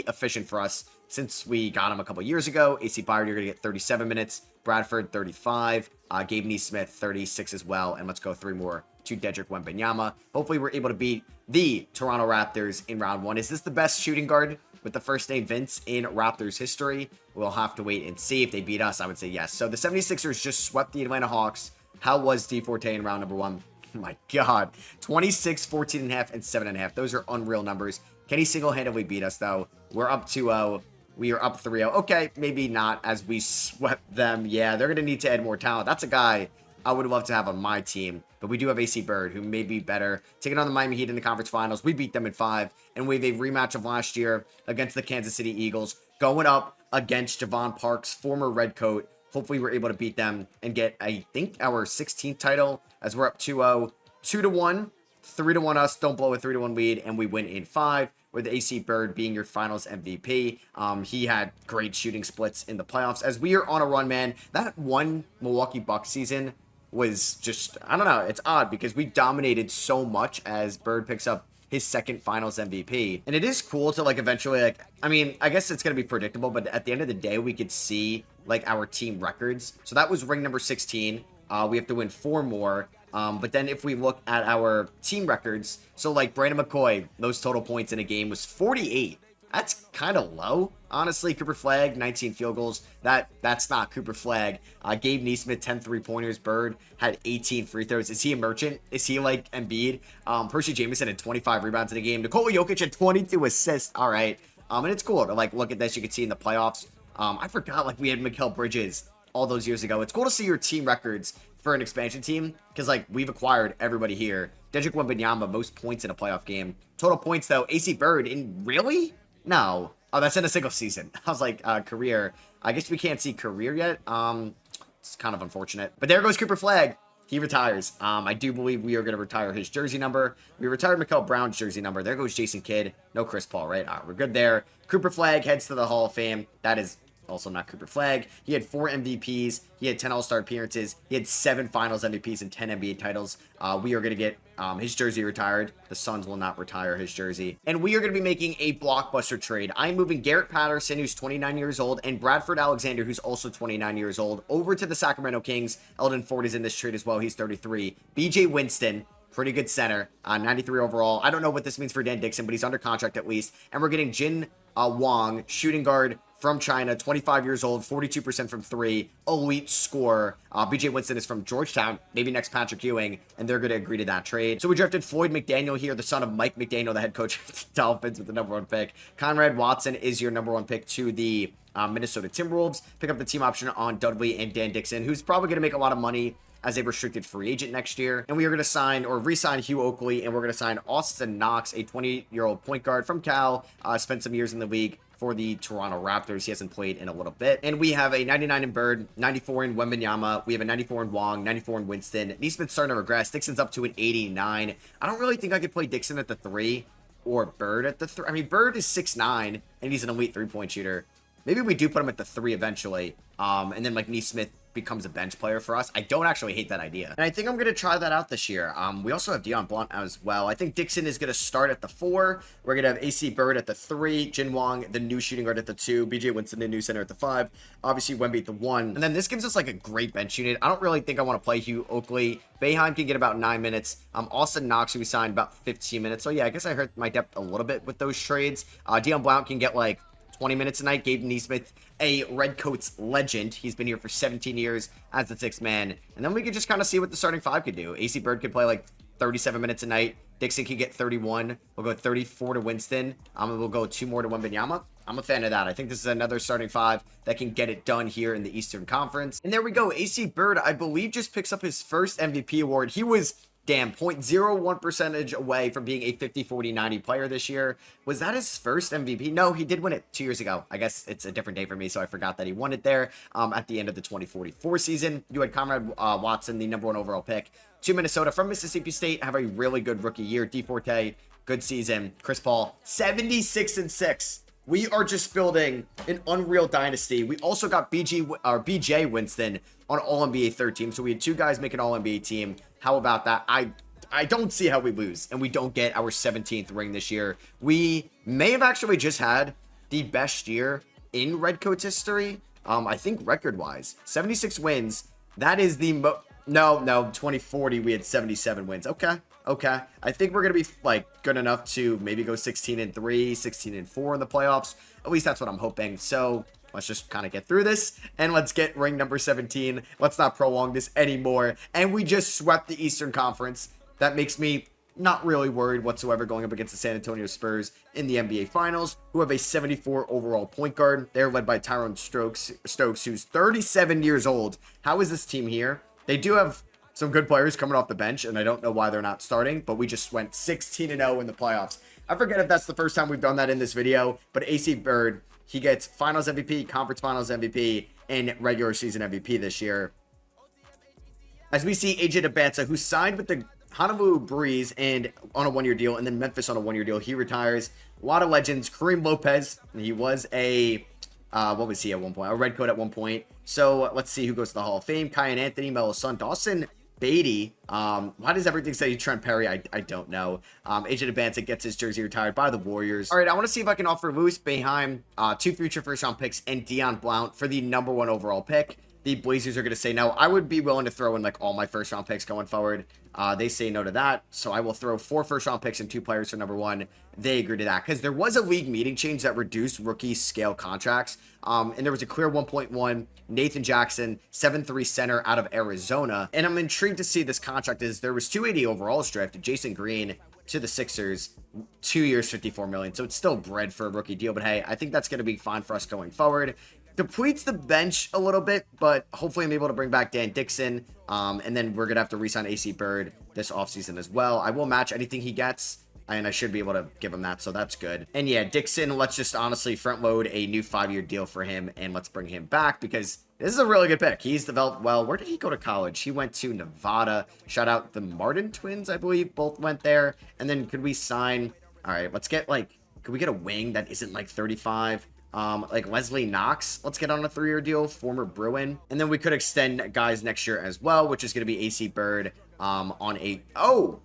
efficient for us since we got him a couple years ago. AC Byard, you're going to get 37 minutes. Bradford, 35. Gabe Neesmith, 36 as well. And let's go 3 more to Dedrick Wembanyama. Hopefully we're able to beat the Toronto Raptors in round 1. Is this the best shooting guard with the first name Vince in Raptors history? We'll have to wait and see. If they beat us, I would say yes. So the 76ers just swept the Atlanta Hawks. How was D Forte in round number 1? Oh my God. 26, 14.5, and 7.5. Those are unreal numbers. Can he single-handedly beat us, though? We're up 2-0. We are up 3-0. Okay, maybe not as we swept them. Yeah, they're going to need to add more talent. That's a guy I would love to have on my team. But we do have AC Bird, who may be better. Taking on the Miami Heat in the conference finals. We beat them in 5. And we have a rematch of last year against the Kansas City Eagles. Going up against Javon Parks, former Redcoat. Hopefully we're able to beat them and get, I think, our 16th title as we're up 2-0. 2-1. 3-1 us. Don't blow a 3-1 lead. And we win in 5. With AC Bird being your finals MVP. He had great shooting splits in the playoffs. As we are on a run, man, that one Milwaukee Bucks season was just, I don't know, it's odd because we dominated so much as Bird picks up his second finals MVP. And it is cool to like eventually like, I mean, I guess it's going to be predictable, but at the end of the day, we could see like our team records. So that was ring number 16. We have to win 4 more. But then if we look at our team records, so like Brandon McCoy, most total points in a game was 48 That's kind of low, honestly. Cooper Flagg, 19 field goals. That's not Cooper Flagg. Gabe Neesmith, 10 3-pointers. Bird had 18 free throws. Is he a merchant? Is he like Embiid? Percy Jameson had 25 rebounds in the game. Nikola Jokic had 22 assists. All right. And it's cool to like look at this. You can see in the playoffs. I forgot like we had Mikal Bridges all those years ago. It's cool to see your team records for an expansion team because like we've acquired everybody here. Dedrick Wembanyama, most points in a playoff game. Total points though, AC Bird in really? No. Oh, that's in a single season. I was like, career. I guess we can't see career yet. It's kind of unfortunate. But there goes Cooper Flagg. He retires. I do believe we are going to retire his jersey number. We retired Mikael Brown's jersey number. There goes Jason Kidd. No Chris Paul, right? All right, we're good there. Cooper Flagg heads to the Hall of Fame. That is also not Cooper Flagg. He had 4 MVPs. He had 10 All-Star appearances. He had 7 Finals MVPs and 10 NBA titles. We are going to get his jersey retired. The Suns will not retire his jersey. And we are going to be making a blockbuster trade. I'm moving Garrett Patterson, who's 29 years old, and Bradford Alexander, who's also 29 years old, over to the Sacramento Kings. Eldon Ford is in this trade as well. He's 33. BJ Winston, pretty good center, 93 overall. I don't know what this means for Dan Dixon, but he's under contract at least. And we're getting Jin Wang, shooting guard from China, 25 years old, 42% from 3, elite scorer. BJ Winston is from Georgetown, maybe next Patrick Ewing, and they're going to agree to that trade. So we drafted Floyd McDaniel here, the son of Mike McDaniel, the head coach of the Dolphins with the #1 pick. Conrad Watson is your #1 pick to the Minnesota Timberwolves. Pick up the team option on Dudley and Dan Dixon, who's probably going to make a lot of money as a restricted free agent next year. And we are going to sign or re-sign Hugh Oakley, and we're going to sign Austin Knox, a 20-year-old point guard from Cal, spent some years in the league for the Toronto Raptors. He hasn't played in a little bit. And we have a 99 in Bird, 94 in Wembanyama. We have a 94 in Wong, 94 in Winston. Neesmith's starting to regress. Dixon's up to an 89. I don't really think I could play Dixon at the 3 or Bird at the 3. I mean, Bird is 6'9", and he's an elite three-point shooter. Maybe we do put him at the 3 eventually. And then like Neesmith becomes a bench player for us. I don't actually hate that idea. And I think I'm going to try that out this year. We also have Deion Blount as well. I think Dixon is going to start at the 4. We're going to have AC Bird at the 3, Jin Wang, the new shooting guard at the 2, BJ Winston, the new center at the 5, obviously Wemby at the 1. And then this gives us like a great bench unit. I don't really think I want to play Hugh Oakley. Boeheim can get about 9 minutes. Austin Knox, who we signed, about 15 minutes. So yeah, I guess I hurt my depth a little bit with those trades. Deion Blount can get like 20 minutes a night. Gabe Neesmith, a Redcoats legend. He's been here for 17 years as the 6th man. And then we could just kind of see what the starting 5 could do. AC Bird could play like 37 minutes a night. Dixon could get 31. We'll go 34 to Winston. And we'll go 2 more to Wembanyama. I'm a fan of that. I think this is another starting 5 that can get it done here in the Eastern Conference. And there we go. AC Bird, I believe, just picks up his first MVP award. He was 0.01% away from being a 50, 40, 90 player this year. Was that his first MVP? No, he did win it 2 years ago. I guess it's a different day for me, so I forgot that he won it there at the end of the 2044 season. You had Conrad Watson, the #1 overall pick, to Minnesota from Mississippi State, have a really good rookie year. D Forte, good season. Chris Paul, 76-6. We are just building an unreal dynasty. We also got BJ Winston on All-NBA third team. So we had 2 guys make an All-NBA team. How about that? I don't see how we lose and we don't get our 17th ring this year. We may have actually just had the best year in Redcoats history. I think record-wise, 76 wins. That is the No, 2040 we had 77 wins. Okay. I think we're going to be like good enough to maybe go 16-3, 16-4 in the playoffs. At least that's what I'm hoping. So let's just kind of get through this and let's get ring number 17. Let's not prolong this anymore. And we just swept the Eastern Conference. That makes me not really worried whatsoever going up against the San Antonio Spurs in the NBA Finals, who have a 74 overall point guard. They're led by Tyrone Stokes, who's 37 years old. How is this team here? They do have some good players coming off the bench, and I don't know why they're not starting, but we just went 16-0 in the playoffs. I forget if that's the first time we've done that in this video, but AC Bird, he gets Finals MVP, Conference Finals MVP, and regular season MVP this year. As we see AJ Dabansa, who signed with the Honolulu Breeze and on a 1-year deal, and then Memphis on a 1-year deal, he retires. A lot of legends. Kareem Lopez, he was a what was he at one point? A Redcoat at one point. So let's see who goes to the Hall of Fame. Kyan Anthony, Melo's son, Dawson Beatty. Why does everything say Trent Perry? I don't know. AJ Dabansa gets his jersey retired by the Warriors. All right, I want to see if I can offer Louis Boeheim 2 future first-round picks and Deion Blount for the #1 overall pick. the Blazers are going to say no. I would be willing to throw in like all my first round picks going forward. They say no to that. So I will throw 4 first round picks and 2 players for number 1. They agree to that because there was a league meeting change that reduced rookie scale contracts. And there was a clear 1.1 Nathan Jackson, 7'3" center out of Arizona. And I'm intrigued to see this contract is there was 280 overalls drafted. Jason Green to the Sixers, 2 years, $54 million. So it's still bread for a rookie deal. But hey, I think that's going to be fine for us going forward. Depletes the bench a little bit, but hopefully I'm able to bring back Dan Dixon. And then we're going to have to re-sign AC Bird this offseason as well. I will match anything he gets, and I should be able to give him that, so that's good. And yeah, Dixon, let's just honestly front load a new 5-year deal for him, and let's bring him back because this is a really good pick. He's developed well. Where did he go to college? He went to Nevada. Shout out the Martin twins, I believe, both went there. And then could we sign... All right, let's get, like... Could we get a wing that isn't, like, 35? Like Leslie Knox, let's get on a 3-year deal, former Bruin. And then we could extend guys next year as well, which is going to be AC Bird on a... Oh!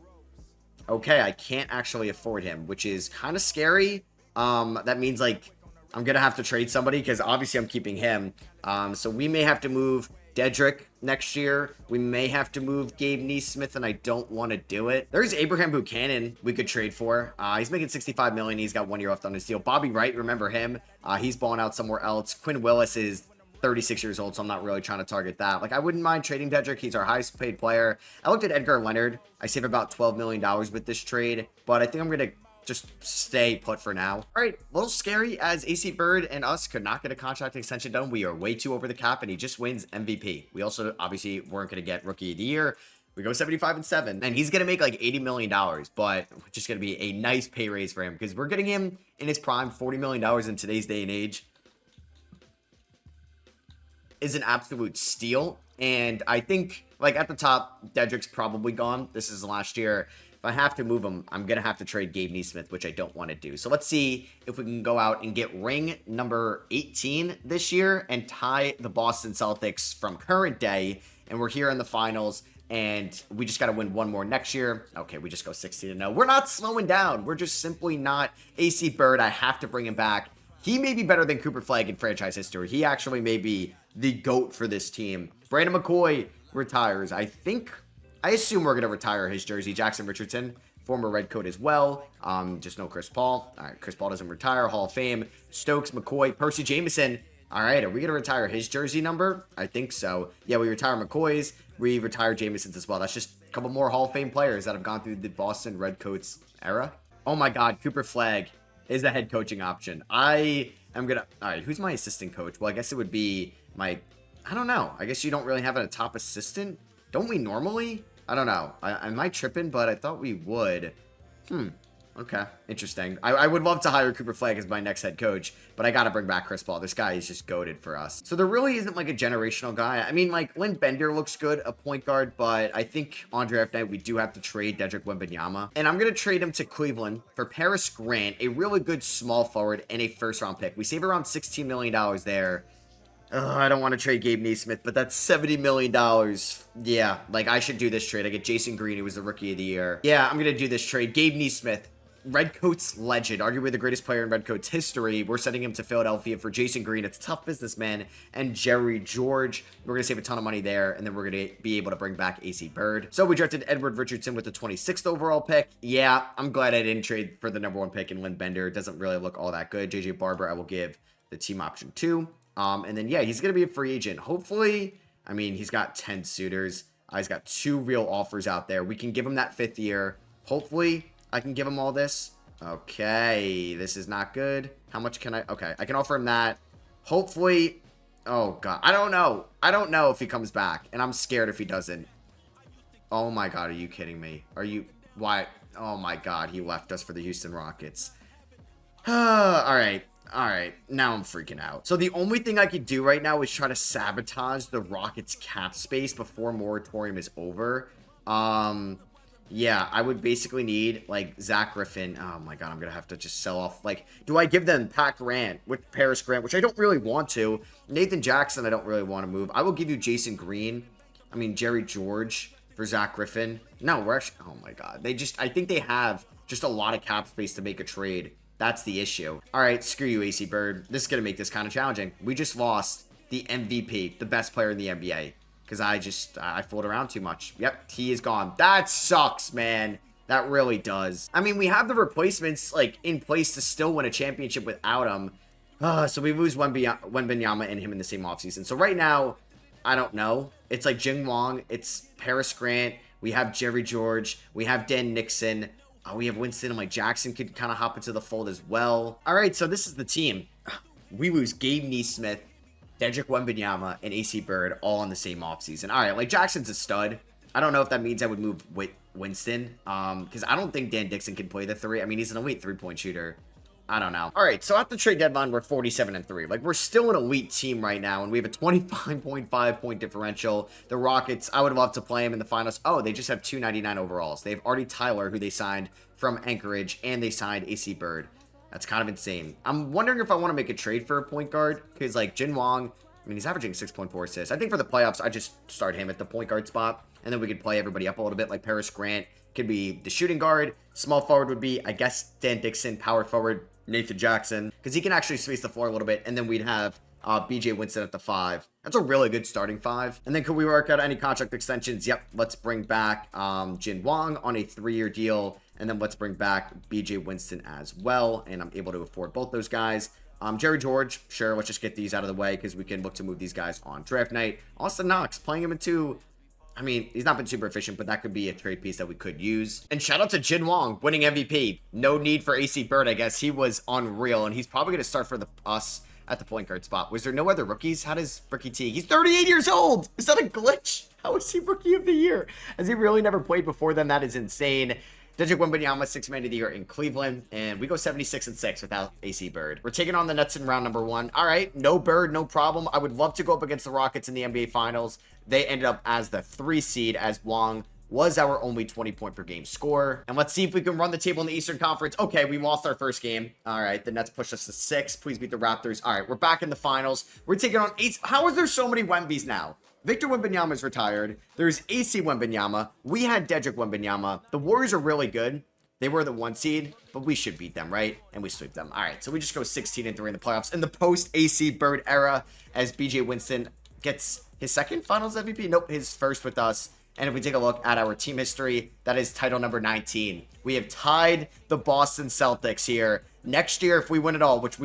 Okay, I can't actually afford him, which is kind of scary. That means, like, I'm going to have to trade somebody because obviously I'm keeping him. So we may have to move Dedrick next year. We may have to move Gabe Neesmith, and I don't want to do it. There's Abraham Buchanan we could trade for. He's making $65 million. He's got 1 year left on his deal. Bobby Wright, remember him? He's balling out somewhere else. Quinn Willis is 36 years old, so I'm not really trying to target that. Like, I wouldn't mind trading Dedrick. He's our highest paid player. I looked at Edgar Leonard. I save about $12 million with this trade, but I think I'm going to just stay put for now. All right, a little scary as AC Bird and us could not get a contract extension done. We are way too over the cap, and he just wins MVP. We also obviously weren't going to get Rookie of the Year. We go 75-7, and he's going to make like $80 million, but just going to be a nice pay raise for him because we're getting him in his prime. $40 million in today's day and age is an absolute steal. And I think, like, at the top, Dedrick's probably gone. This is last year. If I have to move him, I'm going to have to trade Gabe Neesmith, which I don't want to do. So let's see if we can go out and get ring number 18 this year and tie the Boston Celtics from current day. And we're here in the finals, and we just got to win one more next year. Okay, we just go 16-0. We're not slowing down. We're just simply not. AC Bird, I have to bring him back. He may be better than Cooper Flagg in franchise history. He actually may be the GOAT for this team. Brandon McCoy retires. I assume we're going to retire his jersey. Jackson Richardson, former Red Coat as well. Just no Chris Paul. All right, Chris Paul doesn't retire. Hall of Fame. Stokes, McCoy, Percy Jameson. All right, are we going to retire his jersey number? I think so. Yeah, we retire McCoy's. We retire Jameson's as well. That's just a couple more Hall of Fame players that have gone through the Boston Red Coats era. Oh my God, Cooper Flagg is a head coaching option. I am going to... All right, who's my assistant coach? Well, I guess it would be my... I don't know. I guess you don't really have a top assistant. Don't we normally? I don't know. Am I tripping? But I thought we would. Okay. Interesting. I would love to hire Cooper Flagg as my next head coach, but I got to bring back Chris Paul. This guy is just goated for us. So there really isn't like a generational guy. I mean, like Lynn Bender looks good, a point guard, but I think on draft night, we do have to trade Dedrick Wembanyama. And I'm going to trade him to Cleveland for Paris Grant, a really good small forward, and a first round pick. We save around $16 million there. I don't want to trade Gabe Neesmith, but that's $70 million. Yeah, like I should do this trade. I get Jason Green, who was the Rookie of the Year. Yeah, I'm going to do this trade. Gabe Neesmith, Redcoats legend, arguably the greatest player in Redcoats history. We're sending him to Philadelphia for Jason Green. It's a tough businessman. And Jerry George. We're going to save a ton of money there, and then we're going to be able to bring back AC Bird. So we drafted Edward Richardson with the 26th overall pick. Yeah, I'm glad I didn't trade for the number 1 pick in Lynn Bender. It doesn't really look all that good. JJ Barber, I will give the team option 2. And then, yeah, he's going to be a free agent. Hopefully, I mean, he's got 10 suitors. He's got 2 real offers out there. We can give him that 5th year. Hopefully, I can give him all this. Okay, this is not good. How much can I... Okay, I can offer him that. Hopefully... Oh, God. I don't know. I don't know if he comes back, and I'm scared if he doesn't. Oh, my God. Are you kidding me? Are you... Why? Oh, my God. He left us for the Houston Rockets. All right. All right, now I'm freaking out. So the only thing I could do right now is try to sabotage the Rockets cap space before moratorium is over. Yeah, I would basically need, like, Zach Griffin. Oh, my God, I'm going to have to just sell off. Like, do I give them Pat Grant with Paris Grant, which I don't really want to. Nathan Jackson, I don't really want to move. I will give you Jason Green. I mean, Jerry George for Zach Griffin. No, we're actually... Oh, my God. I think they have just a lot of cap space to make a trade. That's the issue. All right, screw you, AC Bird. This is going to make this kind of challenging. We just lost the MVP, the best player in the NBA. Because I fooled around too much. Yep, he is gone. That sucks, man. That really does. I mean, we have the replacements, like, in place to still win a championship without him. So we lose Wembanyama and him in the same offseason. So right now, I don't know. It's like Jing Wong. It's Paris Grant. We have Jerry George. We have Dan Nixon. We have Winston and Mike Jackson could kind of hop into the fold as well. All right, so this is the team. We lose Gabe Neesmith, Dedrick Wembanyama, and AC Bird all in the same offseason. All right, like Jackson's a stud. I don't know if that means I would move with Winston, because I don't think Dan Dixon can play the three. I mean, he's an elite three-point shooter. I don't know. All right, so at the trade deadline, we're 47-3. Like, we're still an elite team right now, and we have a 25.5 point differential. The Rockets, I would love to play them in the finals. Oh, they just have 299 overalls. They have Artie Tyler, who they signed from Anchorage, and they signed AC Bird. That's kind of insane. I'm wondering if I want to make a trade for a point guard, because, like, Jin Wong, I mean, he's averaging 6.4 assists. I think for the playoffs, I just start him at the point guard spot, and then we could play everybody up a little bit, like Paris Grant could be the shooting guard. Small forward would be, I guess, Dan Dixon. Power forward, Nathan Jackson, because he can actually space the floor a little bit, and then we'd have BJ Winston at the 5. That's a really good starting 5. And then could we work out any contract extensions? Yep, let's bring back Jin Wong on a 3-year deal, and then let's bring back BJ Winston as well, and I'm able to afford both those guys. Jerry George, sure, let's just get these out of the way, because we can look to move these guys on draft night. Austin Knox, playing him into... I mean, he's not been super efficient, but that could be a trade piece that we could use. And shout out to Jin Wong, winning MVP. No need for AC Bird, I guess. He was unreal, and he's probably going to start for us at the point guard spot. Was there no other rookies? How does Rookie T? He's 38 years old! Is that a glitch? How is he Rookie of the Year? Has he really never played before then? That is insane. Dedrick Wembanyama, 6th man of the year in Cleveland, and we go 76-6 without AC Bird. We're taking on the Nets in round number 1. All right, no Bird, no problem. I would love to go up against the Rockets in the NBA Finals. They ended up as the 3 seed, as Wong was our only 20-point per game scorer. And let's see if we can run the table in the Eastern Conference. Okay, we lost our first game. All right, the Nets pushed us to 6. Please beat the Raptors. All right, we're back in the finals. We're taking on 8. How is there so many Wembys now? Victor Wembanyama is retired. There's AC Wembanyama. We had Dedrick Wembanyama. The Warriors are really good. They were the 1 seed, but we should beat them, right? And we sweep them. All right, so we just go 16-3 in the playoffs in the post-AC Bird era, as BJ Winston gets his 2nd finals MVP. Nope, his 1st with us. And if we take a look at our team history, that is title number 19. We have tied the Boston Celtics here. Next year, if we win it all, which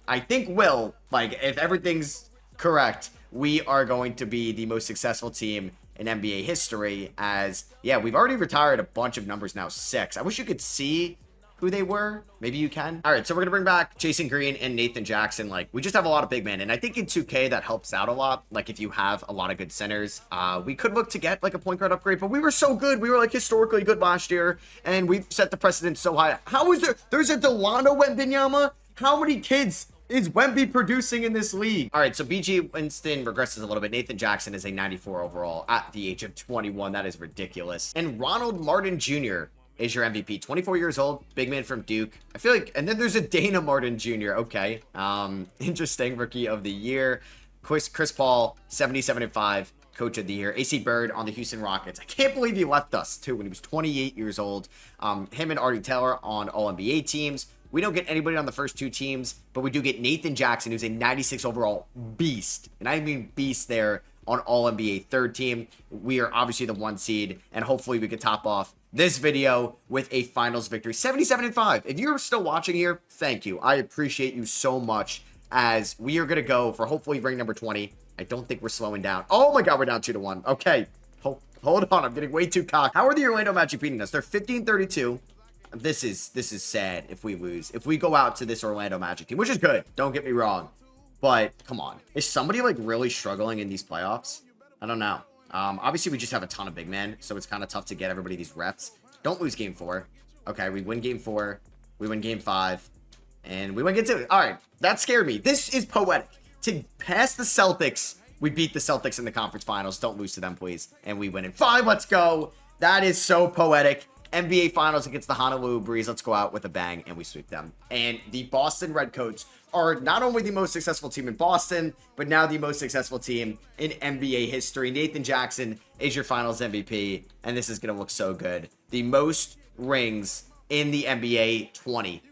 I think will, like, if everything's correct, we are going to be the most successful team in NBA history, as, yeah, we've already retired a bunch of numbers now, 6. I wish you could see who they were. Maybe you can. All right, so we're going to bring back Jason Green and Nathan Jackson. Like, we just have a lot of big men, and I think in 2K that helps out a lot. Like, if you have a lot of good centers, we could look to get, like, a point guard upgrade, but we were so good. We were, like, historically good last year, and we've set the precedent so high. How is there's a Delano Wembanyama? How many kids is Wemby producing in this league? All right, so BG Winston regresses a little bit. Nathan Jackson is a 94 overall at the age of 21. That is ridiculous. And Ronald Martin Jr. is your MVP. 24 years old, big man from Duke. I feel like, and then there's a Dana Martin Jr. Okay, interesting. Rookie of the year. Chris Paul, 77-5, coach of the year. AC Bird on the Houston Rockets. I can't believe he left us too when he was 28 years old. Him and Artie Taylor on all NBA teams. We don't get anybody on the first 2 teams, but we do get Nathan Jackson, who's a 96 overall beast. And I mean beast there on all NBA 3rd team. We are obviously the 1 seed, and hopefully we can top off this video with a finals victory. 77-5. If you're still watching here, thank you. I appreciate you so much, as we are going to go for hopefully ring number 20. I don't think we're slowing down. Oh my God, we're down 2-1. Okay, hold on. I'm getting way too cocky. How are the Orlando Magic beating us? They're 15-32. This is sad if we lose. If we go out to this Orlando Magic team, which is good, don't get me wrong, but come on. Is somebody, like, really struggling in these playoffs? I don't know. Obviously, we just have a ton of big men, so it's kind of tough to get everybody these reps. Don't lose game 4. Okay, we win game 4. We win game 5. And we win game 2. All right, that scared me. This is poetic. To pass the Celtics, we beat the Celtics in the conference finals. Don't lose to them, please. And we win in 5. Let's go. That is so poetic. NBA Finals against the Honolulu Breeze. Let's go out with a bang, and we sweep them. And the Boston Redcoats are not only the most successful team in Boston, but now the most successful team in NBA history. Nathan Jackson is your Finals MVP, and this is going to look so good. The most rings in the NBA, 20.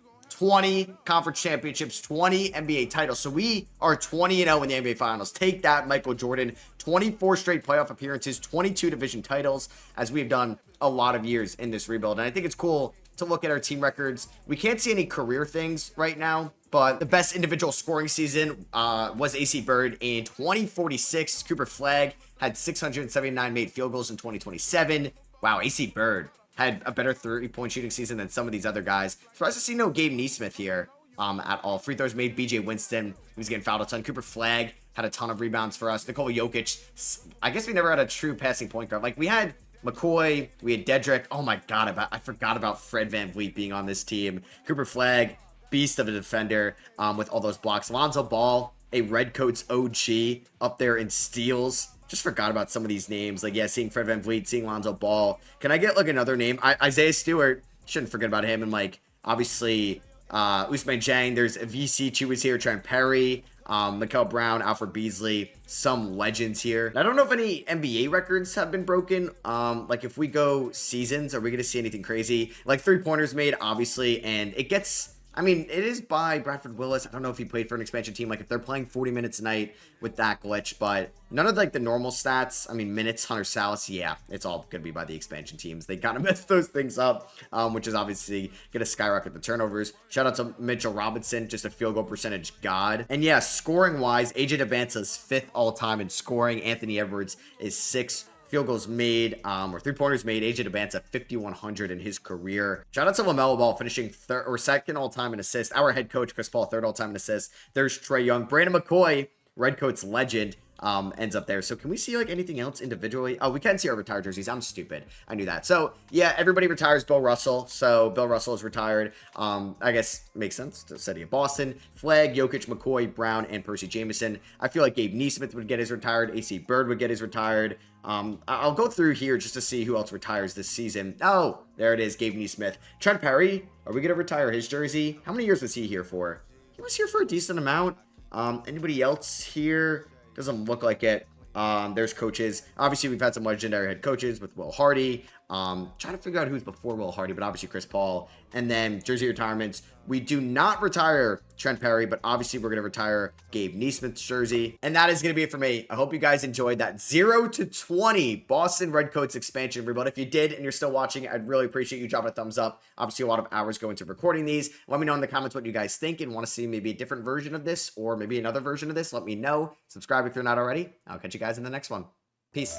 20 conference championships, 20 NBA titles. So we are 20-0 in the NBA Finals. Take that, Michael Jordan. 24 straight playoff appearances, 22 division titles, as we've done a lot of years in this rebuild. And I think it's cool to look at our team records. We can't see any career things right now, but the best individual scoring season was AC Bird in 2046. Cooper Flagg had 679 made field goals in 2027. Wow, AC Bird had a better 3-point shooting season than some of these other guys. Surprised to see no Gabe Nesmith here at all. Free throws made, BJ Winston. He was getting fouled a ton. Cooper Flagg had a ton of rebounds for us. Nikola Jokic. I guess we never had a true passing point guard. Like, we had McCoy, we had Dedrick. Oh my god, I forgot about Fred VanVleet being on this team. Cooper Flagg, beast of a defender with all those blocks. Lonzo Ball, a Redcoats OG up there in steals. Just forgot about some of these names. Like, yeah, seeing Fred VanVleet, seeing Lonzo Ball. Can I get, like, another name? Isaiah Stewart. Shouldn't forget about him. And, like, obviously, Ousmane Dieng. There's VC Chu was here. Trent Perry. Mikael Brown, Alfred Beasley, some legends here. I don't know if any NBA records have been broken. Like, if we go seasons, are we going to see anything crazy? Like, 3-pointers made, obviously, and it gets... I mean, it is by Bradford Willis. I don't know if he played for an expansion team. Like, if they're playing 40 minutes a night with that glitch, but none of, like, the normal stats. I mean, minutes, Hunter Salas, yeah, it's all going to be by the expansion teams. They kind of mess those things up, which is obviously going to skyrocket the turnovers. Shout out to Mitchell Robinson, just a field goal percentage god. And yeah, scoring-wise, AJ Debansa's 5th all-time in scoring. Anthony Edwards is 6th. Field goals made, or 3-pointers made. AJ Debansa 5,100 in his career. Shout out to LaMelo Ball finishing 2nd all-time in assists. Our head coach, Chris Paul, 3rd all-time in assists. There's Trae Young. Brandon McCoy, Redcoats legend, ends up there. So can we see, like, anything else individually? Oh, we can see our retired jerseys. I'm stupid. I knew that. So yeah, everybody retires. Bill Russell. So Bill Russell is retired. I guess makes sense. The city of Boston. Flagg, Jokic, McCoy, Brown, and Percy Jameson. I feel like Gabe Nesmith would get his retired. AC Bird would get his retired. I'll go through here just to see who else retires this season. Oh, there it is, Gabe Nesmith. Trent Perry, are we going to retire his jersey? How many years was he here for? He was here for a decent amount. Anybody else here? Doesn't look like it. There's coaches. Obviously, we've had some legendary head coaches with Will Hardy. Trying to figure out who's before Will Hardy, but obviously Chris Paul. And then jersey retirements. We do not retire Trent Perry, but obviously we're going to retire Gabe Nesmith's jersey. And that is going to be it for me. I hope you guys enjoyed that 0-20 Boston Redcoats expansion rebuild. If you did and you're still watching, I'd really appreciate you dropping a thumbs up. Obviously, a lot of hours go into recording these. Let me know in the comments what you guys think and want to see maybe a different version of this or maybe another version of this. Let me know. Subscribe if you're not already. I'll catch you guys in the next one. Peace.